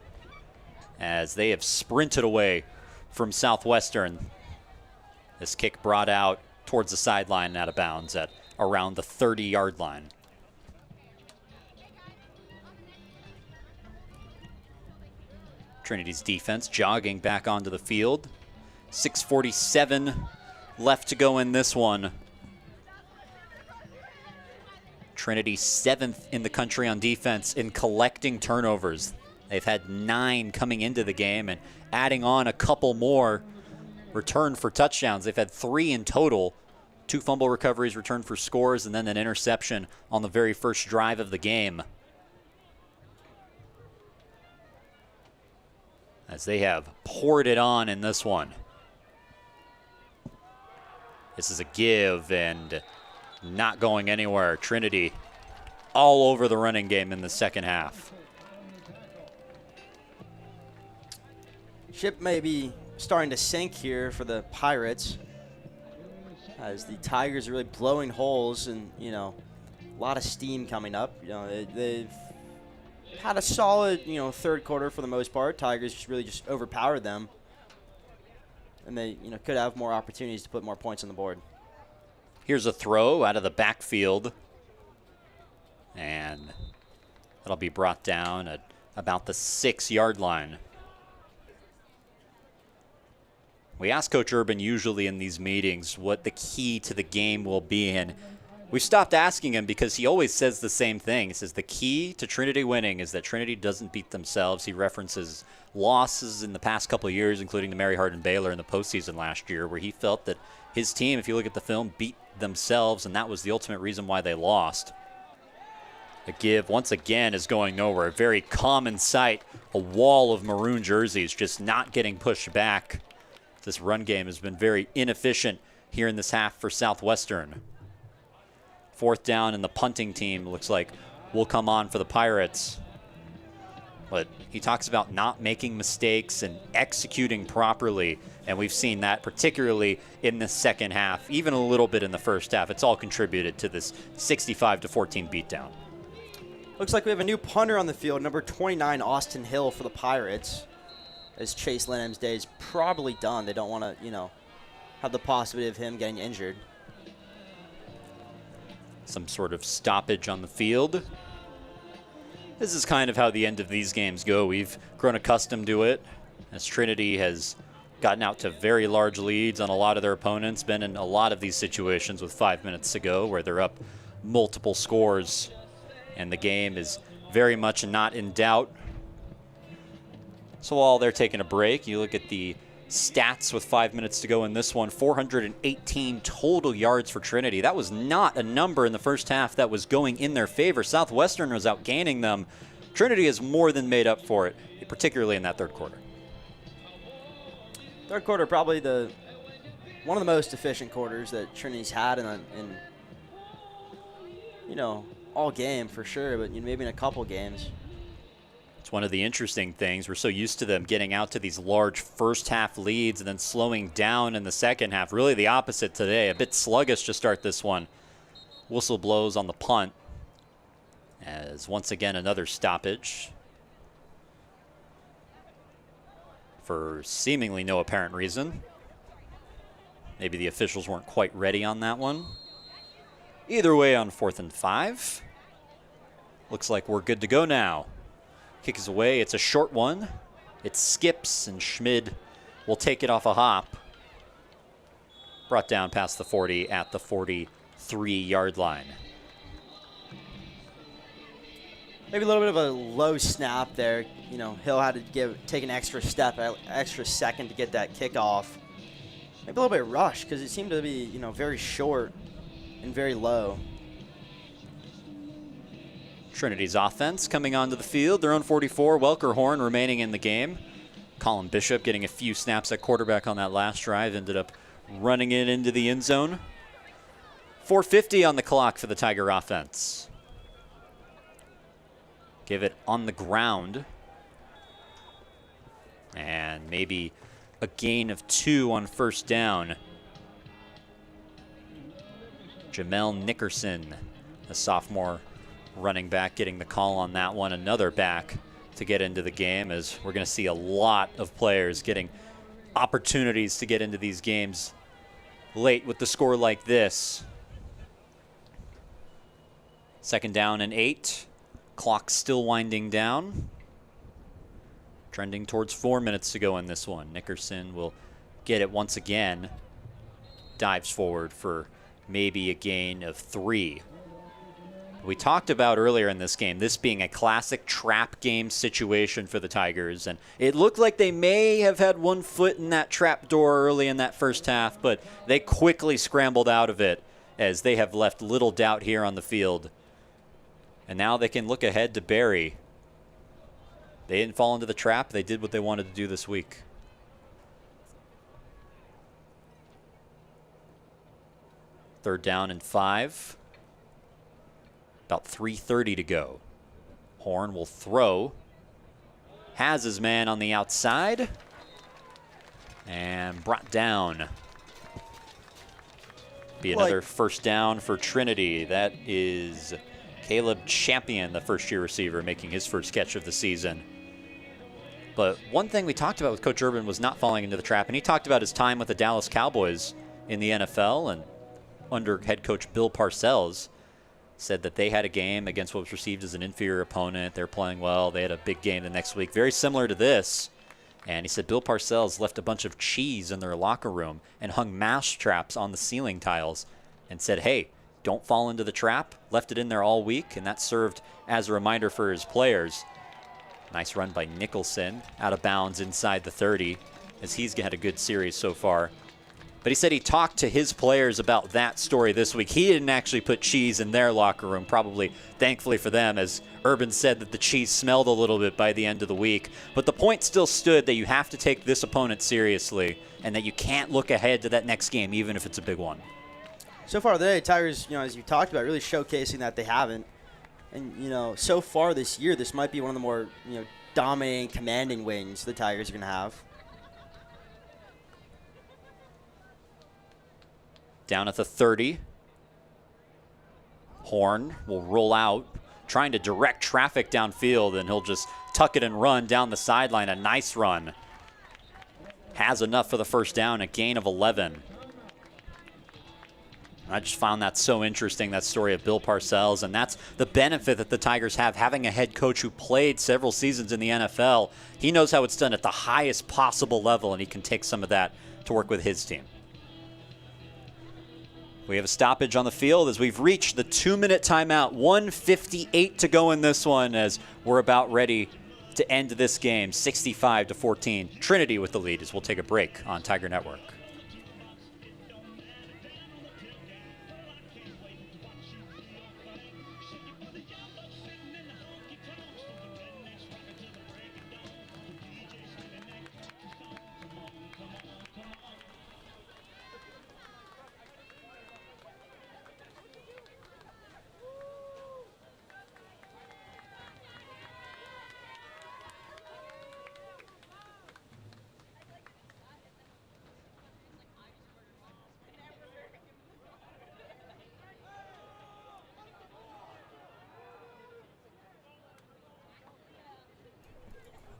as they have sprinted away from Southwestern. This kick brought out towards the sideline and out of bounds at around the 30-yard line. Trinity's defense jogging back onto the field. 6:47 left to go in this one. Trinity 7th in the country on defense in collecting turnovers. They've had 9 coming into the game, and adding on a couple more returned for touchdowns. They've had 3 in total. 2 fumble recoveries returned for scores, and then an interception on the very first drive of the game. As they have poured it on in this one. This is a give and not going anywhere. Trinity all over the running game in the second half. Ship may be starting to sink here for the Pirates as the Tigers are really blowing holes and, you know, a lot of steam coming up. You know, they've had a solid, you know, third quarter for the most part. Tigers just really overpowered them. And they, you know, could have more opportunities to put more points on the board. Here's a throw out of the backfield. And that'll be brought down at about the 6-yard line. We ask Coach Urban usually in these meetings what the key to the game will be, and we stopped asking him because he always says the same thing. He says the key to Trinity winning is that Trinity doesn't beat themselves. He references losses in the past couple of years, including the Mary Hardin Baylor in the postseason last year, where he felt that his team, if you look at the film, beat themselves, and that was the ultimate reason why they lost. The give, once again, is going nowhere. A very common sight, a wall of maroon jerseys just not getting pushed back. This run game has been very inefficient here in this half for Southwestern. 4th down, and the punting team looks like will come on for the Pirates. But he talks about not making mistakes and executing properly, and we've seen that particularly in the second half, even a little bit in the first half. It's all contributed to this 65-14 beatdown. Looks like we have a new punter on the field, number 29, Austin Hill for the Pirates. As Chase Lenham's day is probably done. They don't want to, you know, have the possibility of him getting injured. Some sort of stoppage on the field. This is kind of how the end of these games go. We've grown accustomed to it as Trinity has gotten out to very large leads on a lot of their opponents, been in a lot of these situations with 5 minutes to go where they're up multiple scores, and the game is very much not in doubt. So while they're taking a break, you look at the stats with 5 minutes to go in this one. 418 total yards for Trinity. That was not a number in the first half that was going in their favor. Southwestern was outgaining them. Trinity has more than made up for it, particularly in that third quarter. Third quarter probably one of the most efficient quarters that Trinity's had in you know, all game for sure, but maybe in a couple games. It's one of the interesting things. We're so used to them getting out to these large first half leads and then slowing down in the second half. Really the opposite today. A bit sluggish to start this one. Whistle blows on the punt as once again another stoppage for seemingly no apparent reason. Maybe the officials weren't quite ready on that one. Either way, on 4th and 5. Looks like we're good to go now. Kick is away. It's a short one. It skips, and Schmid will take it off a hop. Brought down past the 40 at the 43-yard line. Maybe a little bit of a low snap there. You know, Hill had to take an extra step, extra second to get that kickoff. Maybe a little bit rushed because it seemed to be, you know, very short and very low. Trinity's offense coming onto the field. Their own 44. Welker Horn remaining in the game. Colin Bishop getting a few snaps at quarterback on that last drive. Ended up running it into the end zone. 4:50 on the clock for the Tiger offense. Give it on the ground. And maybe a gain of 2 on first down. Jamel Nickerson, the sophomore running back, getting the call on that one. Another back to get into the game, as we're going to see a lot of players getting opportunities to get into these games late with the score like this. 2nd down and 8. Clock still winding down. Trending towards 4 minutes to go in this one. Nickerson will get it once again. Dives forward for maybe a gain of 3. We talked about earlier in this game, this being a classic trap game situation for the Tigers, and it looked like they may have had one foot in that trap door early in that first half, but they quickly scrambled out of it, as they have left little doubt here on the field. And now they can look ahead to Barry. They didn't fall into the trap. They did what they wanted to do this week. Third down and 5. About 3:30 to go. Horn will throw. Has his man on the outside. And brought down. Be another first down for Trinity. That is Caleb Champion, the first-year receiver, making his first catch of the season. But one thing we talked about with Coach Urban was not falling into the trap, and he talked about his time with the Dallas Cowboys in the NFL and under head coach Bill Parcells. Said that they had a game against what was perceived as an inferior opponent. They're playing well. They had a big game the next week, very similar to this. And he said Bill Parcells left a bunch of cheese in their locker room and hung mouse traps on the ceiling tiles and said, hey, don't fall into the trap. Left it in there all week, and that served as a reminder for his players. Nice run by Nicholson, out of bounds inside the 30, as he's had a good series so far. But he said he talked to his players about that story this week. He didn't actually put cheese in their locker room, probably thankfully for them, as Urban said that the cheese smelled a little bit by the end of the week. But the point still stood that you have to take this opponent seriously and that you can't look ahead to that next game, even if it's a big one. So far today, Tigers, as you talked about, really showcasing that they haven't. And, so far this year, this might be one of the more, dominating, commanding wins the Tigers are going to have. Down at the 30. Horn will roll out, trying to direct traffic downfield, and he'll just tuck it and run down the sideline. A nice run. Has enough for the first down, a gain of 11. I just found that so interesting, that story of Bill Parcells, and that's the benefit that the Tigers have, having a head coach who played several seasons in the NFL. He knows how it's done at the highest possible level, and he can take some of that to work with his team. We have a stoppage on the field as we've reached the 2-minute timeout. 1:58 to go in this one, as we're about ready to end this game. 65-14. Trinity with the lead, as we'll take a break on Tiger Network.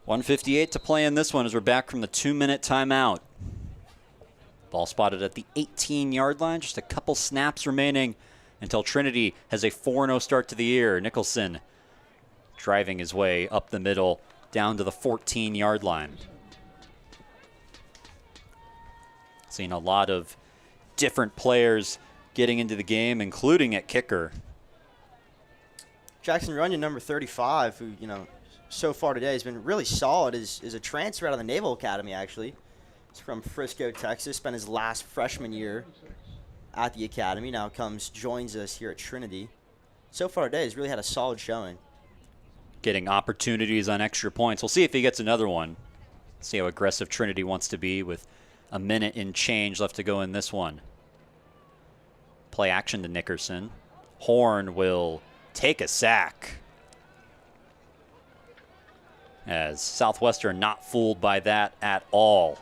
.158 to play in this one as we're back from the 2-minute timeout. Ball spotted at the 18-yard line. Just a couple snaps remaining until Trinity has a 4-0 start to the year. Nicholson driving his way up the middle down to the 14-yard line. Seeing a lot of different players getting into the game, including at kicker. Jackson Runyon, number 35, who, so far today has been really solid, is a transfer out of the Naval Academy, actually. He's from Frisco, Texas, spent his last freshman year at the academy. Now joins us here at Trinity. So far today, he's really had a solid showing. Getting opportunities on extra points. We'll see if he gets another one. See how aggressive Trinity wants to be with a minute and change left to go in this one. Play action to Nickerson. Horn will take a sack. as Southwestern not fooled by that at all.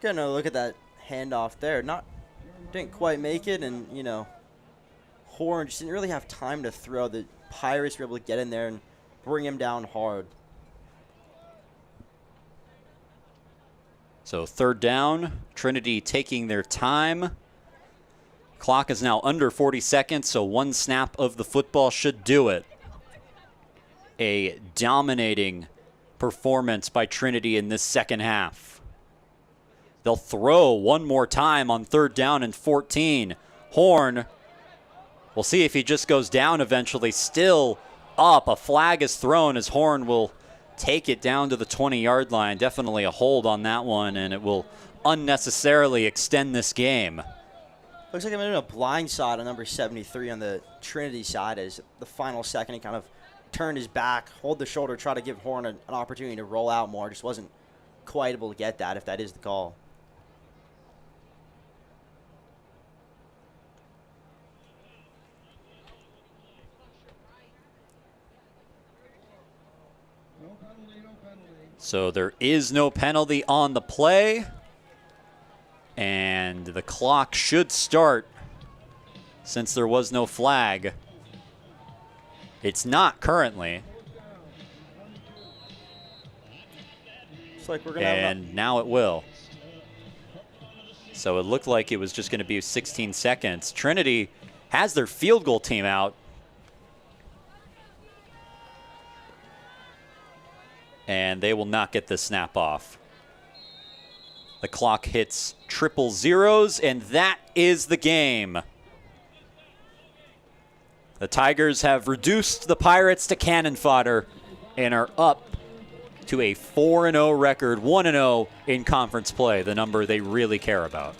Getting a look at that handoff there. Didn't quite make it, and Horn just didn't really have time to throw. The Pirates were able to get in there and bring him down hard. So 3rd down, Trinity taking their time. Clock is now under 40 seconds, so 1 snap of the football should do it. A dominating performance by Trinity in this second half. They'll throw one more time on 3rd down and 14. Horn, we'll see if he just goes down eventually. Still up. A flag is thrown as Horn will take it down to the 20-yard line. Definitely a hold on that one, and it will unnecessarily extend this game. Looks like I'm in a blind side on number 73 on the Trinity side as the final second he kind of turned his back, hold the shoulder, try to give Horn an opportunity to roll out more. Just wasn't quite able to get that, if that is the call. So there is no penalty on the play. And the clock should start since there was no flag. It's not currently. Looks like we're gonna and now it will. So it looked like it was just going to be 16 seconds. Trinity has their field goal team out. And they will not get the snap off. The clock hits 000, and that is the game. The Tigers have reduced the Pirates to cannon fodder and are up to a 4-0 record, 1-0 in conference play, the number they really care about.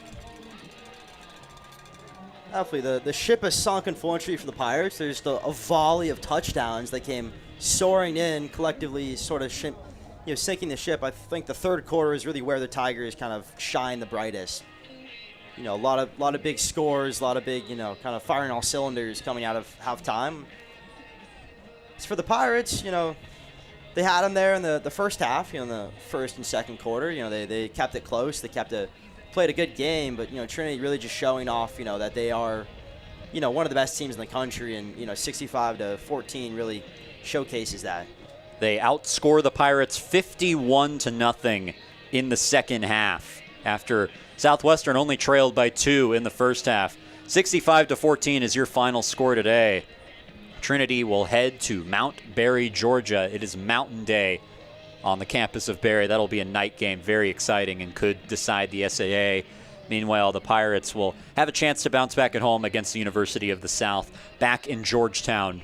Definitely, the ship has sunk in fortune for the Pirates. There's a volley of touchdowns that came soaring in, collectively sort of sinking the ship. I think the 3rd quarter is really where the Tigers kind of shine the brightest. A lot of big scores, a lot of big, kind of firing all cylinders coming out of halftime. As for the Pirates, they had them there in the first half, in the first and second quarter. They kept it close. They played a good game, but, Trinity really just showing off, that they are, one of the best teams in the country, and, 65-14 really showcases that. They outscore the Pirates 51-0 in the second half after Southwestern only trailed by 2 in the first half. 65-14 is your final score today. Trinity will head to Mount Berry, Georgia. It is Mountain Day on the campus of Berry. That'll be a night game, very exciting, and could decide the SAA. Meanwhile, the Pirates will have a chance to bounce back at home against the University of the South back in Georgetown.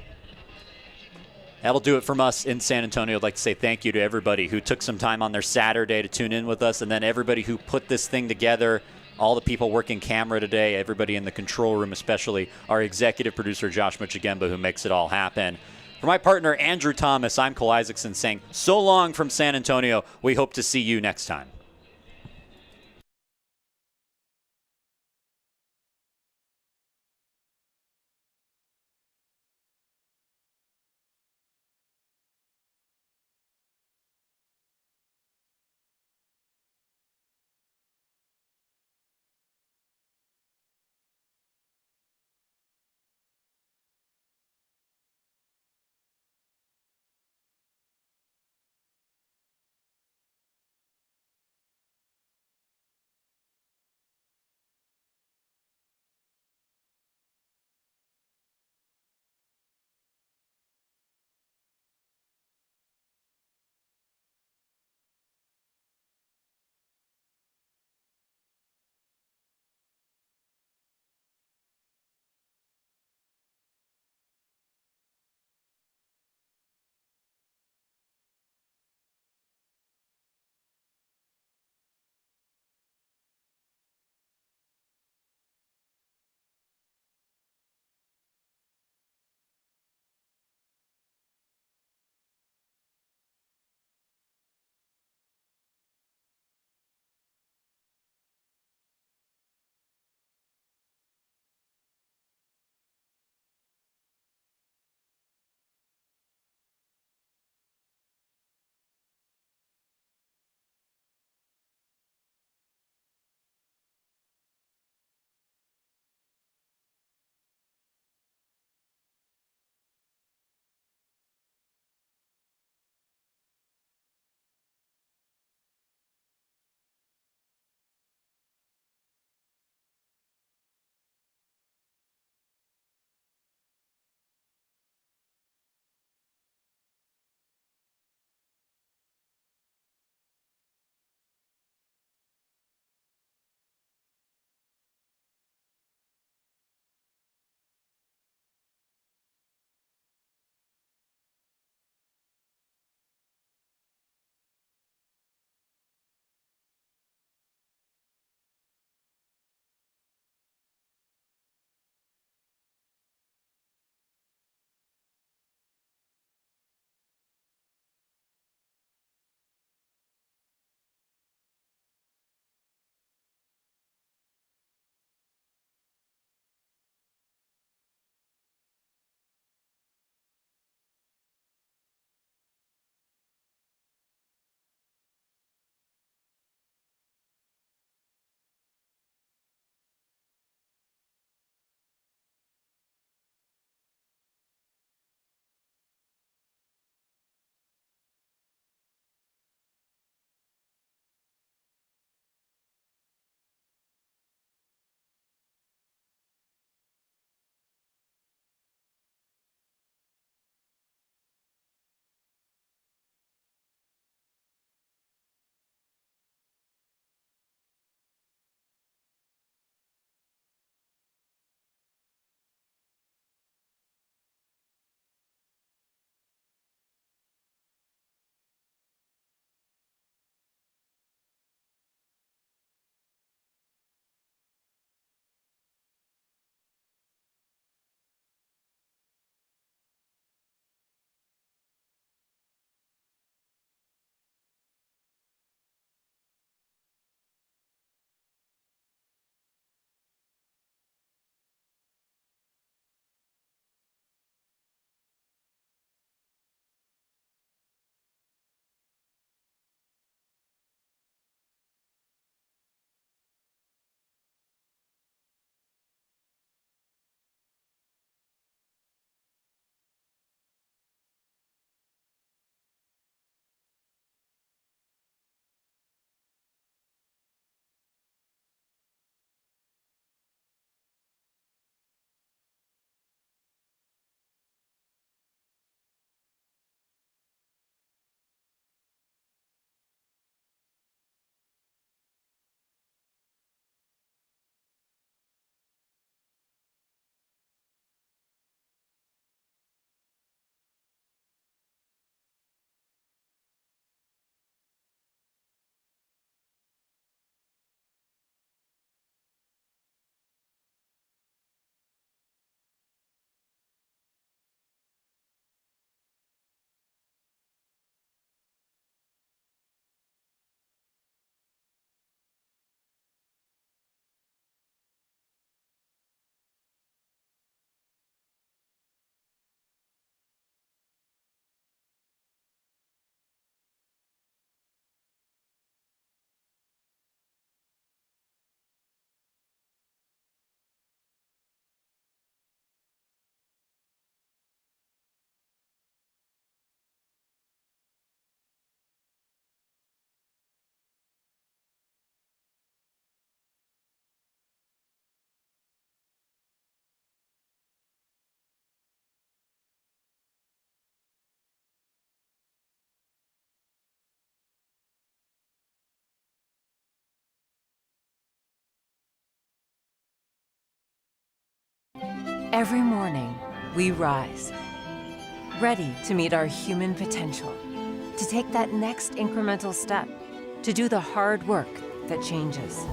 That'll do it from us in San Antonio. I'd like to say thank you to everybody who took some time on their Saturday to tune in with us, and then everybody who put this thing together, all the people working camera today, everybody in the control room, especially our executive producer, Josh Muchigemba, who makes it all happen. For my partner, Andrew Thomas, I'm Cole Isaacson saying so long from San Antonio. We hope to see you next time. Every morning, we rise, ready to meet our human potential, to take that next incremental step, to do the hard work that changes.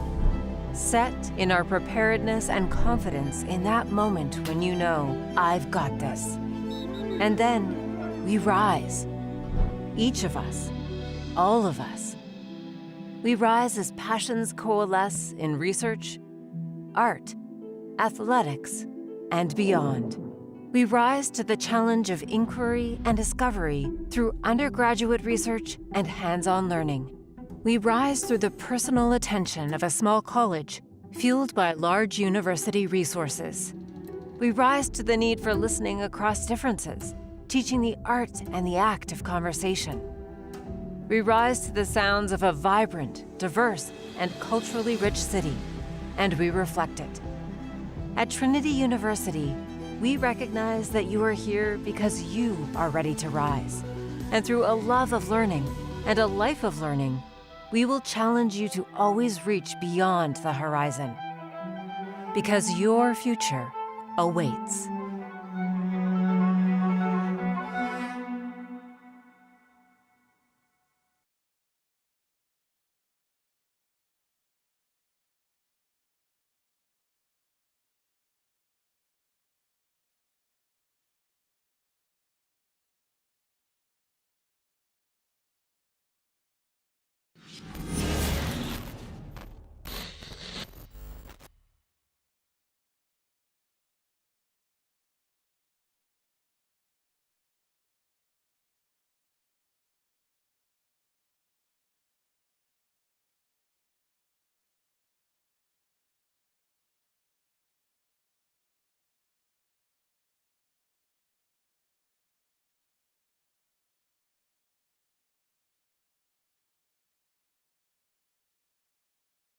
Set in our preparedness and confidence in that moment when you know, I've got this. And then we rise. Each of us, all of us. We rise as passions coalesce in research, art, athletics, and beyond. We rise to the challenge of inquiry and discovery through undergraduate research and hands-on learning. We rise through the personal attention of a small college, fueled by large university resources. We rise to the need for listening across differences, teaching the art and the act of conversation. We rise to the sounds of a vibrant, diverse, and culturally rich city, and we reflect it. At Trinity University, we recognize that you are here because you are ready to rise. And through a love of learning and a life of learning, we will challenge you to always reach beyond the horizon. Because your future awaits.